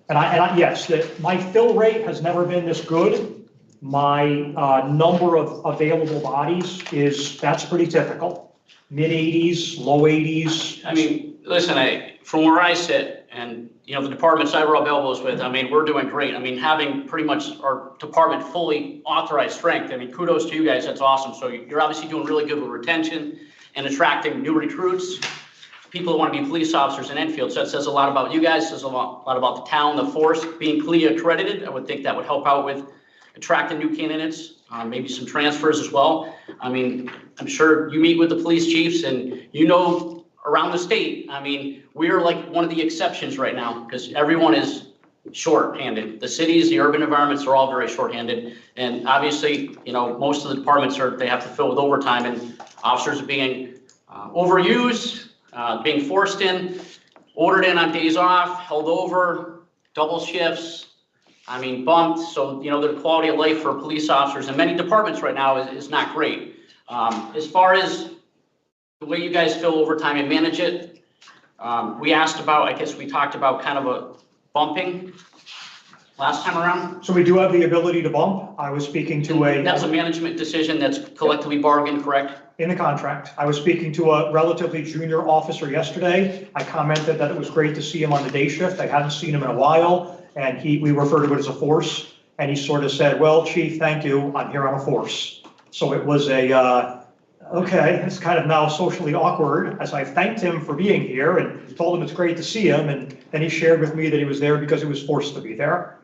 And yes, my fill rate has never been this good. My number of available bodies that's pretty typical. Mid-80s, low 80s. I mean, listen, from where I sit, and the departments I rub elbows with, I mean, we're doing great. I mean, having pretty much our department fully authorized strength, I mean, kudos to you guys, that's awesome. So you're obviously doing really good with retention and attracting new recruits, people who want to be police officers in Enfield. So that says a lot about you guys, says a lot about the town, the force being CLIA accredited. I would think that would help out with attracting new candidates, maybe some transfers as well. I mean, I'm sure you meet with the police chiefs and around the state, I mean, we're like one of the exceptions right now because everyone is short-handed. The cities, the urban environments are all very short-handed. And obviously, most of the departments they have to fill with overtime, and officers are being overused, being forced in, ordered in on days off, held over, double shifts. I mean, bumped. So, the quality of life for police officers in many departments right now is not great. As far as the way you guys fill overtime and manage it, we talked about kind of a bumping last time around. So we do have the ability to bump. I was speaking to That's a management decision that's collectively bargained, correct? in the contract. I was speaking to a relatively junior officer yesterday. I commented that it was great to see him on the day shift. I hadn't seen him in a while, and we refer to it as a force. And he sort of said, well, chief, thank you, I'm here on a force. So it was okay, it's kind of now socially awkward as I thanked him for being here and told him it's great to see him. And then he shared with me that he was there because he was forced to be there.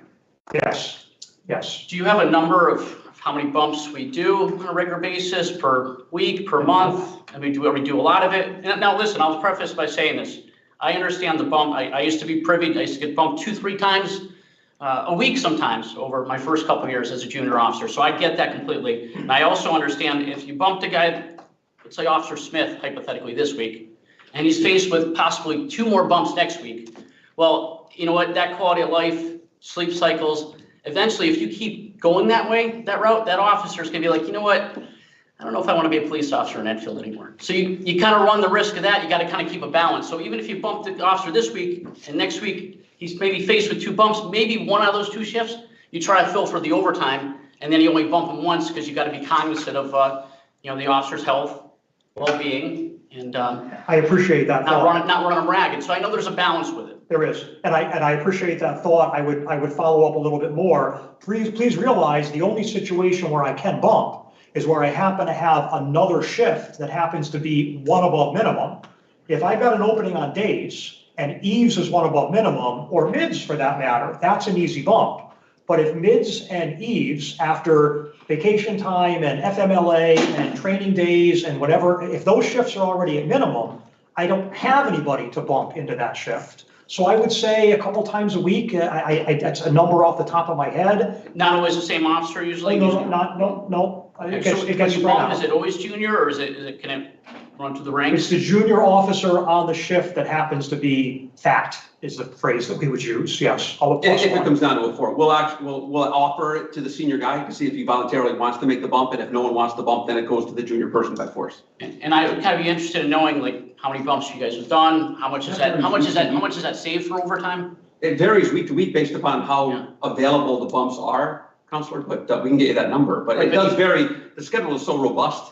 Yes, yes. Do you have a number of how many bumps we do on a regular basis, per week, per month? And we do a lot of it. And now listen, I'll preface by saying this. I understand the bump. I used to be privy, I used to get bumped 2-3 times a week sometimes over my first couple of years as a junior officer. So I get that completely. And I also understand if you bumped a guy, let's say Officer Smith, hypothetically this week, and he's faced with possibly 2 more bumps next week. Well, you know what, that quality of life, sleep cycles, eventually if you keep going that way, that route, that officer's gonna be like, you know what, I don't know if I wanna be a police officer in Enfield anymore. So you kind of run the risk of that, you gotta kind of keep a balance. So even if you bump the officer this week, and next week, he's maybe faced with 2 bumps, maybe one out of those 2 shifts, you try to fill for the overtime, and then you only bump him once, because you gotta be cognizant of, the officer's health, well-being, and I appreciate that thought. not run them ragged. So I know there's a balance with it. There is, and I appreciate that thought. I would follow up a little bit more. Please realize the only situation where I can bump is where I happen to have another shift that happens to be 1 above minimum. If I've got an opening on days and eves is 1 above minimum, or mids for that matter, that's an easy bump. But if mids and eves, after vacation time and FMLA and training days and whatever, if those shifts are already at minimum, I don't have anybody to bump into that shift. So I would say a couple times a week, that's a number off the top of my head. Not always the same officer usually? No. Okay, It so gets when you spread bump, out. is it always junior, or can it run through the ranks? It's the junior officer on the shift that happens to be fat, is the phrase that we would use, yes. If it comes down to a 4, we'll offer it to the senior guy to see if he voluntarily wants to make the bump, and if no one wants the bump, then it goes to the junior person by force. And I would kind of be interested in knowing, like, how many bumps you guys have done, how much is that saved for overtime? It varies week to week based upon how available the bumps are, Counselor, but we can get you that number. But it does vary. The schedule is so robust,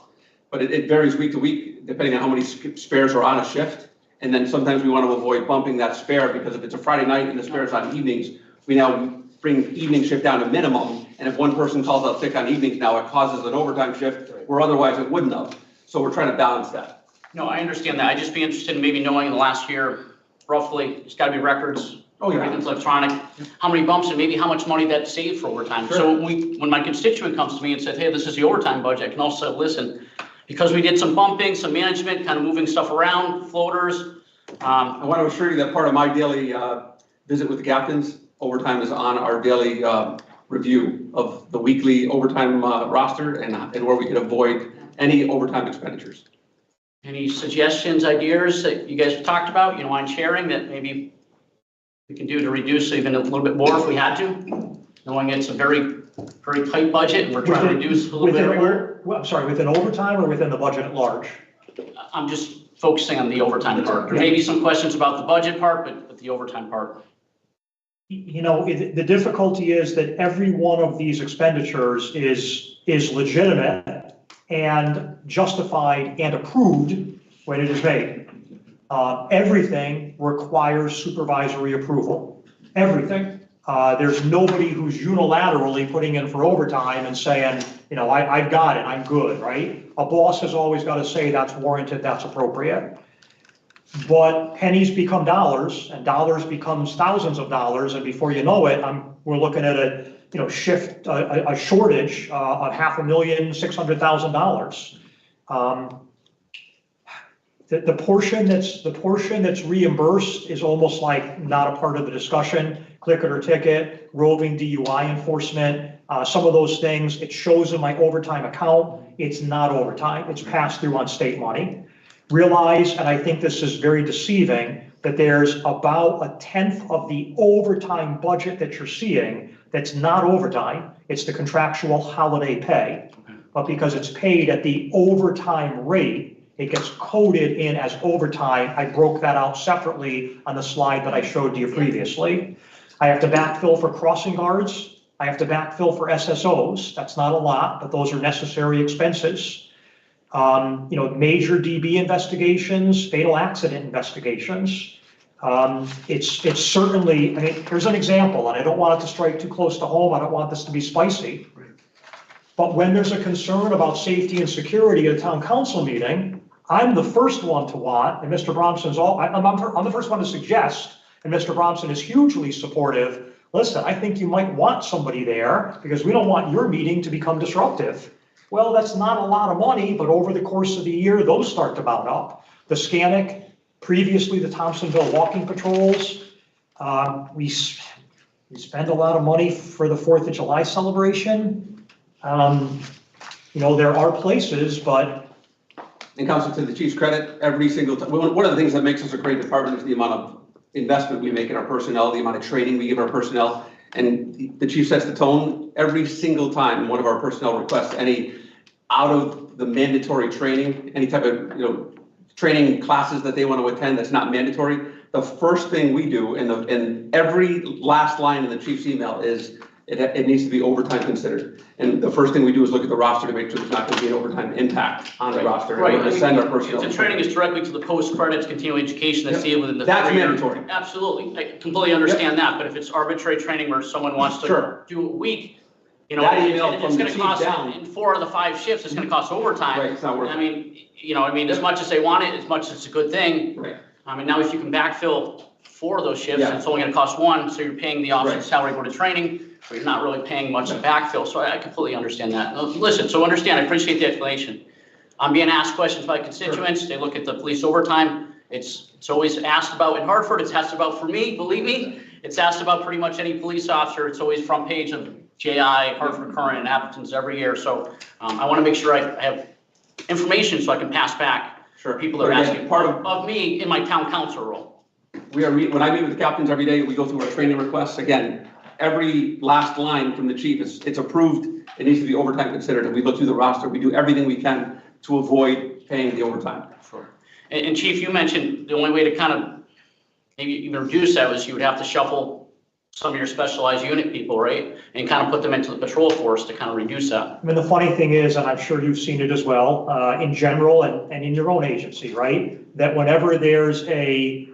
but it varies week to week depending on how many spares are on a shift. And then sometimes we want to avoid bumping that spare, because if it's a Friday night and the spare is on evenings, we now bring evening shift down to minimum. And if one person calls out sick on evenings now, it causes an overtime shift where otherwise it wouldn't have. So we're trying to balance that. No, I understand that. I'd just be interested in maybe knowing in the last year, roughly, there's got to be records. Oh, yeah. Everything's electronic. How many bumps and maybe how much money that saved for overtime. Sure. So when my constituent comes to me and says, hey, this is the overtime budget, I can also listen, because we did some bumping, some management, kind of moving stuff around, floaters. I want to assure you that part of my daily visit with the captains, overtime is on our daily review of the weekly overtime roster and where we could avoid any overtime expenditures. Any suggestions, ideas that you guys have talked about, on sharing that maybe we can do to reduce even a little bit more if we had to, knowing it's a very, very tight budget and we're trying to reduce a little bit everywhere? I'm sorry, within overtime or within the budget at large? I'm just focusing on the overtime part. There may be some questions about the budget part, but the overtime part. The difficulty is that every one of these expenditures is legitimate and justified and approved when it is made. Everything requires supervisory approval, everything. There's nobody who's unilaterally putting in for overtime and saying, I've got it, I'm good, right? A boss has always got to say that's warranted, that's appropriate. But pennies become dollars, and dollars becomes thousands of dollars, and before you know it, we're looking at a shortage of $500,600,000. The portion that's reimbursed is almost like not a part of the discussion. Click it or ticket, roving DUI enforcement, some of those things, it shows in my overtime account. It's not overtime, it's passed through on state money. Realize, and I think this is very deceiving, that there's about 1/10 of the overtime budget that you're seeing that's not overtime. It's the contractual holiday pay. But because it's paid at the overtime rate, it gets coded in as overtime. I broke that out separately on the slide that I showed you previously. I have to backfill for crossing guards. I have to backfill for SSOs. That's not a lot, but those are necessary expenses. Major DB investigations, fatal accident investigations. It's certainly, here's an example, and I don't want it to strike too close to home. I don't want this to be spicy. But when there's a concern about safety and security at a town council meeting, I'm the first one to want, and Mr. Bromson's I'm the first one to suggest, and Mr. Bromson is hugely supportive. Listen, I think you might want somebody there because we don't want your meeting to become disruptive. Well, that's not a lot of money, but over the course of the year, those start to mount up. The Scannick, previously the Thompsonville walking patrols. We spend a lot of money for the 4th of July celebration. There are places, but. And Council, to the chief's credit, every single time, one of the things that makes us a great department is the amount of investment we make in our personnel, the amount of training we give our personnel. And the chief sets the tone every single time one of our personnel requests any out of the mandatory training, any type of, training classes that they want to attend that's not mandatory. The first thing we do in every last line in the chief's email is it needs to be overtime considered. And the first thing we do is look at the roster to make sure there's not going to be an overtime impact on the roster. Right. To send our personnel. If the training is directly to the post-credits continuing education that's needed within the. That's 3 year. mandatory. Absolutely. I completely understand that, but if it's arbitrary training where someone wants to do a week, That email it's from going the to chief cost, down. in 4 of the 5 shifts, it's going to cost overtime. Right, it's not worth it. As much as they want it, as much as it's a good thing. Right. Now if you can backfill 4 of those shifts, Yeah. it's only going to cost 1, so you're paying the officer's Right. salary go to training, but you're not really paying much to backfill. So I completely understand that. Listen, so understand, I appreciate the explanation. I'm being asked questions by constituents. They look at the police overtime. It's always asked about in Hartford. It's asked about for me, believe me. It's asked about pretty much any police officer. It's always front page of JI, Hartford Current, and Appleton's every year. So I want to make sure I have information so I can pass back. Sure. People that are But again, asking part of me in my town council role. When I meet with the captains every day, we go through our training requests. Again, every last line from the chief it's approved. It needs to be overtime considered. And we look through the roster. We do everything we can to avoid paying the overtime. Sure. And Chief, you mentioned the only way to kind of maybe even reduce that was you would have to shuffle some of your specialized unit people, right? And kind of put them into the patrol force to kind of reduce that. The funny thing is, and I'm sure you've seen it as well, in general and in your own agency, right? That whenever there's a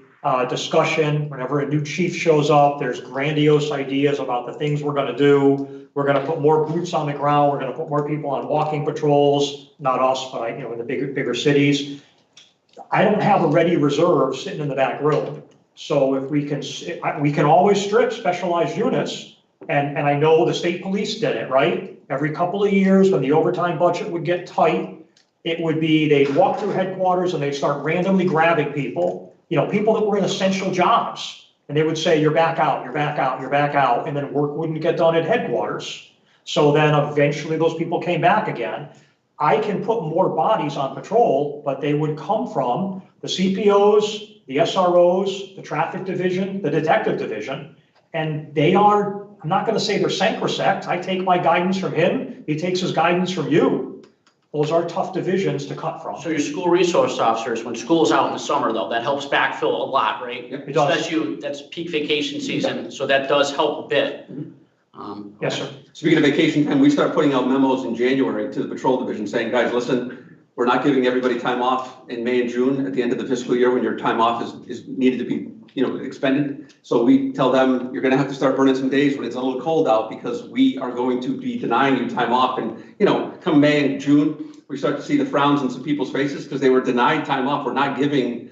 discussion, whenever a new chief shows up, there's grandiose ideas about the things we're going to do. We're going to put more boots on the ground. We're going to put more people on walking patrols, not us, but in the bigger cities. I don't have a ready reserve sitting in the back room. So if we can always strip specialized units, and I know the state police did it, right? Every couple of years when the overtime budget would get tight, it would be they'd walk through headquarters and they'd start randomly grabbing people, people that were in essential jobs. And they would say, you're back out, you're back out, you're back out, and then work wouldn't get done at headquarters. So then eventually those people came back again. I can put more bodies on patrol, but they would come from the CPOs, the SROs, the traffic division, the detective division, and they are, I'm not going to say they're sacrosanct. I take my guidance from him. He takes his guidance from you. Those are tough divisions to cut from. So your school resource officers, when school's out in the summer though, that helps backfill a lot, right? It So does. that's peak vacation season, so that does help a bit. Yes, sir. Speaking of vacation time, we start putting out memos in January to the patrol division saying, guys, listen, we're not giving everybody time off in May and June at the end of the fiscal year when your time off is needed to be, expended. So we tell them, you're going to have to start burning some days when it's a little cold out because we are going to be denying you time off. And, come May and June, we start to see the frowns in some people's faces because they were denied time off. We're not giving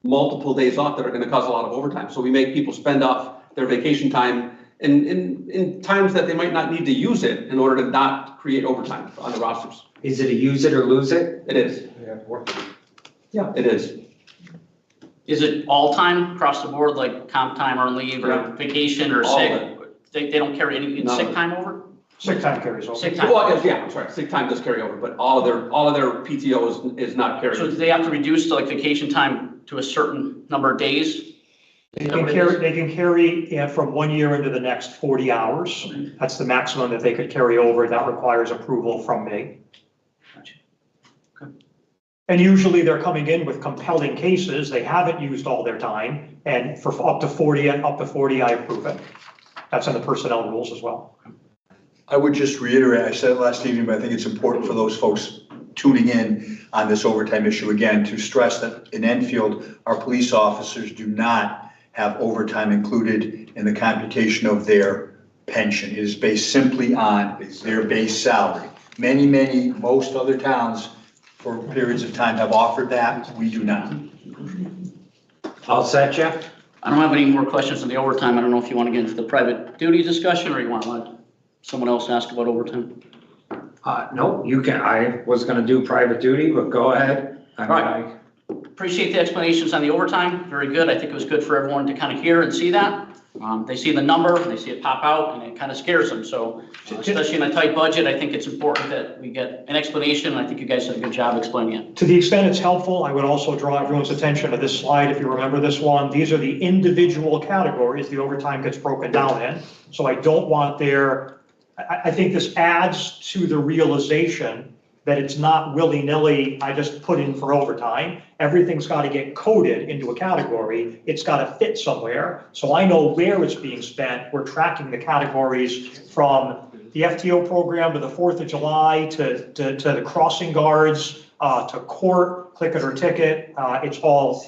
multiple days off that are going to cause a lot of overtime. So we make people spend off their vacation time in times that they might not need to use it in order to not create overtime on the rosters. Is it a use it or lose it? It is. Yeah, it is. Is it all time across the board, like comp time or leave or vacation or All sick? of They don't carry any None of sick it. time over? Sick time carries over. Sick time. Well, yeah, I'm sorry, sick time does carry over, but all of their PTO is not carried. So do they have to reduce the vacation time to a certain number of days? They can carry from 1 year into the next 40 hours. That's the maximum that they could carry over. That requires approval from me. Gotcha. Okay. And usually they're coming in with compelling cases. They haven't used all their time. And for up to 40, I approve it. That's in the personnel rules as well. I would just reiterate, I said it last evening, but I think it's important for those folks tuning in on this overtime issue again, to stress that in Enfield, our police officers do not have overtime included in the computation of their pension. It is based simply on their base salary. Most other towns for periods of time have offered that. We do not. All set, Jeff? I don't have any more questions on the overtime. I don't know if you want to get into the private duty discussion or you want to let someone else ask about overtime. No, you can, I was gonna do private duty, but go ahead. I mean, Right. Appreciate the explanations on the overtime. Very good. I think it was good for everyone to kind of hear and see that. They see the number, they see it pop out, and it kind of scares them. So especially in a tight budget, I think it's important that we get an explanation, and I think you guys did a good job explaining it. To the extent it's helpful, I would also draw everyone's attention to this slide, if you remember this one. These are the individual categories the overtime gets broken down in. So I don't want I think this adds to the realization that it's not willy-nilly, I just put in for overtime. Everything's got to get coded into a category. It's got to fit somewhere. So I know where it's being spent. We're tracking the categories from the FTO program to the 4th of July to the crossing guards, to court, click it or ticket. It's all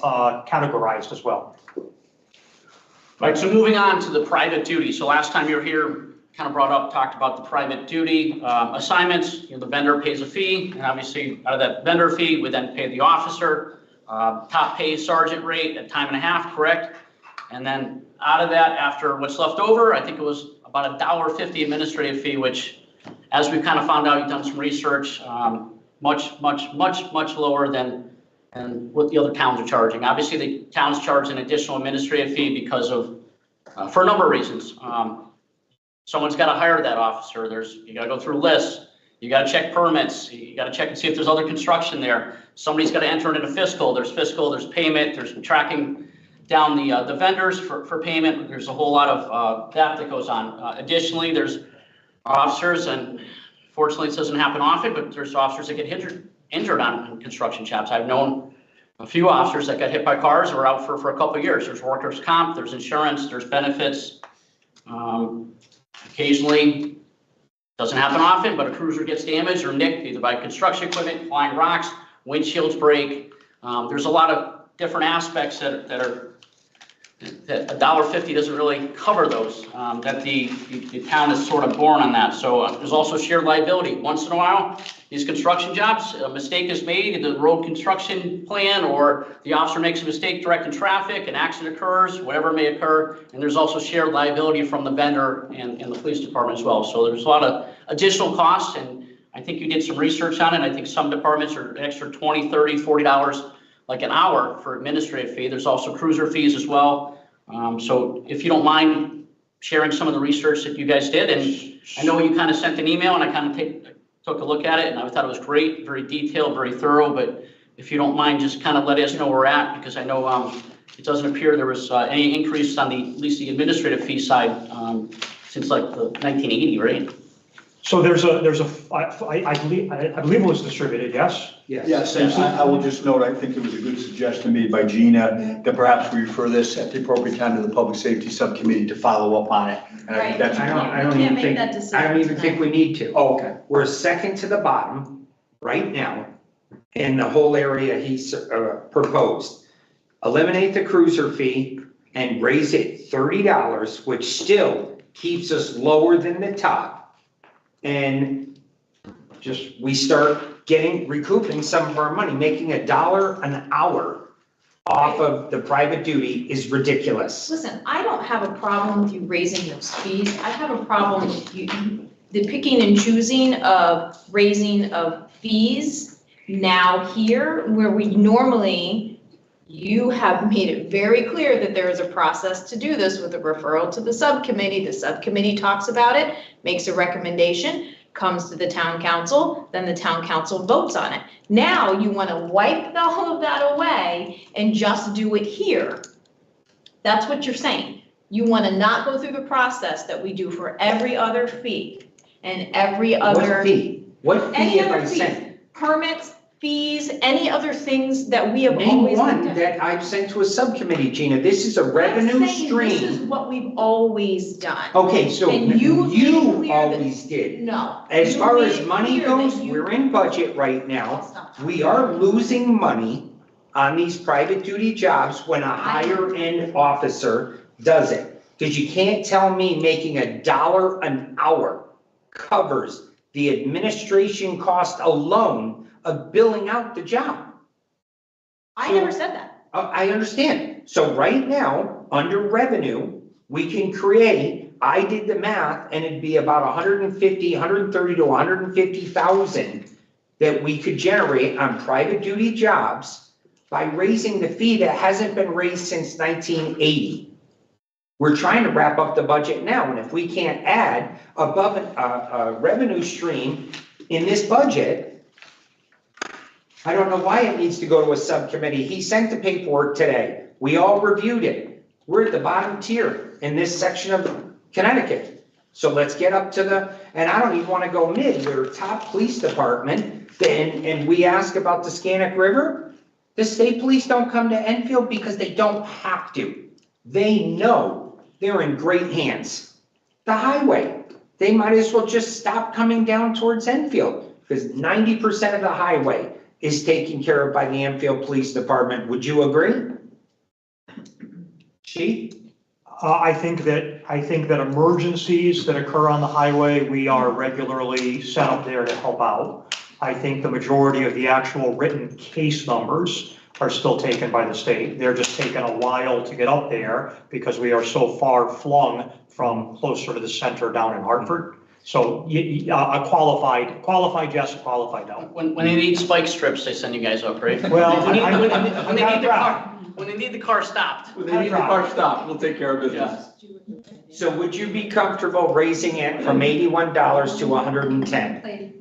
categorized as well. Right, so moving on to the private duty. So last time you were here, kind of talked about the private duty assignments. The vendor pays a fee, and obviously out of that vendor fee, we then pay the officer. Top pay sergeant rate at time and a half, correct? And then out of that, after what's left over, I think it was about $1.50 administrative fee, which, as we've kind of found out, you've done some research, much lower than what the other towns are charging. Obviously, the towns charge an additional administrative fee because of, for a number of reasons. Someone's got to hire that officer. You got to go through lists. You got to check permits. You got to check and see if there's other construction there. Somebody's got to enter it into fiscal. There's payment. There's tracking down the vendors for payment. There's a whole lot of that goes on. Additionally, there's officers, and fortunately it doesn't happen often, but there's officers that get injured on construction jobs. I've known a few officers that got hit by cars or were out for a couple of years. There's workers' comp, there's insurance, there's benefits. Occasionally, doesn't happen often, but a cruiser gets damaged or nicked either by construction equipment, flying rocks, windshields break. There's a lot of different aspects that $1.50 doesn't really cover those, that the town is sort of born on that. So there's also shared liability. Once in a while, these construction jobs, a mistake is made in the road construction plan, or the officer makes a mistake directing traffic, an accident occurs, whatever may occur. And there's also shared liability from the vendor and the police department as well. So there's a lot of additional costs, and I think you did some research on it. I think some departments are an extra $20, $30, $40 like an hour for administrative fee. There's also cruiser fees as well. So if you don't mind sharing some of the research that you guys did, and I know you kind of sent an email and I kind of took a look at it, and I thought it was great, very detailed, very thorough, but if you don't mind, just kind of let us know where we're at, because I know it doesn't appear there was any increase on at least the administrative fee side since like the 1980, right? So I believe it was distributed, yes? Yes, and I will just note, I think it was a good suggestion made by Gina, that perhaps we refer this at the appropriate time to the Public Safety Subcommittee to follow up on it. And I think that's. I don't even think we need to. Oh, okay. We're second to the bottom right now in the whole area he's proposed. Eliminate the cruiser fee and raise it $30, which still keeps us lower than the top. And we start recouping some of our money. Making $1 an hour off of the private duty is ridiculous. Listen, I don't have a problem with you raising those fees. I have a problem with the picking and choosing of raising of fees now here, where you have made it very clear that there is a process to do this with a referral to the subcommittee. The subcommittee talks about it, makes a recommendation, comes to the town council, then the town council votes on it. Now you want to wipe all of that away and just do it here. That's what you're saying. You want to not go through the process that we do for every other fee and every other. What fee? What fee Any have other I fees, sent? permits, fees, any other things that we have Name always looked one at? that I've sent to a subcommittee, Gina. This is a revenue I'm saying this is stream. what we've always done. Okay, so And you made you clear that- always did. No. As you far made as it money clear that goes, you- we're in budget right now. That's not- We are losing money on these private duty jobs when a higher end officer does it. Because you can't tell me making $1 an hour covers the administration cost alone of billing out the job. I never said that. I understand. So right now, under revenue, we can create, I did the math, and it'd be about 130 to 150,000 that we could generate on private duty jobs by raising the fee that hasn't been raised since 1980. We're trying to wrap up the budget now, and if we can't add above a revenue stream in this budget, I don't know why it needs to go to a subcommittee. He sent the paperwork today. We all reviewed it. We're at the bottom tier in this section of Connecticut. So let's get up to the, and I don't even want to go mid, we're top police department, and we ask about the Scannick River. The state police don't come to Enfield because they don't have to. They know they're in great hands. The highway, they might as well just stop coming down towards Enfield because 90% of the highway is taken care of by the Enfield Police Department. Would you agree? Chief? I think that emergencies that occur on the highway, we are regularly sent up there to help out. I think the majority of the actual written case numbers are still taken by the state. They're just taking a while to get up there because we are so far flung from closer to the center down in Hartford. So a qualified yes, a qualified no. When they need spike strips, they send you guys up, right? Well, When they need the car stopped. When they need the car stopped, we'll take care of business. So would you be comfortable raising it from $81 to 110?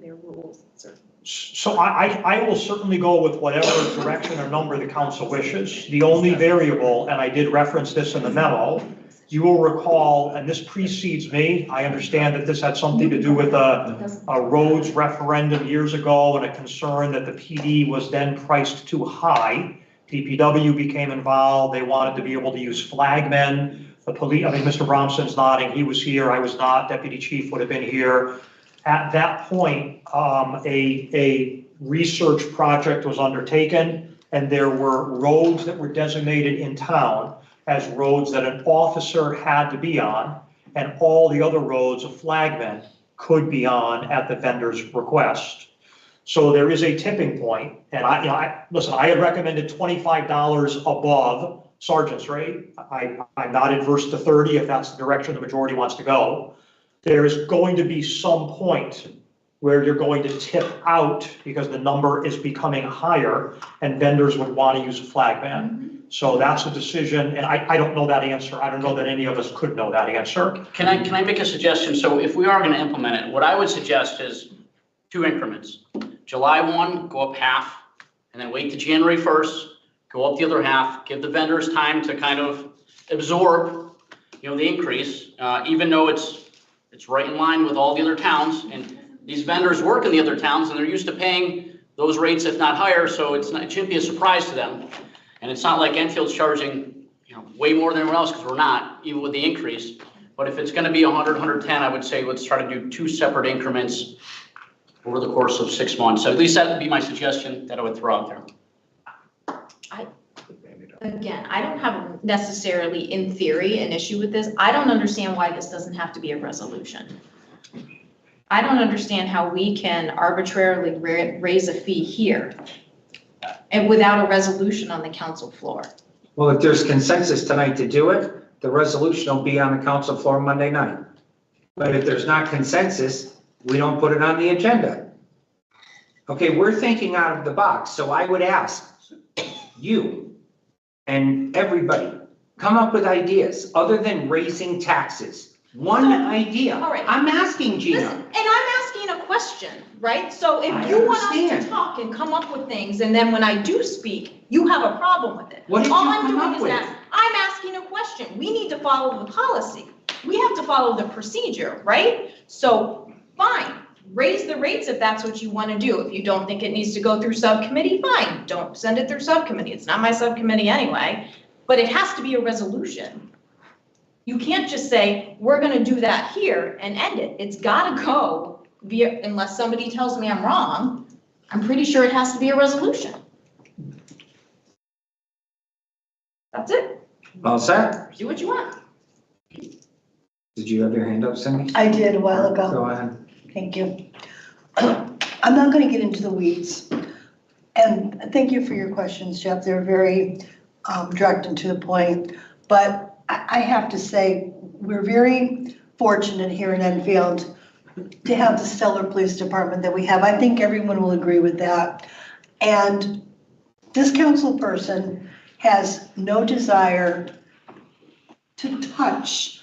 So I will certainly go with whatever direction or number the council wishes. The only variable, and I did reference this in the memo, you will recall, and this precedes me, I understand that this had something to do with a roads referendum years ago and a concern that the PD was then priced too high. DPW became involved. They wanted to be able to use flagmen. The police, I mean, Mr. Bromson's nodding. He was here. I was not. Deputy Chief would have been here. At that point, a research project was undertaken, and there were roads that were designated in town as roads that an officer had to be on, and all the other roads a flagman could be on at the vendor's request. So there is a tipping point, and listen, I had recommended $25 above sergeant's rate. I'm not adverse to 30 if that's the direction the majority wants to go. There is going to be some point where you're going to tip out because the number is becoming higher and vendors would want to use a flagman. So that's a decision, and I don't know that answer. I don't know that any of us could know that answer. Can I make a suggestion? So if we are going to implement it, what I would suggest is 2 increments. July 1, go up half, and then wait to January 1st, go up the other half, give the vendors time to kind of absorb, the increase, even though it's right in line with all the other towns, and these vendors work in the other towns, and they're used to paying those rates, if not higher, so it shouldn't be a surprise to them. And it's not like Enfield's charging, way more than everyone else, because we're not, even with the increase. But if it's gonna be 100, 110, I would say let's try to do 2 separate increments over the course of 6 months. So at least that would be my suggestion that I would throw out there. Again, I don't have necessarily, in theory, an issue with this. I don't understand why this doesn't have to be a resolution. I don't understand how we can arbitrarily raise a fee here and without a resolution on the council floor. Well, if there's consensus tonight to do it, the resolution will be on the council floor Monday night. But if there's not consensus, we don't put it on the agenda. Okay, we're thinking out of the box, so I would ask you and everybody, come up with ideas other than raising taxes. One idea. All right. I'm asking Gina. Listen, and I'm asking a question, right? So if you want us to talk and come up with things, and then when I do speak, you have a problem with it. What did you All I'm come doing up is with? I'm asking a question. We need to follow the policy. We have to follow the procedure, right? So, fine. raise the rates if that's what you want to do. If you don't think it needs to go through subcommittee, fine, don't send it through subcommittee. It's not my subcommittee anyway, but it has to be a resolution. You can't just say, we're going to do that here and end it. It's got to go via, unless somebody tells me I'm wrong, I'm pretty sure it has to be a resolution. That's it. All set? Do what you want. Did you have your hand up, Cindy? I did a while ago. Go ahead. Thank you. I'm not going to get into the weeds. And thank you for your questions, Jeff. They're very direct and to the point. But I have to say, we're very fortunate here in Enfield to have the stellar police department that we have. I think everyone will agree with that. And this council person has no desire to touch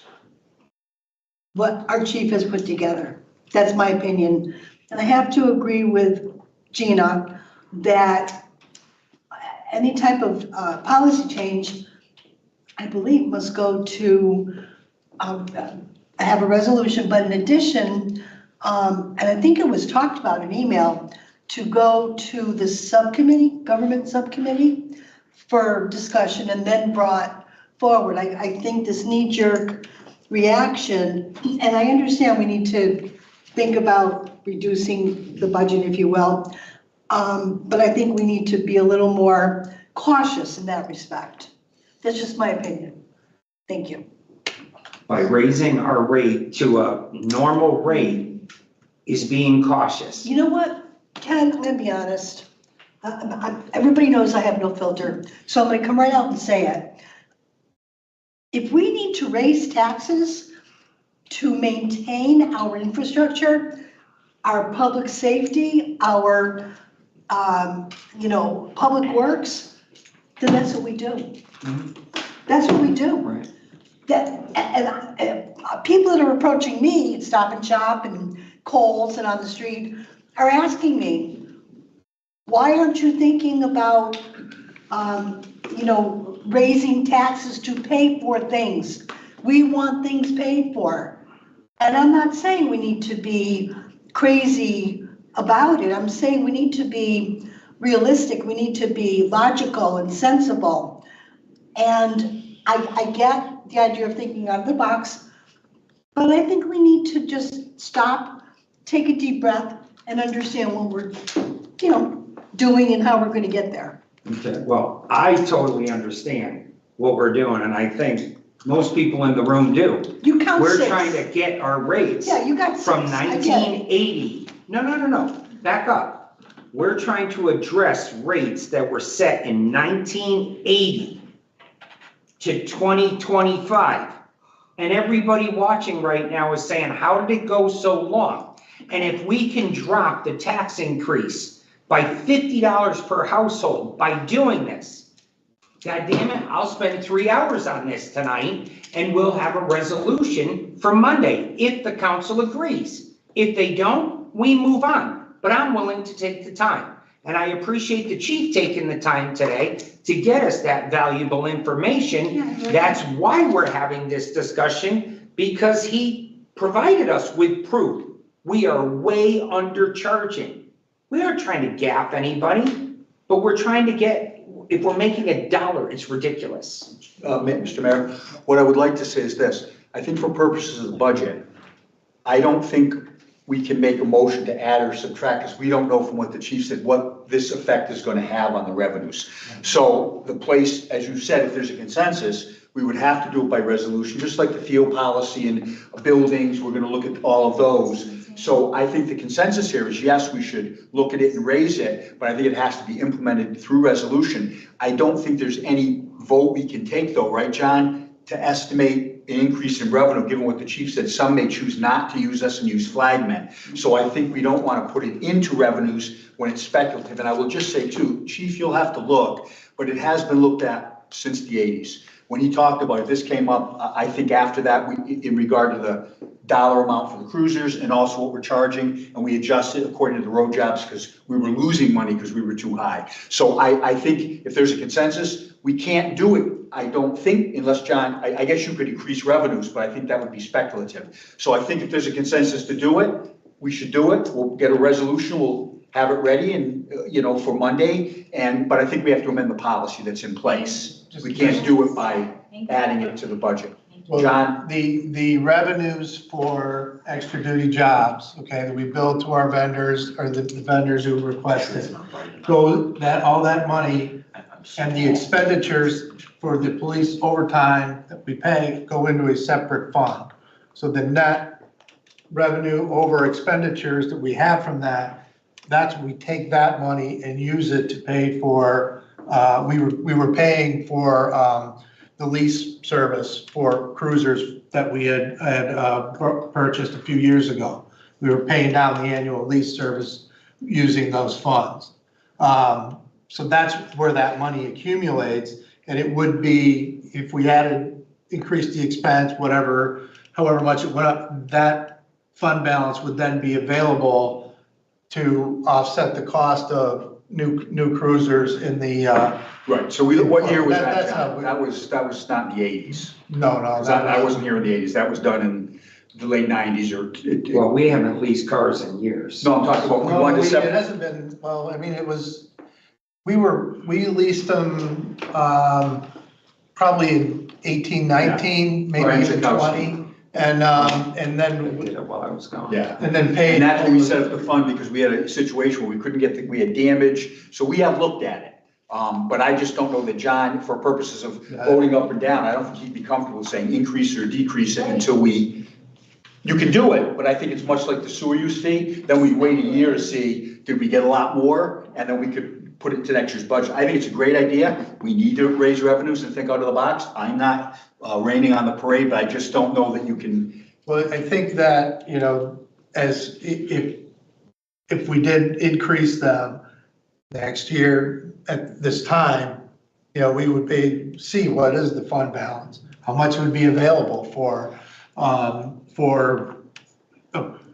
what our chief has put together. That's my opinion. And I have to agree with Gina that any type of policy change, I believe, must go to have a resolution, but in addition, and I think it was talked about in email, to go to the subcommittee, government subcommittee for discussion and then brought forward. I think this knee-jerk reaction, and I understand we need to think about reducing the budget, if you will, but I think we need to be a little more cautious in that respect. That's just my opinion. Thank you. By raising our rate to a normal rate is being cautious. You know what, Ken, I'm gonna be honest. Everybody knows I have no filter, so I'm gonna come right out and say it. If we need to raise taxes to maintain our infrastructure, our public safety, our, public works, then that's what we do. That's what we do. Right. People that are approaching me at Stop and Shop and Kohl's and on the street are asking me, why aren't you thinking about, raising taxes to pay for things? We want things paid for. And I'm not saying we need to be crazy about it. I'm saying we need to be realistic. We need to be logical and sensible. And I get the idea of thinking out of the box, but I think we need to just stop, take a deep breath, and understand what we're, doing and how we're going to get there. Okay, well, I totally understand what we're doing, and I think most people in the room do. You count We're six. trying to get our rates Yeah, you got from six. I get it. 1980. No, back up. We're trying to address rates that were set in 1980 to 2025. And everybody watching right now is saying, how did it go so long? And if we can drop the tax increase by $50 per household by doing this, God damn it, I'll spend 3 hours on this tonight and we'll have a resolution for Monday if the council agrees. If they don't, we move on, but I'm willing to take the time. And I appreciate the chief taking the time today to get us that valuable information. That's why we're having this discussion, because he provided us with proof. We are way undercharging. We aren't trying to gap anybody, but we're trying to get, if we're making $1, it's ridiculous. Mr. Mayor, what I would like to say is this. I think for purposes of the budget, I don't think we can make a motion to add or subtract, because we don't know from what the chief said, what this effect is going to have on the revenues. So the place, as you said, if there's a consensus, we would have to do it by resolution, just like the field policy and buildings, we're going to look at all of those. So I think the consensus here is, yes, we should look at it and raise it, but I think it has to be implemented through resolution. I don't think there's any vote we can take though, right, John, to estimate an increase in revenue, given what the chief said. Some may choose not to use us and use flagmen. So I think we don't want to put it into revenues when it's speculative. And I will just say too, chief, you'll have to look, but it has been looked at since the 80s. When he talked about it, this came up, I think after that, in regard to the dollar amount for the cruisers and also what we're charging, and we adjusted according to the road jobs because we were losing money because we were too high. So I think if there's a consensus, we can't do it. I don't think, unless John, I guess you could increase revenues, but I think that would be speculative. So I think if there's a consensus to do it, we should do it. We'll get a resolution, we'll have it ready and, for Monday. But I think we have to amend the policy that's in place. We can't do it by adding it to the budget. Well, John? The revenues for extra duty jobs, okay, that we bill to our vendors or the vendors who requested, all that money and the expenditures for the police overtime that we pay go into a separate fund. So the net revenue over expenditures that we have from that's we take that money and use it to pay for, we were paying for the lease service for cruisers that we had purchased a few years ago. We were paying down the annual lease service using those funds. So that's where that money accumulates, and it would be, if we increased the expense, however much it went up, that fund balance would then be available to offset the cost of new cruisers in the, Right, so what year was that? That's how we- That was not in the 80s. no. I wasn't here in the 80s. That was done in the late 90s or. Well, we haven't leased cars in years. No, I'm talking about, we wanted to It separate. hasn't been, well, I mean, it was, we leased them, probably in 18, 19, maybe Right, even 20. And then, Did it while I was gone. Yeah. and then paid. And that's when we set up the fund because we had a situation where we couldn't we had damage. So we have looked at it. But I just don't know that John, for purposes of voting up or down, I don't think he'd be comfortable saying increase or decrease it until you can do it, but I think it's much like the sewer use fee. Then we wait a year to see, did we get a lot more? And then we could put it into next year's budget. I think it's a great idea. We need to raise revenues and think out of the box. I'm not raining on the parade, but I just don't know that you can. Well, I think that, as if we did increase them next year at this time, we would see what is the fund balance, how much would be available for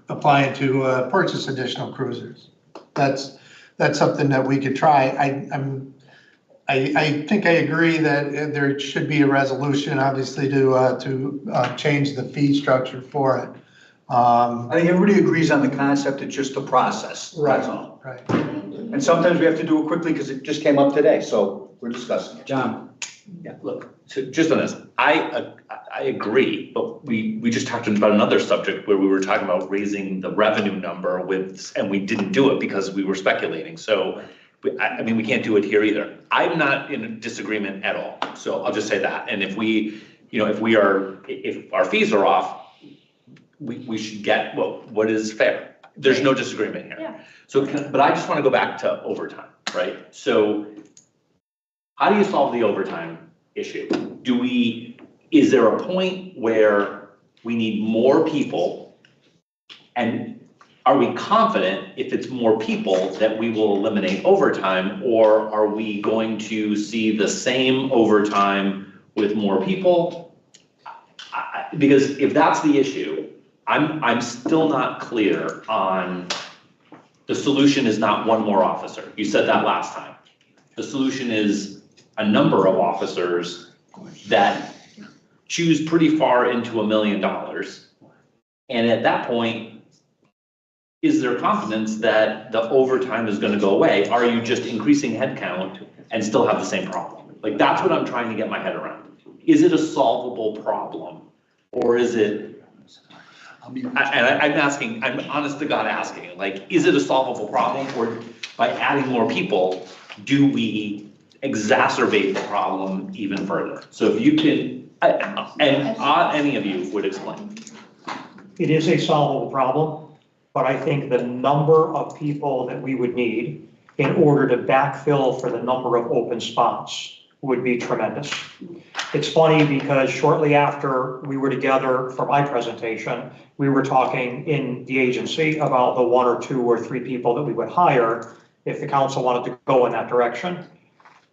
applying to purchase additional cruisers. That's something that we could try. I think I agree that there should be a resolution, obviously, to change the fee structure for it. I think everybody agrees on the concept, it's just the process, that's all. Right. And sometimes we have to do it quickly because it just came up today, so we're discussing it. John? Yeah, look, so just on this, I agree, but we just talked about another subject where we were talking about raising the revenue number and we didn't do it because we were speculating. So, I mean, we can't do it here either. I'm not in disagreement at all, so I'll just say that. And if our fees are off, we should get what is fair. There's no disagreement here. Yeah. So, but I just want to go back to overtime, right? So how do you solve the overtime issue? Is there a point where we need more people? And are we confident if it's more people that we will eliminate overtime? Or are we going to see the same overtime with more people? Because if that's the issue, I'm still not clear on the solution is not one more officer. You said that last time. The solution is a number of officers that choose pretty far into $1 million. And at that point, is there confidence that the overtime is gonna go away? Are you just increasing headcount and still have the same problem? Like, that's what I'm trying to get my head around. Is it a solvable problem? Or is it, and I'm honest to God asking, like, is it a solvable problem? Or by adding more people, do we exacerbate the problem even further? So if you can, any of you would explain. It is a solvable problem, but I think the number of people that we would need in order to backfill for the number of open spots would be tremendous. It's funny because shortly after we were together for my presentation, we were talking in the agency about the 1 or 2 or 3 people that we would hire if the council wanted to go in that direction.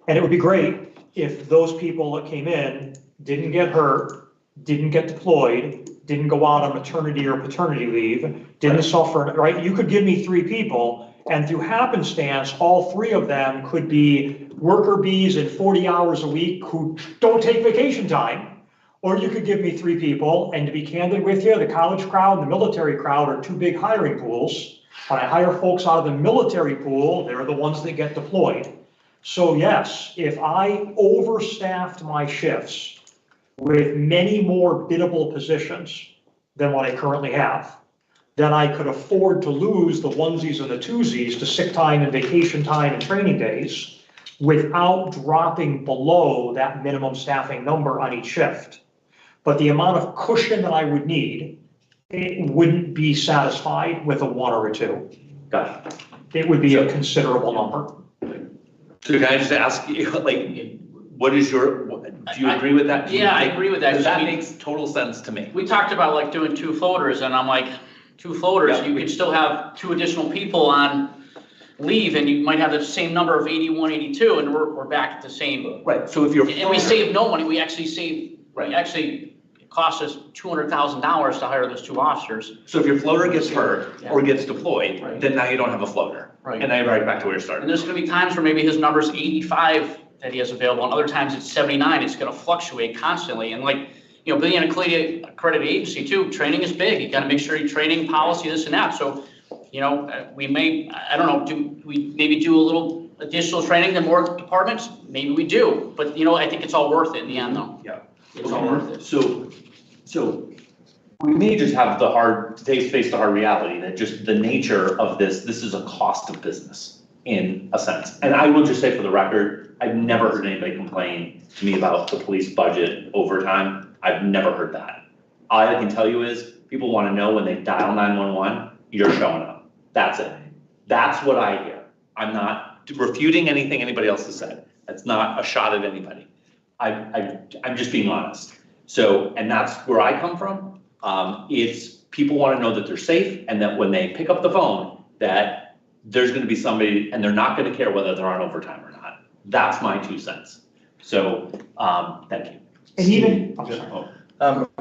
And it would be great if those people that came in didn't get hurt, didn't get deployed, didn't go out on maternity or paternity leave, didn't suffer, right? You could give me 3 people, and through happenstance, all 3 of them could be worker bees at 40 hours a week who don't take vacation time, Or you could give me 3 people, and to be candid with you, the college crowd and the military crowd are 2 big hiring pools. When I hire folks out of the military pool, they're the ones that get deployed. So yes, if I overstaffed my shifts with many more biddable positions than what I currently have, then I could afford to lose the onesies and the twosies to sick time and vacation time and training days without dropping below that minimum staffing number on each shift. But the amount of cushion that I would need, it wouldn't be satisfied with a 1 or a 2. Gotcha. It would be a considerable number. So can I just ask you, like, what is your, do you agree with that? Yeah, I agree with that. Because that I mean, makes total sense to me. we talked about like doing 2 floaters, and I'm like, 2 floaters, Yeah. you could still have 2 additional people on leave, and you might have the same number of 81, 82, and we're back at the same. Right, so if you're. And we save no money, we actually save, Right. actually, it costs us $200,000 to hire those 2 officers. So if your floater gets hurt Yeah. or gets deployed, Right. then now you don't have a floater. Right. And now you're right back to where you And started. there's gonna be times where maybe his number's 85 that he has available, and other times it's 79, it's gonna fluctuate constantly, and like, you know, being an accredited agency too, training is big, you gotta make sure you're training policy, this and that, so, you know, we may, I don't know, do we maybe do a little additional training in more departments? Maybe we do, but you know, I think it's all worth it in the end though. Yeah. It's all worth it. So we may just have the face the hard reality that just the nature of this is a cost of business in a sense. And I will just say for the record, I've never heard anybody complain to me about the police budget overtime. I've never heard that. All I can tell you is people want to know when they dial 911, you're showing up. That's it. That's what I hear. I'm not refuting anything anybody else has said. That's not a shot at anybody. I'm just being honest. So, and that's where I come from. It's people want to know that they're safe and that when they pick up the phone, that there's going to be somebody and they're not going to care whether they're on overtime or not. That's my 2 cents. So, thank you. And even,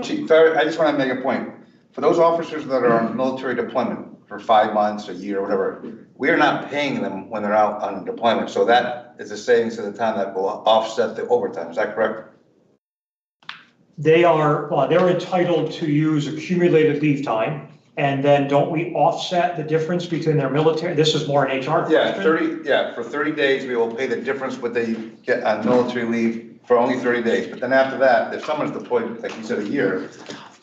Chief, I just want to make a point. For those officers that are on military deployment for 5 months, a year, whatever, we are not paying them when they're out on deployment. So that is a savings to the town that will offset the overtime. Is that correct? they're entitled to use accumulated leave time. And then don't we offset the difference between their military, this is more an HR question? For 30 days, we will pay the difference what they get on military leave for only 30 days. But then after that, if someone's deployed, like you said, a year,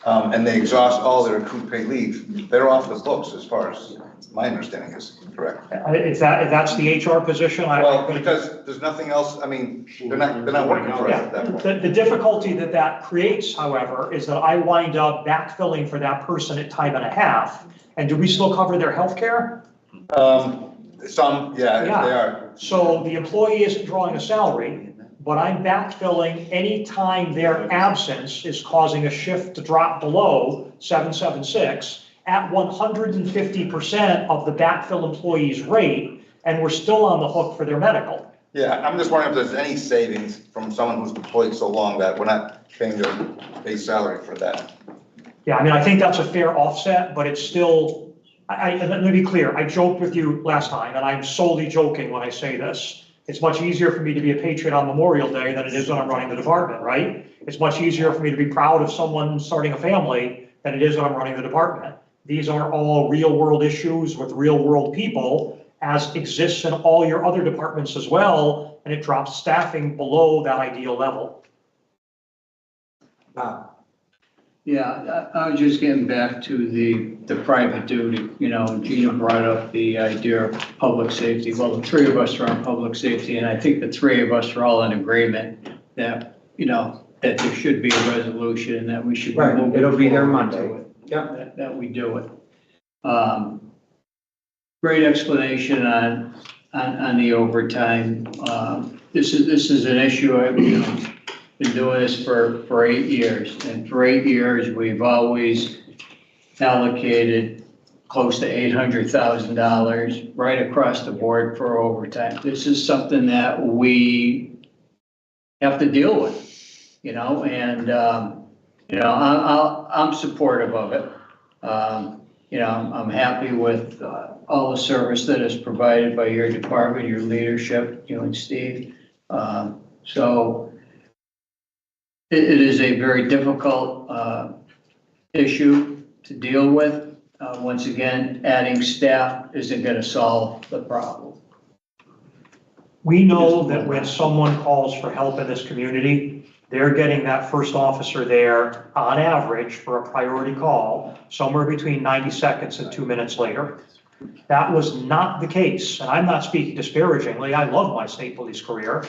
and they exhaust all their accrued paid leave, they're off the books as far as my understanding is correct. If that's the HR position, Well, because there's nothing else, I mean, they're not working for us at that point. The difficulty that creates, however, is that I wind up backfilling for that person at time and a half. And do we still cover their health care? Some, yeah, they are. So the employee isn't drawing a salary, but I'm backfilling any time their absence is causing a shift to drop below 776 at 150% of the backfill employee's rate, and we're still on the hook for their medical. Yeah, I'm just wondering if there's any savings from someone who's deployed so long that we're not paying their base salary for that. Yeah, I mean, I think that's a fair offset, but it's still, let me be clear, I joked with you last time, and I'm solely joking when I say this. It's much easier for me to be a patriot on Memorial Day than it is when I'm running the department, right? It's much easier for me to be proud of someone starting a family than it is when I'm running the department. These are all real world issues with real world people, as exists in all your other departments as well, and it drops staffing below that ideal level. Yeah, I was just getting back to the private duty, you know, Gina brought up the idea of public safety. Well, the 3 of us are on public safety, and I think the 3 of us are all in agreement that, you know, that there should be a resolution and that we should. Right, it'll be there Monday. to it. Yeah. That we do it. Great explanation on the overtime. This is an issue, I've been doing this for 8 years. And for 8 years, we've always allocated close to $800,000 right across the board for overtime. This is something that we have to deal with, you know, and, you know, I'm supportive of it. You know, I'm happy with all the service that is provided by your department, your leadership, you and Steve. So It is a very difficult issue to deal with. Once again, adding staff isn't going to solve the problem. We know that when someone calls for help in this community, they're getting that first officer there on average for a priority call, somewhere between 90 seconds and 2 minutes later. That was not the case, and I'm not speaking disparagingly. I love my state police career,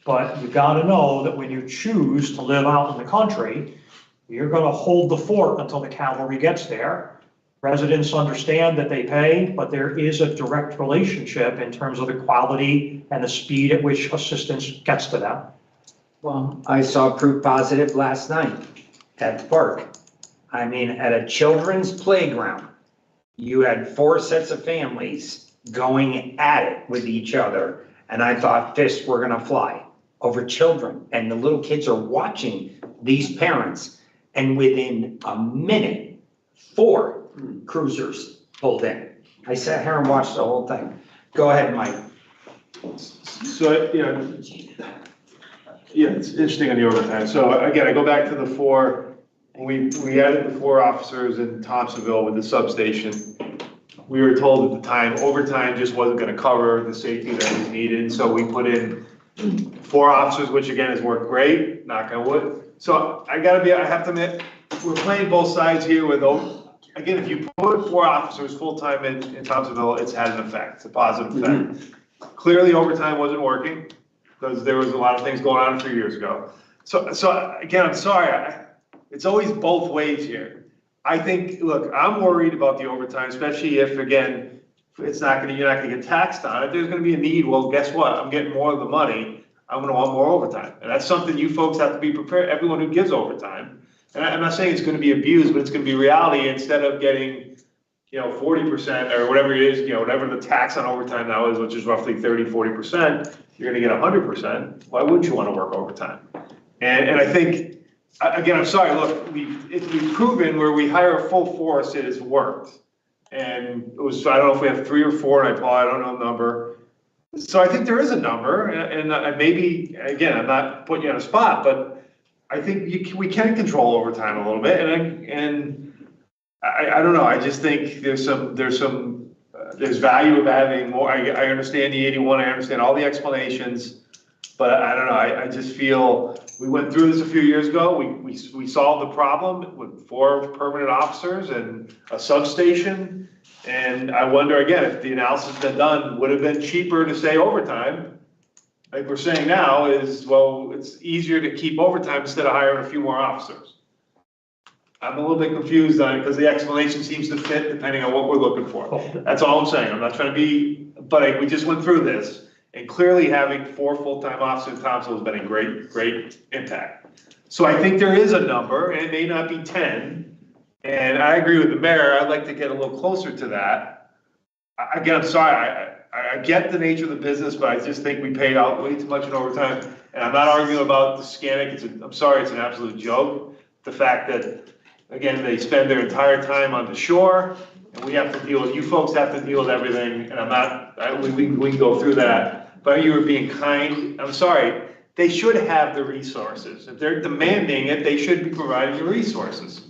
but you gotta know that when you choose to live out in the country, you're gonna hold the fort until the cavalry gets there. Residents understand that they pay, but there is a direct relationship in terms of the quality and the speed at which assistance gets to them. Well, I saw proof positive last night at the park. I mean, at a children's playground, you had 4 sets of families going at it with each other. And I thought fists were gonna fly over children. And the little kids are watching these parents. And within a minute, 4 cruisers pulled in. I sat here and watched the whole thing. Go ahead, Mike. So, yeah, it's interesting on the overtime. So again, I go back to the 4, we added the 4 officers in Thompsonville with the substation. We were told at the time, overtime just wasn't gonna cover the safety that was needed, so we put in 4 officers, which again has worked great, knock on wood. So I have to admit, we're playing both sides here with, again, if you put 4 officers full-time in Thompsonville, it's had an effect, it's a positive effect. Clearly overtime wasn't working, because there was a lot of things going on a few years ago. So again, I'm sorry, it's always both ways here. I think, look, I'm worried about the overtime, especially if, again, you're not gonna get taxed on it, there's gonna be a need, well, guess what, I'm getting more of the money, I'm gonna want more overtime. And that's something you folks have to be prepared, everyone who gives overtime. And I'm not saying it's gonna be abused, but it's gonna be reality, instead of getting, 40% or whatever it is, whatever the tax on overtime now is, which is roughly 30-40%, you're gonna get 100%, why wouldn't you wanna work overtime? And I think, again, I'm sorry, look, we've proven where we hire a full force, it has worked. And it was, I don't know if we have 3 or 4, and I don't know the number. So I think there is a number, and maybe, again, I'm not putting you on a spot, but I think we can control overtime a little bit, and I don't know, I just think there's value of having more. I understand the 81, I understand all the explanations, but I don't know, I just feel, we went through this a few years ago, we solved the problem with 4 permanent officers and a substation, and I wonder again, if the analysis had been done, would have been cheaper to say overtime, like we're saying now, is, well, it's easier to keep overtime instead of hiring a few more officers. I'm a little bit confused on it, because the explanation seems to fit depending on what we're looking for. That's all I'm saying, I'm not trying to be, but we just went through this. And clearly having 4 full-time officers in Thompsonville has been a great impact. So I think there is a number, and it may not be 10. And I agree with the mayor, I'd like to get a little closer to that. Again, I'm sorry, I get the nature of the business, but I just think we paid out way too much in overtime. And I'm not arguing about the SCANIC, I'm sorry, it's an absolute joke. The fact that, again, they spend their entire time on the shore, and we have to deal with, you folks have to deal with everything, and we can go through that. But you were being kind, I'm sorry, they should have the resources. If they're demanding it, they should be providing the resources.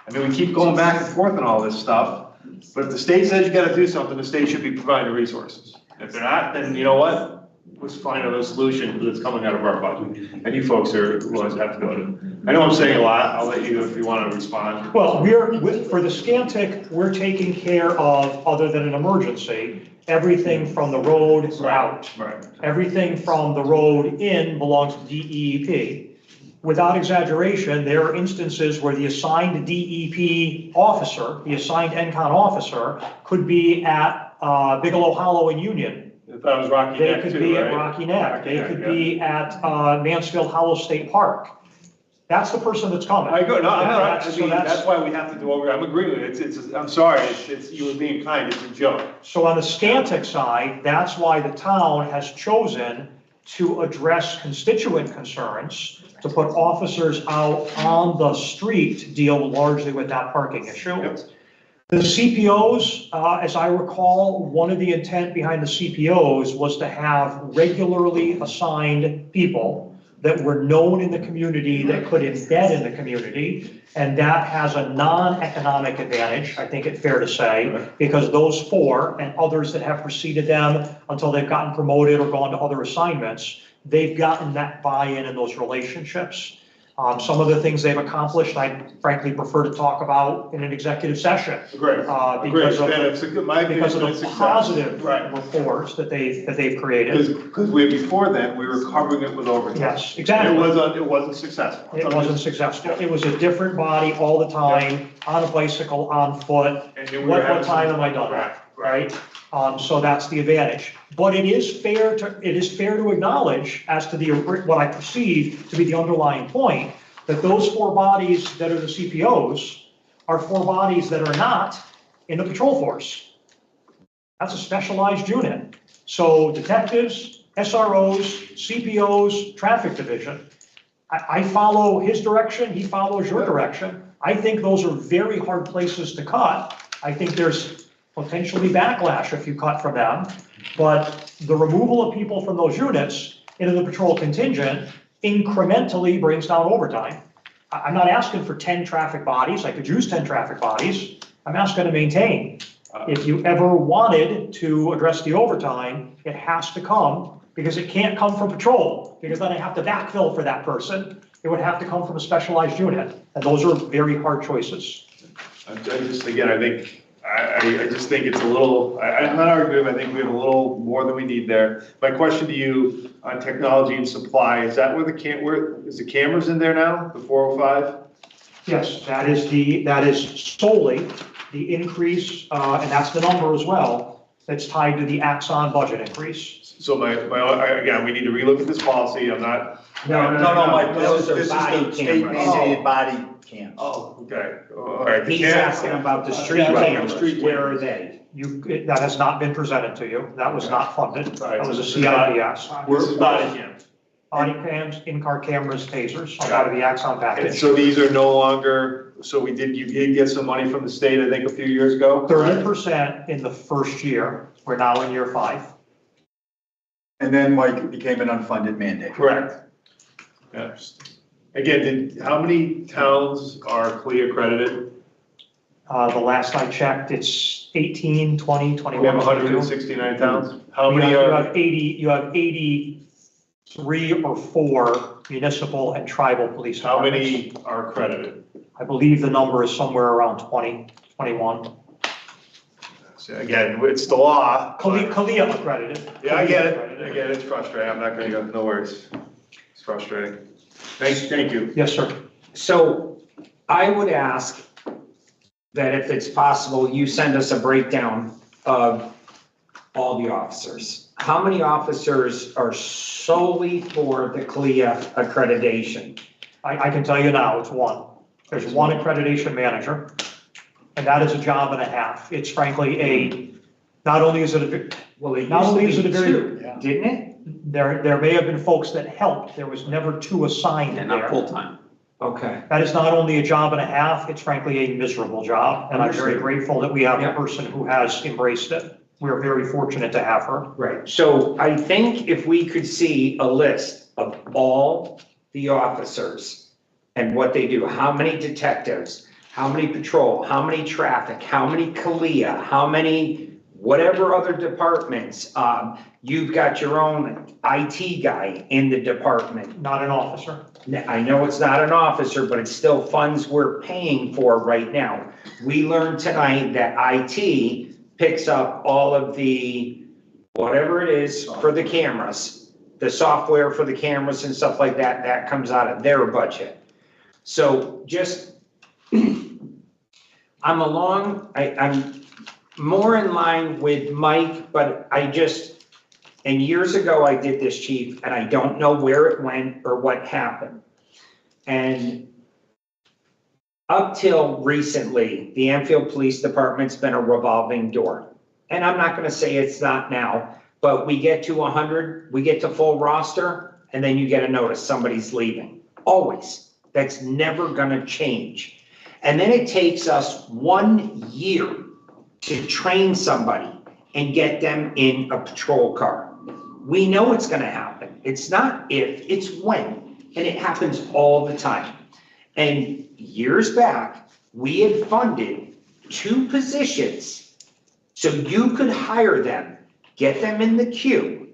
I mean, we keep going back and forth on all this stuff, but if the state says you gotta do something, the state should be providing the resources. If they're not, then you know what? Let's find another solution that's coming out of our budget. And you folks are the ones that have to go to. I know I'm saying a lot, I'll let you if you wanna respond. Well, for the Scantic, we're taking care of, other than an emergency, everything from the road out. Right. Everything from the road in belongs to DEEP. Without exaggeration, there are instances where the assigned DEP officer, the assigned NCON officer, could be at Bigelow Hollow and Union. If that was Rocky Neck too, They could be at right? Rocky Neck. They could yeah. be at Mansfield Hollow State Park. That's the person that's coming. I go, no, I'm not, So that's why we have to do over, I'm agreeing with it, I'm sorry, you were being kind, it's a joke. So on the Scantic side, that's why the town has chosen to address constituent concerns, to put officers out on the street to deal largely with that parking issue. Yep. The CPOs, as I recall, one of the intent behind the CPOs was to have regularly assigned people that were known in the community that could embed in the community. And that has a non-economic advantage, I think it's fair to say, because those 4 and others that have preceded them until they've gotten promoted or gone to other assignments, they've gotten that buy-in in those relationships. Some of the things they've accomplished, I frankly prefer to talk about in an executive session. Great. Because of, Then it's a good, my opinion, because of it's the success. positive Right. reports that they've created. Because before then, we were covering it with overtime. Yes, exactly. It wasn't successful. It wasn't successful. It was a different body all the time, on a bicycle, on foot. And then we were What having time some- am I done? Right. Right? So that's the advantage. But it is fair to acknowledge as to what I perceive to be the underlying point, that those 4 bodies that are the CPOs are 4 bodies that are not in the patrol force. That's a specialized unit. So detectives, SROs, CPOs, traffic division. I follow his direction, he follows your direction. I think those are very hard places to cut. I think there's potentially backlash if you cut from them. But the removal of people from those units into the patrol contingent incrementally brings down overtime. I'm not asking for 10 traffic bodies. I could use 10 traffic bodies. I'm asking to maintain. If you ever wanted to address the overtime, it has to come, because it can't come from patrol, because then I have to backfill for that person. It would have to come from a specialized unit, and those are very hard choices. I just think it's a little, I'm not arguing, I think we have a little more than we need there. My question to you on technology and supply, is that where is the cameras in there now, the 405? Yes, that is solely the increase, and that's the number as well, that's tied to the Axon budget increase. So again, we need to relook at this policy, I'm not. No, Mike, this is the state mandated body cams. Oh, okay, all right. He's asking about the street cameras, where are they? That has not been presented to you, that was not funded, that was a CIPS. Where's body cams? Body cams, in-car cameras, tasers, out of the Axon And package. so these are no longer, you did get some money from the state, I think, a few years ago? 30% in the first year, we're now in year 5. And then, Mike, it became an unfunded mandate. Correct. Yeah. Again, how many towns are CLIA accredited? The last I checked, it's 18, 20, 21. We have 169 towns. How many You are? have 83 or 4 municipal and tribal police How departments. many are accredited? I believe the number is somewhere around 20, 21. So again, it's the law. CALIA accredited. Yeah, I get it. It's frustrating. I'm not gonna go, no worries. It's frustrating. Thank you. Yes, sir. So I would ask that if it's possible, you send us a breakdown of all the officers. How many officers are solely for the CLIA accreditation? I can tell you now, it's 1. There's 1 accreditation manager, and that is a job and a half. It's frankly not only is it a very, Didn't it? there may have been folks that helped. There was never 2 assigned And there. not full-time. Okay. That is not only a job and a half, it's frankly a miserable job. And I'm very Understood. grateful that we have a Yeah. person who has embraced it. We're very fortunate to have her. Right, so I think if we could see a list of all the officers and what they do, how many detectives, how many patrol, how many traffic, how many CALIA, how many whatever other departments, you've got your own IT guy in the department. Not an officer. I know it's not an officer, but it's still funds we're paying for right now. We learned tonight that IT picks up all of the, whatever it is for the cameras, the software for the cameras and stuff like that, that comes out of their budget. So just, I'm more in line with Mike, but and years ago I did this, chief, and I don't know where it went or what happened. And up till recently, the Enfield Police Department's been a revolving door. And I'm not gonna say it's not now, but we get to 100, we get to full roster, and then you get a notice, somebody's leaving. Always. That's never gonna change. And then it takes us 1 year to train somebody and get them in a patrol car. We know it's gonna happen. It's not if, it's when. and it happens all the time. And years back, we had funded 2 positions so you could hire them, get them in the queue,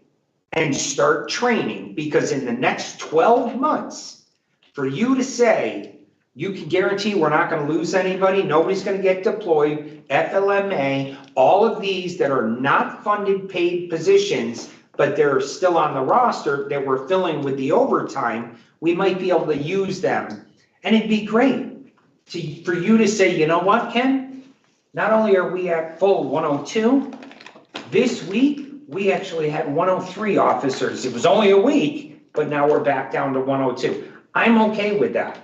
and start training, because in the next 12 months, for you to say, you can guarantee we're not gonna lose anybody, nobody's gonna get deployed, FLMA, all of these that are not funded paid positions, but they're still on the roster that we're filling with the overtime, we might be able to use them. And it'd be great for you to say, you know what, Ken? Not only are we at full 102, this week, we actually had 103 officers. It was only a week, but now we're back down to 102. I'm okay with that,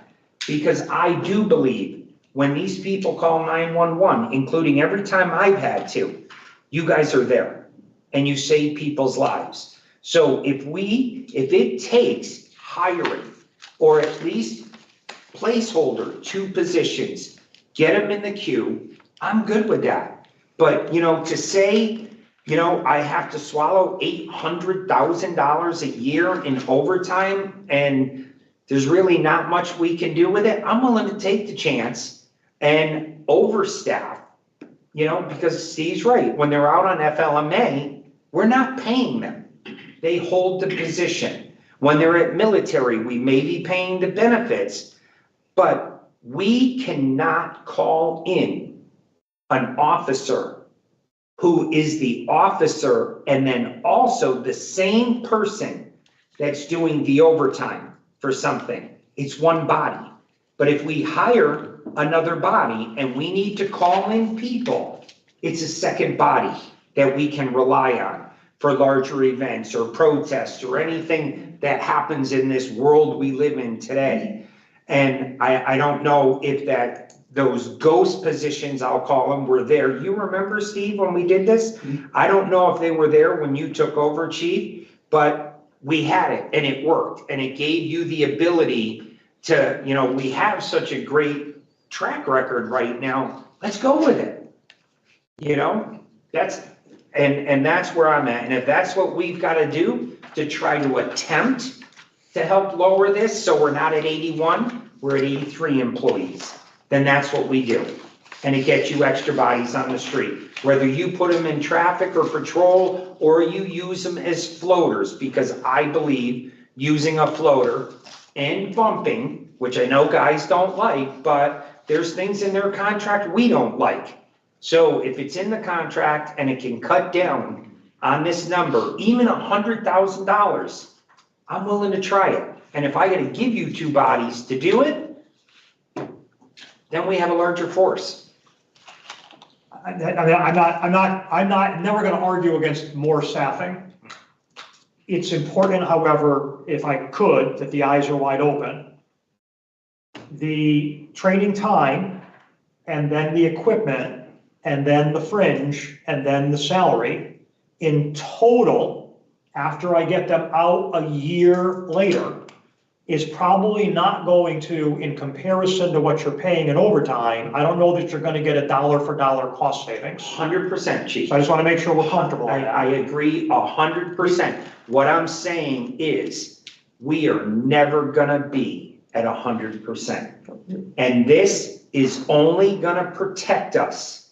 because I do believe when these people call 911, including every time I've had to, you guys are there and you save people's lives. So if it takes hiring, or at least placeholder 2 positions, get them in the queue, I'm good with that. But, to say, I have to swallow $800,000 a year in overtime and there's really not much we can do with it, I'm willing to take the chance and overstaff, because Steve's right. When they're out on FLMA, we're not paying them. They hold the position. When they're at military, we may be paying the benefits, but we cannot call in an officer who is the officer and then also the same person that's doing the overtime for something. It's one body. But if we hire another body and we need to call in people, it's a second body that we can rely on for larger events or protests or anything that happens in this world we live in today. And I don't know if those ghost positions, I'll call them, were there. You remember, Steve, when we did this? I don't know if they were there when you took over, Chief, but we had it and it worked. And it gave you the ability to, we have such a great track record right now. Let's go with it. That's where I'm at. And if that's what we've got to do to try to attempt to help lower this, so we're not at 81, we're at 83 employees, then that's what we do. And it gets you extra bodies on the street, whether you put them in traffic or patrol, or you use them as floaters, because I believe using a floater and bumping, which I know guys don't like, but there's things in their contract we don't like. So if it's in the contract and it can cut down on this number, even $100,000, I'm willing to try it. And if I got to give you 2 bodies to do it, then we have a larger force. I'm never going to argue against more staffing. It's important, however, if I could, that the eyes are wide open. The training time, and then the equipment, and then the fringe, and then the salary, in total, after I get them out a year later, is probably not going to, in comparison to what you're paying in overtime, I don't know that you're going to get a dollar for dollar cost savings. 100%, Chief. So I just want to make sure we're comfortable. I agree 100%. What I'm saying is, we are never going to be at 100%. And this is only going to protect us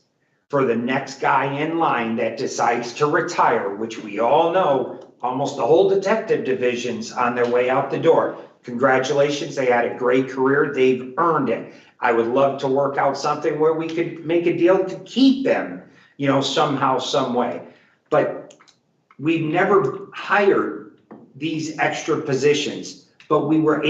for the next guy in line that decides to retire, which we all know almost the whole detective division's on their way out the door. Congratulations, they had a great career, they've earned it. I would love to work out something where we could make a deal to keep them, somehow, some way. But we've never hired these extra positions, but you were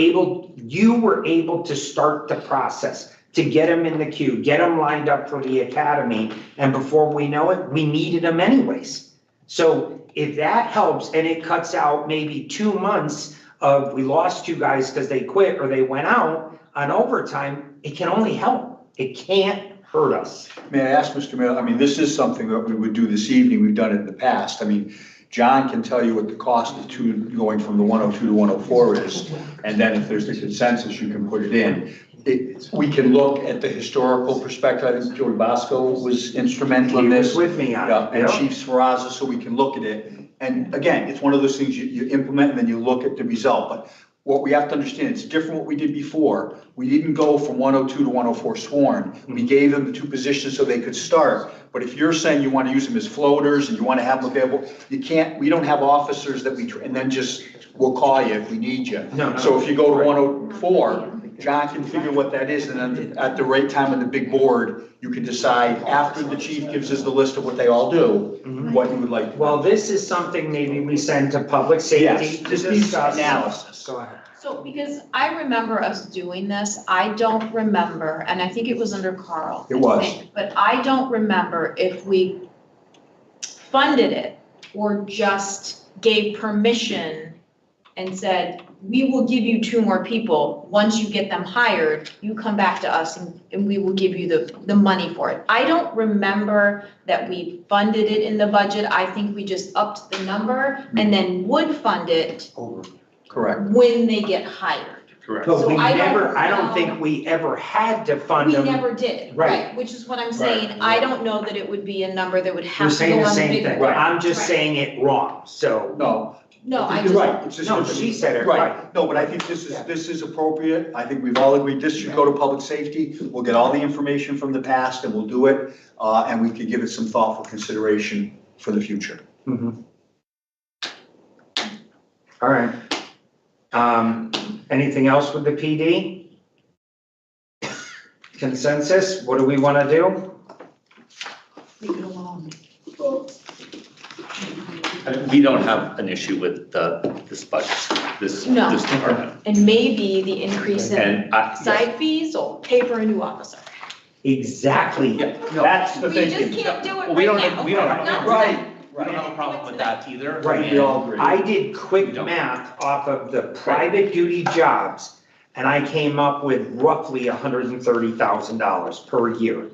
able to start the process, to get them in the queue, get them lined up for the academy, and before we know it, we needed them anyways. So if that helps and it cuts out maybe 2 months of, we lost 2 guys because they quit or they went out on overtime, it can only help. It can't hurt us. May I ask, Mr. Mayor, this is something that we would do this evening, we've done it in the past. John can tell you what the cost of going from the 102 to 104 is, and then if there's the consensus, you can put it in. We can look at the historical perspective. I think Joey Bosco was instrumental in this. He was with me on it. And Chief Sferrazza, so we can look at it. And again, it's one of those things you implement and then you look at the result. But what we have to understand, it's different what we did before. We didn't go from 102 to 104 sworn. We gave them the 2 positions so they could start. But if you're saying you want to use them as floaters and you want to have them available, you can't, we don't have officers that and then just, we'll call you if we need you. No. So if you go to 104, John can figure what that is, and then at the right time in the big board, you can decide, after the chief gives us the list of what they all do, what you would like. Well, this is something maybe we send to public safety to This needs discuss. analysis. Go ahead. So, because I remember us doing this, I don't remember, and I think it was under Carl. It was. I think, but I don't remember if we funded it or just gave permission and said, we will give you 2 more people. Once you get them hired, you come back to us and we will give you the money for it. I don't remember that we funded it in the budget. I think we just upped the number and then would fund it Correct. when they get hired. Correct. But So we I don't never, I don't know. think we ever had to fund We them. never did, Right. right, which is what I'm saying. I don't know that it would be a number that would We're have to saying go the on the same big thing. board. I'm just Right. saying it wrong, so. No, I You're just, right. It's just- No, she said it right. No, but I think this is appropriate. I think we've all agreed this should go to public safety. We'll get all the information from the past and we'll do it. And we could give it some thoughtful consideration for the future. Mhm. All right. Anything else with the PD? Consensus, what do we want to do? leave it alone. We don't have an issue with this budget, this No. department. And maybe the increase in And side fees will pay for a new officer. Exactly. That's the We thinking. just can't do it we right don't, now. we don't, Not right, tonight. we don't have a problem with that either. Right. We all agree. I did quick math off of the private duty jobs, and I came up with roughly $130,000 per year.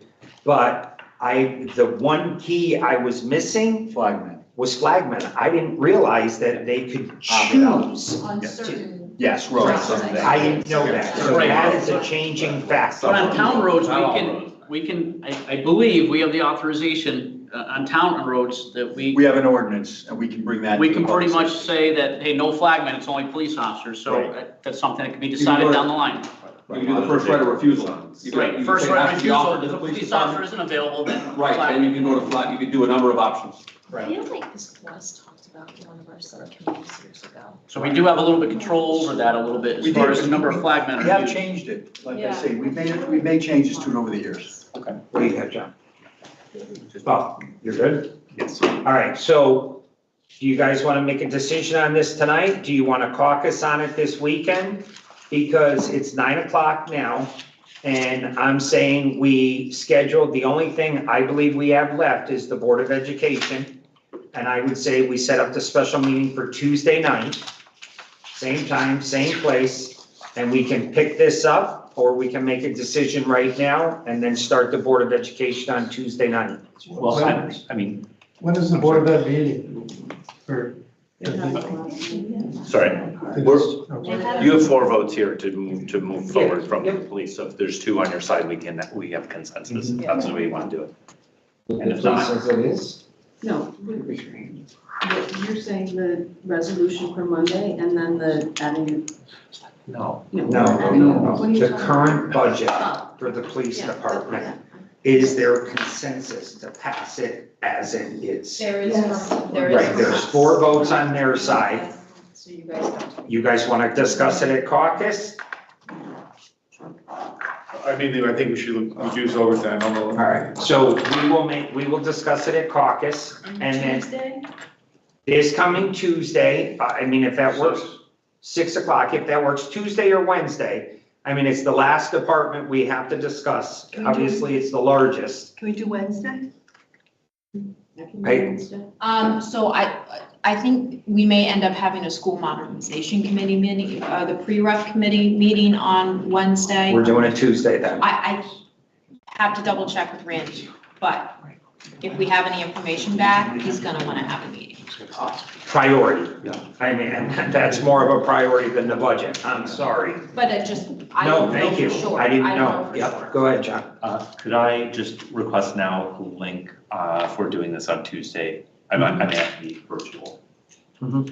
But the one key I was missing Flagman. was flagmen. I didn't realize that they could choose. On certain. Yes, Right. I didn't know that, so that is a changing factor. But on town roads, we can, I believe we have the authorization on town roads that We have an ordinance and we can bring that. we to can the pretty public much say that, hey, no flagmen, it's only police officers, so Right. that's something that can be decided down the line. You can do the first right of refusal. You can- you Right, can first say right after of the offer refusal, to if the a police department. officer isn't available, then. Right, then you can go to flat, you can do a number of options. I feel like this was talked about in one of our subcommittees years ago. So we do have a little bit control over that a little bit, We as far did. as the number of flagmen. We have changed it. Like I say, we've made changes to it over the years. Okay. What do you got, John? Oh, you're good? Yes. All right, so do you guys want to make a decision on this tonight? Do you want to caucus on it this weekend? Because it's 9 o'clock now, and I'm saying we scheduled, the only thing I believe we have left is the Board of Education. And I would say we set up the special meeting for Tuesday night, same time, same place, and we can pick this up, or we can make a decision right now and then start the Board of Education on Tuesday night. Well, I mean, When is the Board of Ed meeting? Or- sorry, Okay. you have 4 votes here to move forward from the police, so if there's 2 on your side, we have consensus, if that's the way you want to do it. And if not, Says it is? No, you're saying the resolution for Monday and then the adding. No. No. No, What are you the talking current budget Oh. for the police Yeah, department, is there consensus to pass it as it is? There is, Yes. there is. Right, there's 4 votes on their side. So you guys don't. You guys want to discuss it at caucus? I mean, I think we should reduce overtime. All right, so we will discuss it at caucus, and then Tuesday? this coming Tuesday, I mean, if that works, 6 o'clock, if that works, Tuesday or Wednesday. I mean, it's the last department we have to discuss. Can we do- Obviously, it's the largest. Can we do Wednesday? Right. So I think we may end up having a school modernization committee meeting, the pre-ref committee meeting on Wednesday. We're doing it Tuesday then. I have to double check with Randy, but if we have any information back, he's gonna wanna have a meeting. Priority. I mean, and that's more of a priority than the budget. I'm sorry. But it just, I No, don't know thank you. for sure. I didn't don't know. for Yep, sure. go ahead, John. could I just request now a link for doing this on Tuesday? I might have to be virtual.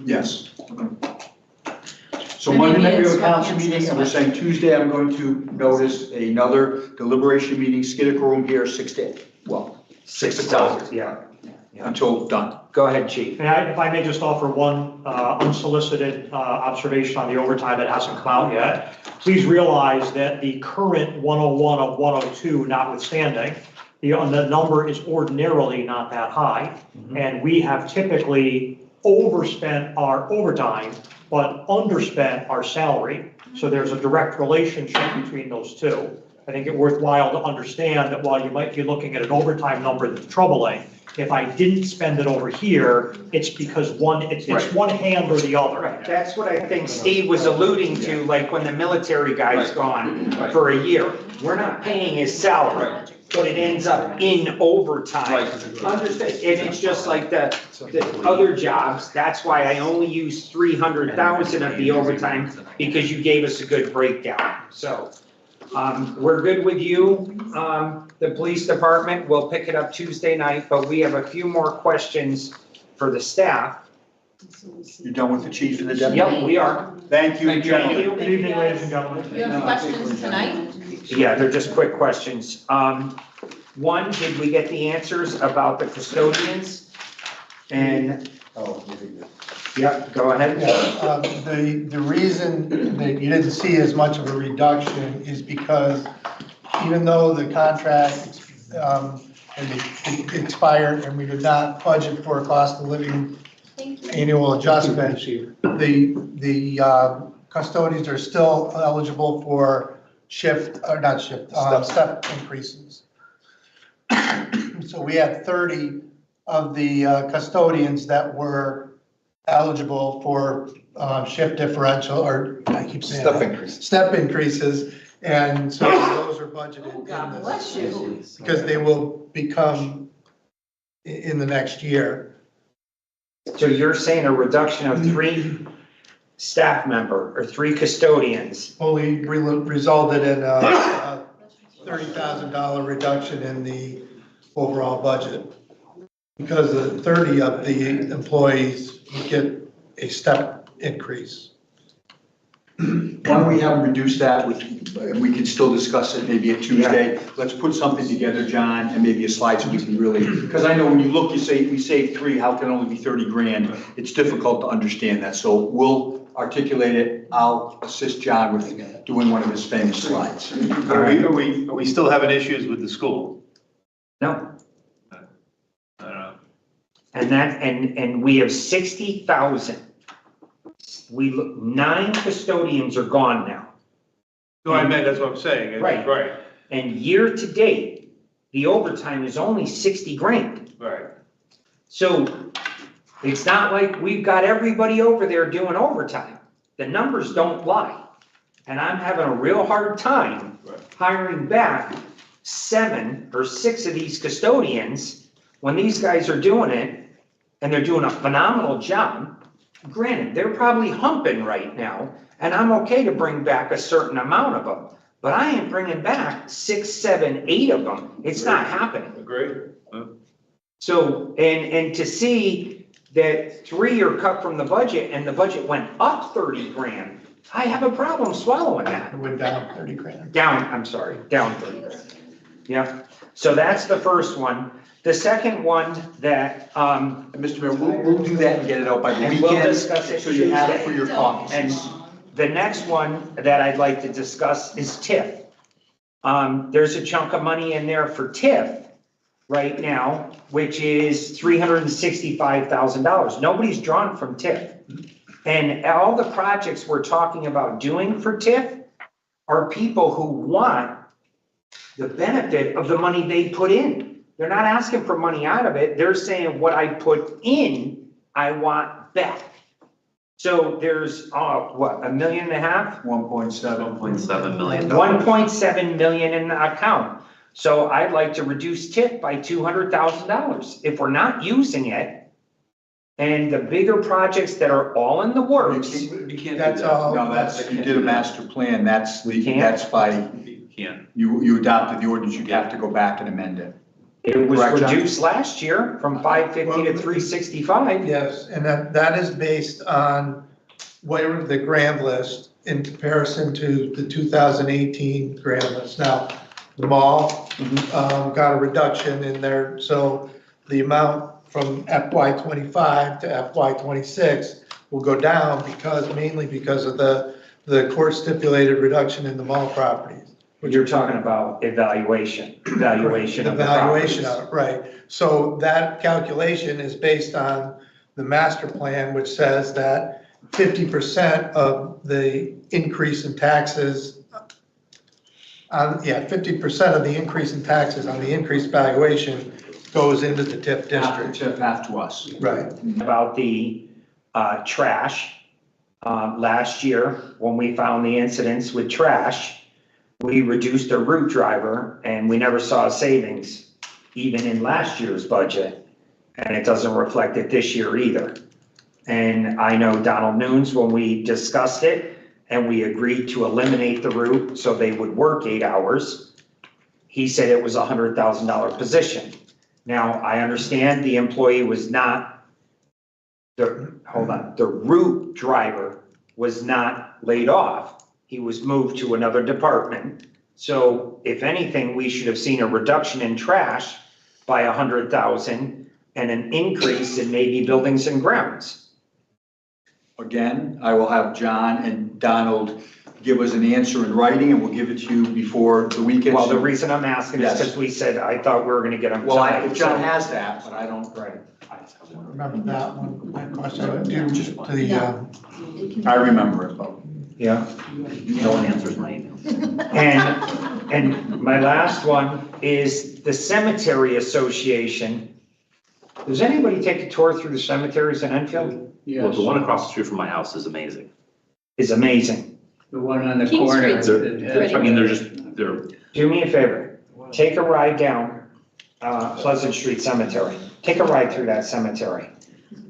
Yes. So Monday night we have a council meeting, and we're saying Tuesday, I'm going to notice another deliberation meeting, Skiddick Room here, 6 o'clock, Yeah. until done. Go ahead, chief. If I may just offer one unsolicited observation on the overtime that hasn't come out yet. Please realize that the current 101 of 102 notwithstanding, the number is ordinarily not that high. And we have typically overspent our overtime, but underspent our salary. So there's a direct relationship between those two. I think it's worthwhile to understand that while you might be looking at an overtime number that's troubling, if I didn't spend it over here, it's because it's one hand or the other. Right, that's what I think Steve was alluding to, like when the military guy's gone for a year. We're not paying his salary, but it ends up in overtime. Understand, and it's just like the other jobs, that's why I only use 300,000 of the overtime, because you gave us a good breakdown, so. We're good with you, the police department, we'll pick it up Tuesday night, but we have a few more questions for the staff. You're done with the chief and the deputy? Yep, we are. Thank you, gentlemen. Good evening, ladies and gentlemen. You have questions tonight? Yeah, they're just quick questions. One, did we get the answers about the custodians? And, yeah, go ahead. The reason that you didn't see as much of a reduction is because even though the contract expired and we did not budget for a cost of living annual adjustment, the custodians are still eligible for step increases. So we had 30 of the custodians that were eligible for shift differential, or I keep saying step increases, and so those are budgeted God bless you. because they will become in the next year. So you're saying a reduction of 3 staff member or 3 custodians? Only resulted in a $30,000 reduction in the overall budget. Because 30 of the employees would get a step increase. Why don't we have them reduce that, and we can still discuss it maybe at Tuesday. Let's put something together, John, and maybe a slide so we can really, because I know when you look, you say, we save 3, how can it only be 30 grand? It's difficult to understand that, so we'll articulate it. I'll assist John with doing one of his famous slides. Are we still having issues with the school? No. I don't know. And we have 60,000. 9 custodians are gone now. No, I meant, that's what I'm saying. Right. And year to date, the overtime is only 60 grand. Right. So it's not like we've got everybody over there doing overtime. The numbers don't lie. And I'm having a real hard time hiring back 7 or 6 of these custodians when these guys are doing it, and they're doing a phenomenal job. Granted, they're probably humping right now, and I'm okay to bring back a certain amount of them, but I ain't bringing back 6, 7, 8 of them. It's not happening. Agreed. So, and to see that 3 are cut from the budget and the budget went up 30 grand, I have a problem swallowing that. It went down 30 grand. Down 30 grand. Yeah, so that's the first one. The second one that, Mr. Mayor, we'll do that and get it out by the and we'll weekend, discuss it so you have it for Tuesday. your caucus. And the next one that I'd like to discuss is TIF. There's a chunk of money in there for TIF right now, which is $365,000. Nobody's drawn from TIF. And all the projects we're talking about doing for TIF are people who want the benefit of the money they put in. They're not asking for money out of it. They're saying what I put in, I want back. So there's, what, $1.5 million? 1.7 million. 1.7 million in the account. So I'd like to reduce TIF by $200,000. If we're not using it, and the bigger projects that are all in the works. You can't do that. No, that's, you did a master plan, that's by, You can't. you adopted the ordinance, you have to go back and amend it. It was Correct, John? reduced last year from 550 to 365. Yes, and that is based on where the grand list in comparison to the 2018 grand list. Now, the mall got a reduction in there, so the amount from FY '25 to FY '26 will go down mainly because of the court stipulated reduction in the mall properties. You're talking about evaluation of the properties. Evaluation of it, right. So that calculation is based on the master plan, which says that 50% of the increase in taxes, 50% of the increase in taxes on the increased valuation goes into the TIF district. Half to us. Right. About the trash, last year, when we found the incidents with trash, we reduced a route driver and we never saw savings, even in last year's budget. And it doesn't reflect it this year either. And I know Donald Nunes, when we discussed it and we agreed to eliminate the route so they would work 8 hours, he said it was a $100,000 position. Now, I understand the employee was not, the route driver was not laid off. He was moved to another department. So if anything, we should have seen a reduction in trash by 100,000 and an increase in maybe buildings and grounds. Again, I will have John and Donald give us an answer in writing, and we'll give it to you before the weekend. Well, the reason I'm asking is because we said, I thought we were gonna get them Well, tonight. if John has that, but I don't. Right. Remember that one, that question, due to the, I remember it, but. Yeah. No one answers my email. And my last one is the Cemetery Association. Does anybody take a tour through the cemeteries in Enfield? Well, the one across the street from my house is amazing. Is amazing. The one on the King corner. Street's I mean, they're, Do me a favor, take a ride down Pleasant Street Cemetery. Take a ride through that cemetery.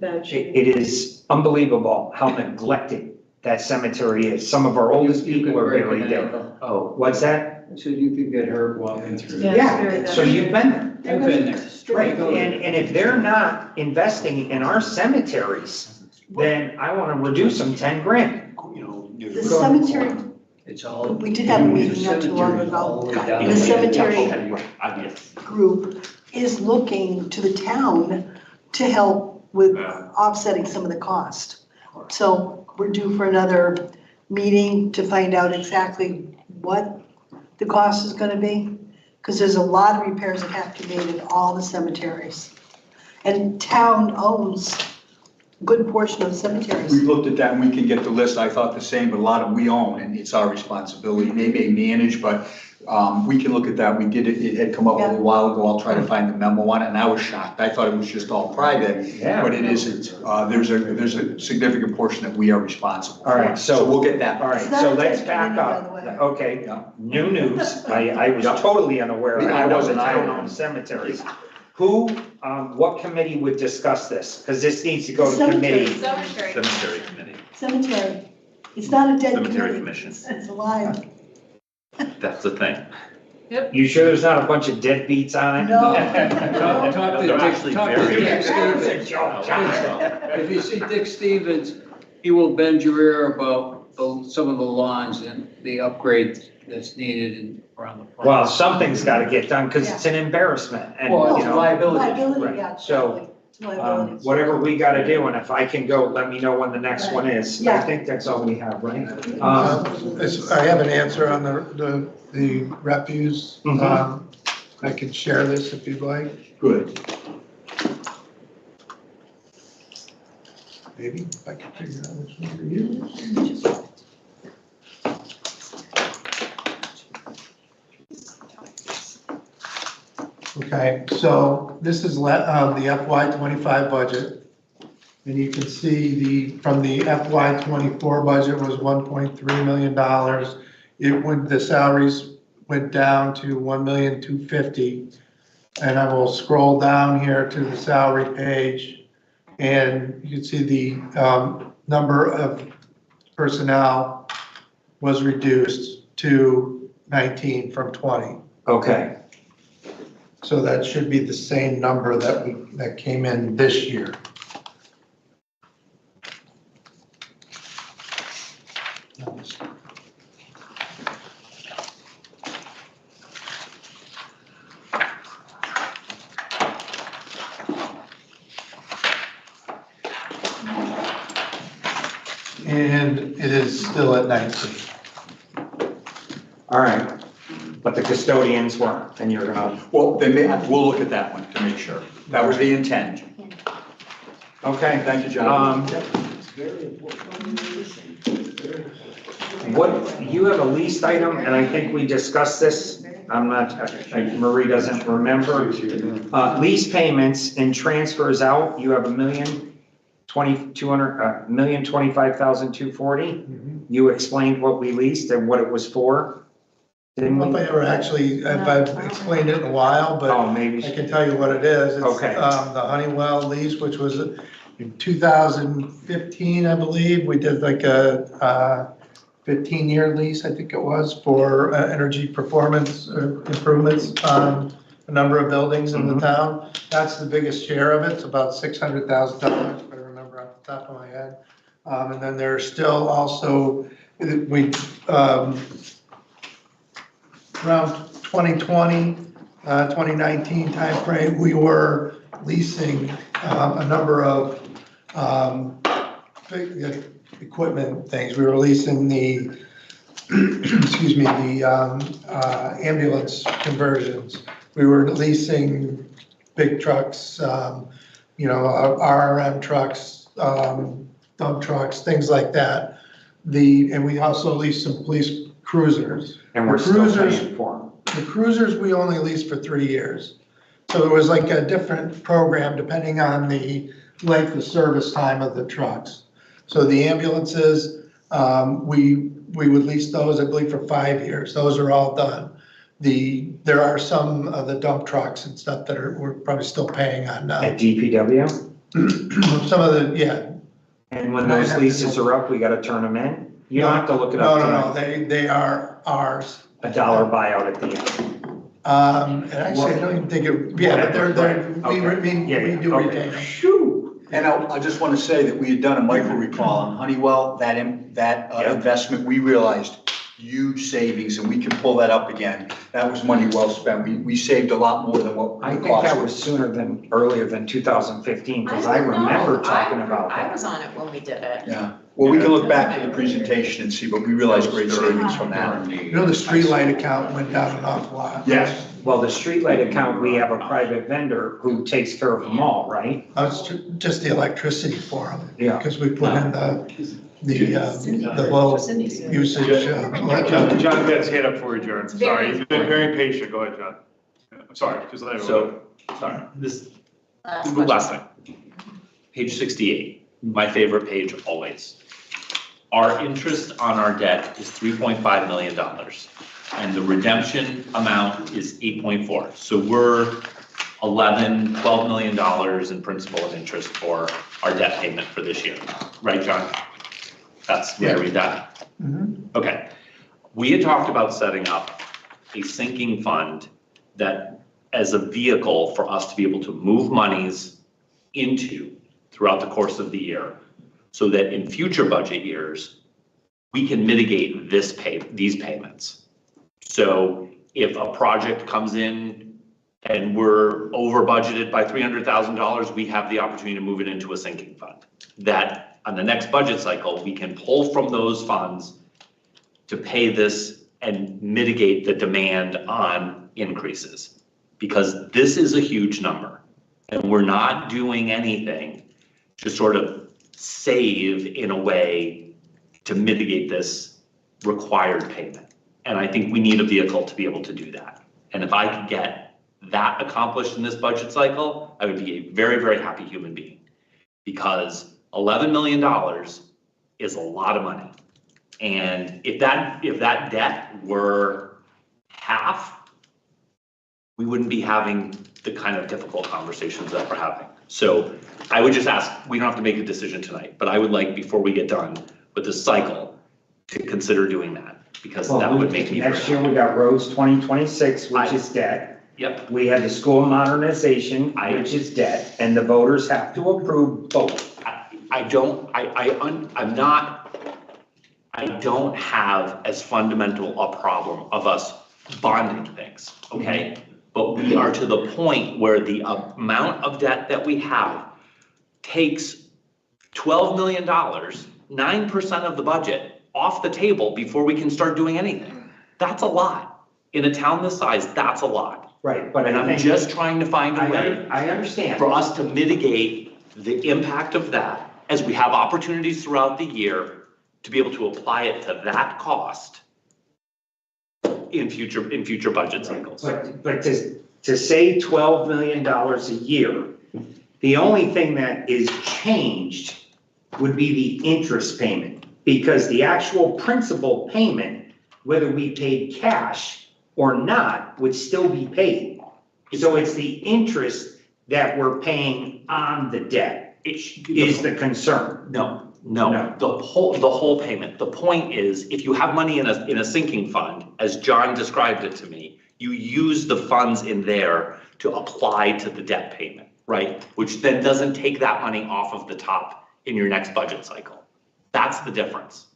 It is unbelievable how neglected that cemetery is. Some of our oldest people are buried there. Oh, what's that? So you could get hurt walking through. Yeah, so you've been there. I've been there. Right, and if they're not investing in our cemeteries, then I want to reduce them 10 grand. The cemetery, It's all. we did have a meeting not too long ago. The cemetery group is looking to the town to help with offsetting some of the cost. So we're due for another meeting to find out exactly what the cost is gonna be. Because there's a lot of repairs that have to be made in all the cemeteries. And town owns a good portion of the cemeteries. We looked at that and we can get the list. I thought the same, but a lot of we own and it's our responsibility. They may manage, but we can look at that. We did it. It had come up a little while ago. I'll try to find the memo on it and I was shocked. I thought it was just all private, but it isn't. There's a significant portion that we are responsible for. All right, so we'll get that. All right, so let's back up. Okay, new news. I was totally unaware. I know the town owns cemeteries. Who, what committee would discuss this? Because this needs to go to committee. Cemetery committee, Cemetery. It's not a dead cemetery committee. commission. It's alive. That's the thing. You sure there's not a bunch of deadbeats on it? No. They're actually very. If you see Dick Stevens, he will bend your ear about some of the lawns and the upgrade that's needed around the park. Well, something's got to get done because it's an embarrassment and, Well, you know. Liability, Right. yeah. So, It's liability. whatever we got to do, and if I can go, let me know when the next one is. I Yeah. think that's all we have, right? I have an answer on the refuse. Mhm. I could share this if you'd like. Good. Maybe if I can figure out which one to use. Okay, so this is the FY '25 budget. And you can see from the FY '24 budget was $1.3 million. The salaries went down to $1,250,000. And I will scroll down here to the salary page. And you can see the number of personnel was reduced to 19 from 20. Okay. So that should be the same number that came in this year. And it is still at 19. All right, but the custodians weren't, and you're gonna, Well, we'll look at that one to make sure. That was the intent. okay. Thank you, John. What, you have a leased item, and I think we discussed this, I'm not, Marie doesn't remember. Lease payments and transfers out, you have $1,025,240. You explained what we leased and what it was for. I don't know if I ever actually, if I've explained it in a while, but Oh, maybe. I can tell you what it is. It's, Okay. the Honeywell lease, which was in 2015, I believe. We did like a 15-year lease, I think it was, for energy performance improvements on a number of buildings in the town. That's the biggest share of it. It's about $600,000, if I remember off the top of my head. And then there's still also, around 2020, 2019 timeframe, we were leasing a number of big equipment things. We were leasing the, excuse me, the ambulance conversions. We were leasing big trucks, RRM trucks, dump trucks, things like that. And we also leased some police cruisers. And we're still paying for them. The cruisers, we only leased for 3 years. So there was like a different program depending on the length of service time of the trucks. So the ambulances, we would lease those, I believe, for 5 years. Those are all done. There are some of the dump trucks and stuff that we're probably still paying on now. At DPW? Some of the, yeah. And when those leases are up, we gotta turn them in? You don't have to look it up No, tonight. they are ours. $1 buyout at the end. And actually, I don't even think yeah, but they're, we do retain them. And I just want to say that we had done a micro recall on Honeywell, that investment, we realized huge savings, and we can pull that up again. That was money well spent. We saved a lot more than what I it think that cost. was earlier than 2015, because I remember talking about I that. was on it when we did it. Yeah, well, we can look back at the presentation and see, but we realized great savings from that. You know, the streetlight account went down an awful lot. Yes. Well, the streetlight account, we have a private vendor who takes care of them all, right? It's just the electricity for them. Yeah. Because we put in the low usage. John got his hand up for you, Jared. Sorry, he's been very patient. Go ahead, John. I'm sorry, just let everyone know. So, sorry, last thing. Page 68, my favorite page always. Our interest on our debt is $3.5 million, and the redemption amount is 8.4. So we're $12 million in principal and interest for our debt payment for this year. Right, John? That's where we that. Okay. We had talked about setting up a sinking fund that as a vehicle for us to be able to move monies into throughout the course of the year, so that in future budget years, we can mitigate these payments. So if a project comes in and we're over budgeted by $300,000, we have the opportunity to move it into a sinking fund. That on the next budget cycle, we can pull from those funds to pay this and mitigate the demand on increases. Because this is a huge number, and we're not doing anything to sort of save in a way to mitigate this required payment. And I think we need a vehicle to be able to do that. And if I could get that accomplished in this budget cycle, I would be a very, very happy human being. Because $11 million is a lot of money. And if that debt were half, we wouldn't be having the kind of difficult conversations that we're having. So I would just ask, we don't have to make a decision tonight, but I would like, before we get done with this cycle, to consider doing that, because that would make me. Next year, we got roads 2026, which is debt. Yep. We had the school modernization, which is debt, and the voters have to approve both. I don't have as fundamental a problem of us bonding things, okay? But we are to the point where the amount of debt that we have takes $12 million 9% of the budget off the table before we can start doing anything. That's a lot. In a town this size, that's a lot. Right, but And I I'm think, just trying to find a way I understand. for us to mitigate the impact of that as we have opportunities throughout the year to be able to apply it to that cost in future budget cycles. But to say $12 million a year, the only thing that is changed would be the interest payment. Because the actual principal payment, whether we paid cash or not, would still be paid. So it's the interest that we're paying on the debt is the concern. No, the whole payment. The point is, if you have money in a sinking fund, as John described it to me, you use the funds in there to apply to the debt payment, right? Which then doesn't take that money off of the top in your next budget cycle. That's the difference.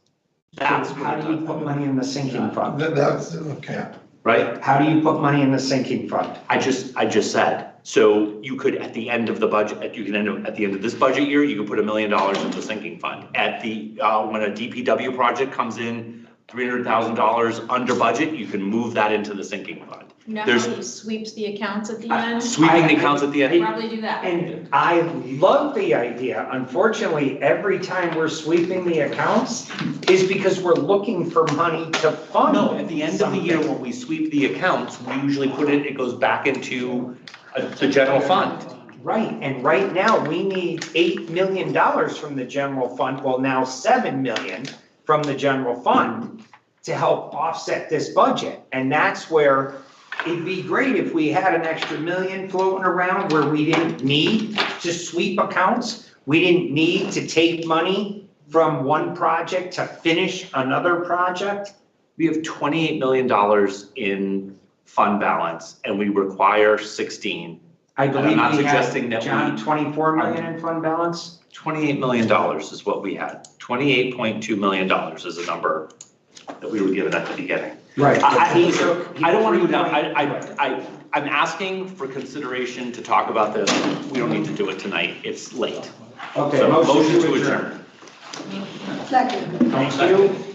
That's How what do you put money in the sinking fund? That's, okay. right? How do you put money in the sinking fund? I just said, so you could, at the end of the budget, you can end up, at the end of this budget year, you could put $1 million into the sinking fund. At the, when a DPW project comes in, $300,000 under budget, you can move that into the sinking fund. You know how There's- he sweeps the accounts at the end? Sweeping the accounts at the end. Probably do that. And I love the idea. Unfortunately, every time we're sweeping the accounts is because we're looking for money to fund. No, at the end of the year, something. when we sweep the accounts, we usually put it goes back into the general fund. Right, and right now, we need $8 million from the general fund, well, now 7 million from the general fund to help offset this budget. And that's where it'd be great if we had an extra million floating around where we didn't need to sweep accounts. We didn't need to take money from one project to finish another project. We have $28 million in fund balance and we require 16. I And I'm believe not we suggesting had, that John, 24 million in fund balance? $28 million is what we had. $28.2 million is a number that we were given at the beginning. Right. I don't want to go down, I'm asking for consideration to talk about this. We don't need to do it tonight. It's late. Okay, So motion motion to to adjourn. adjourn. Second. Thank you.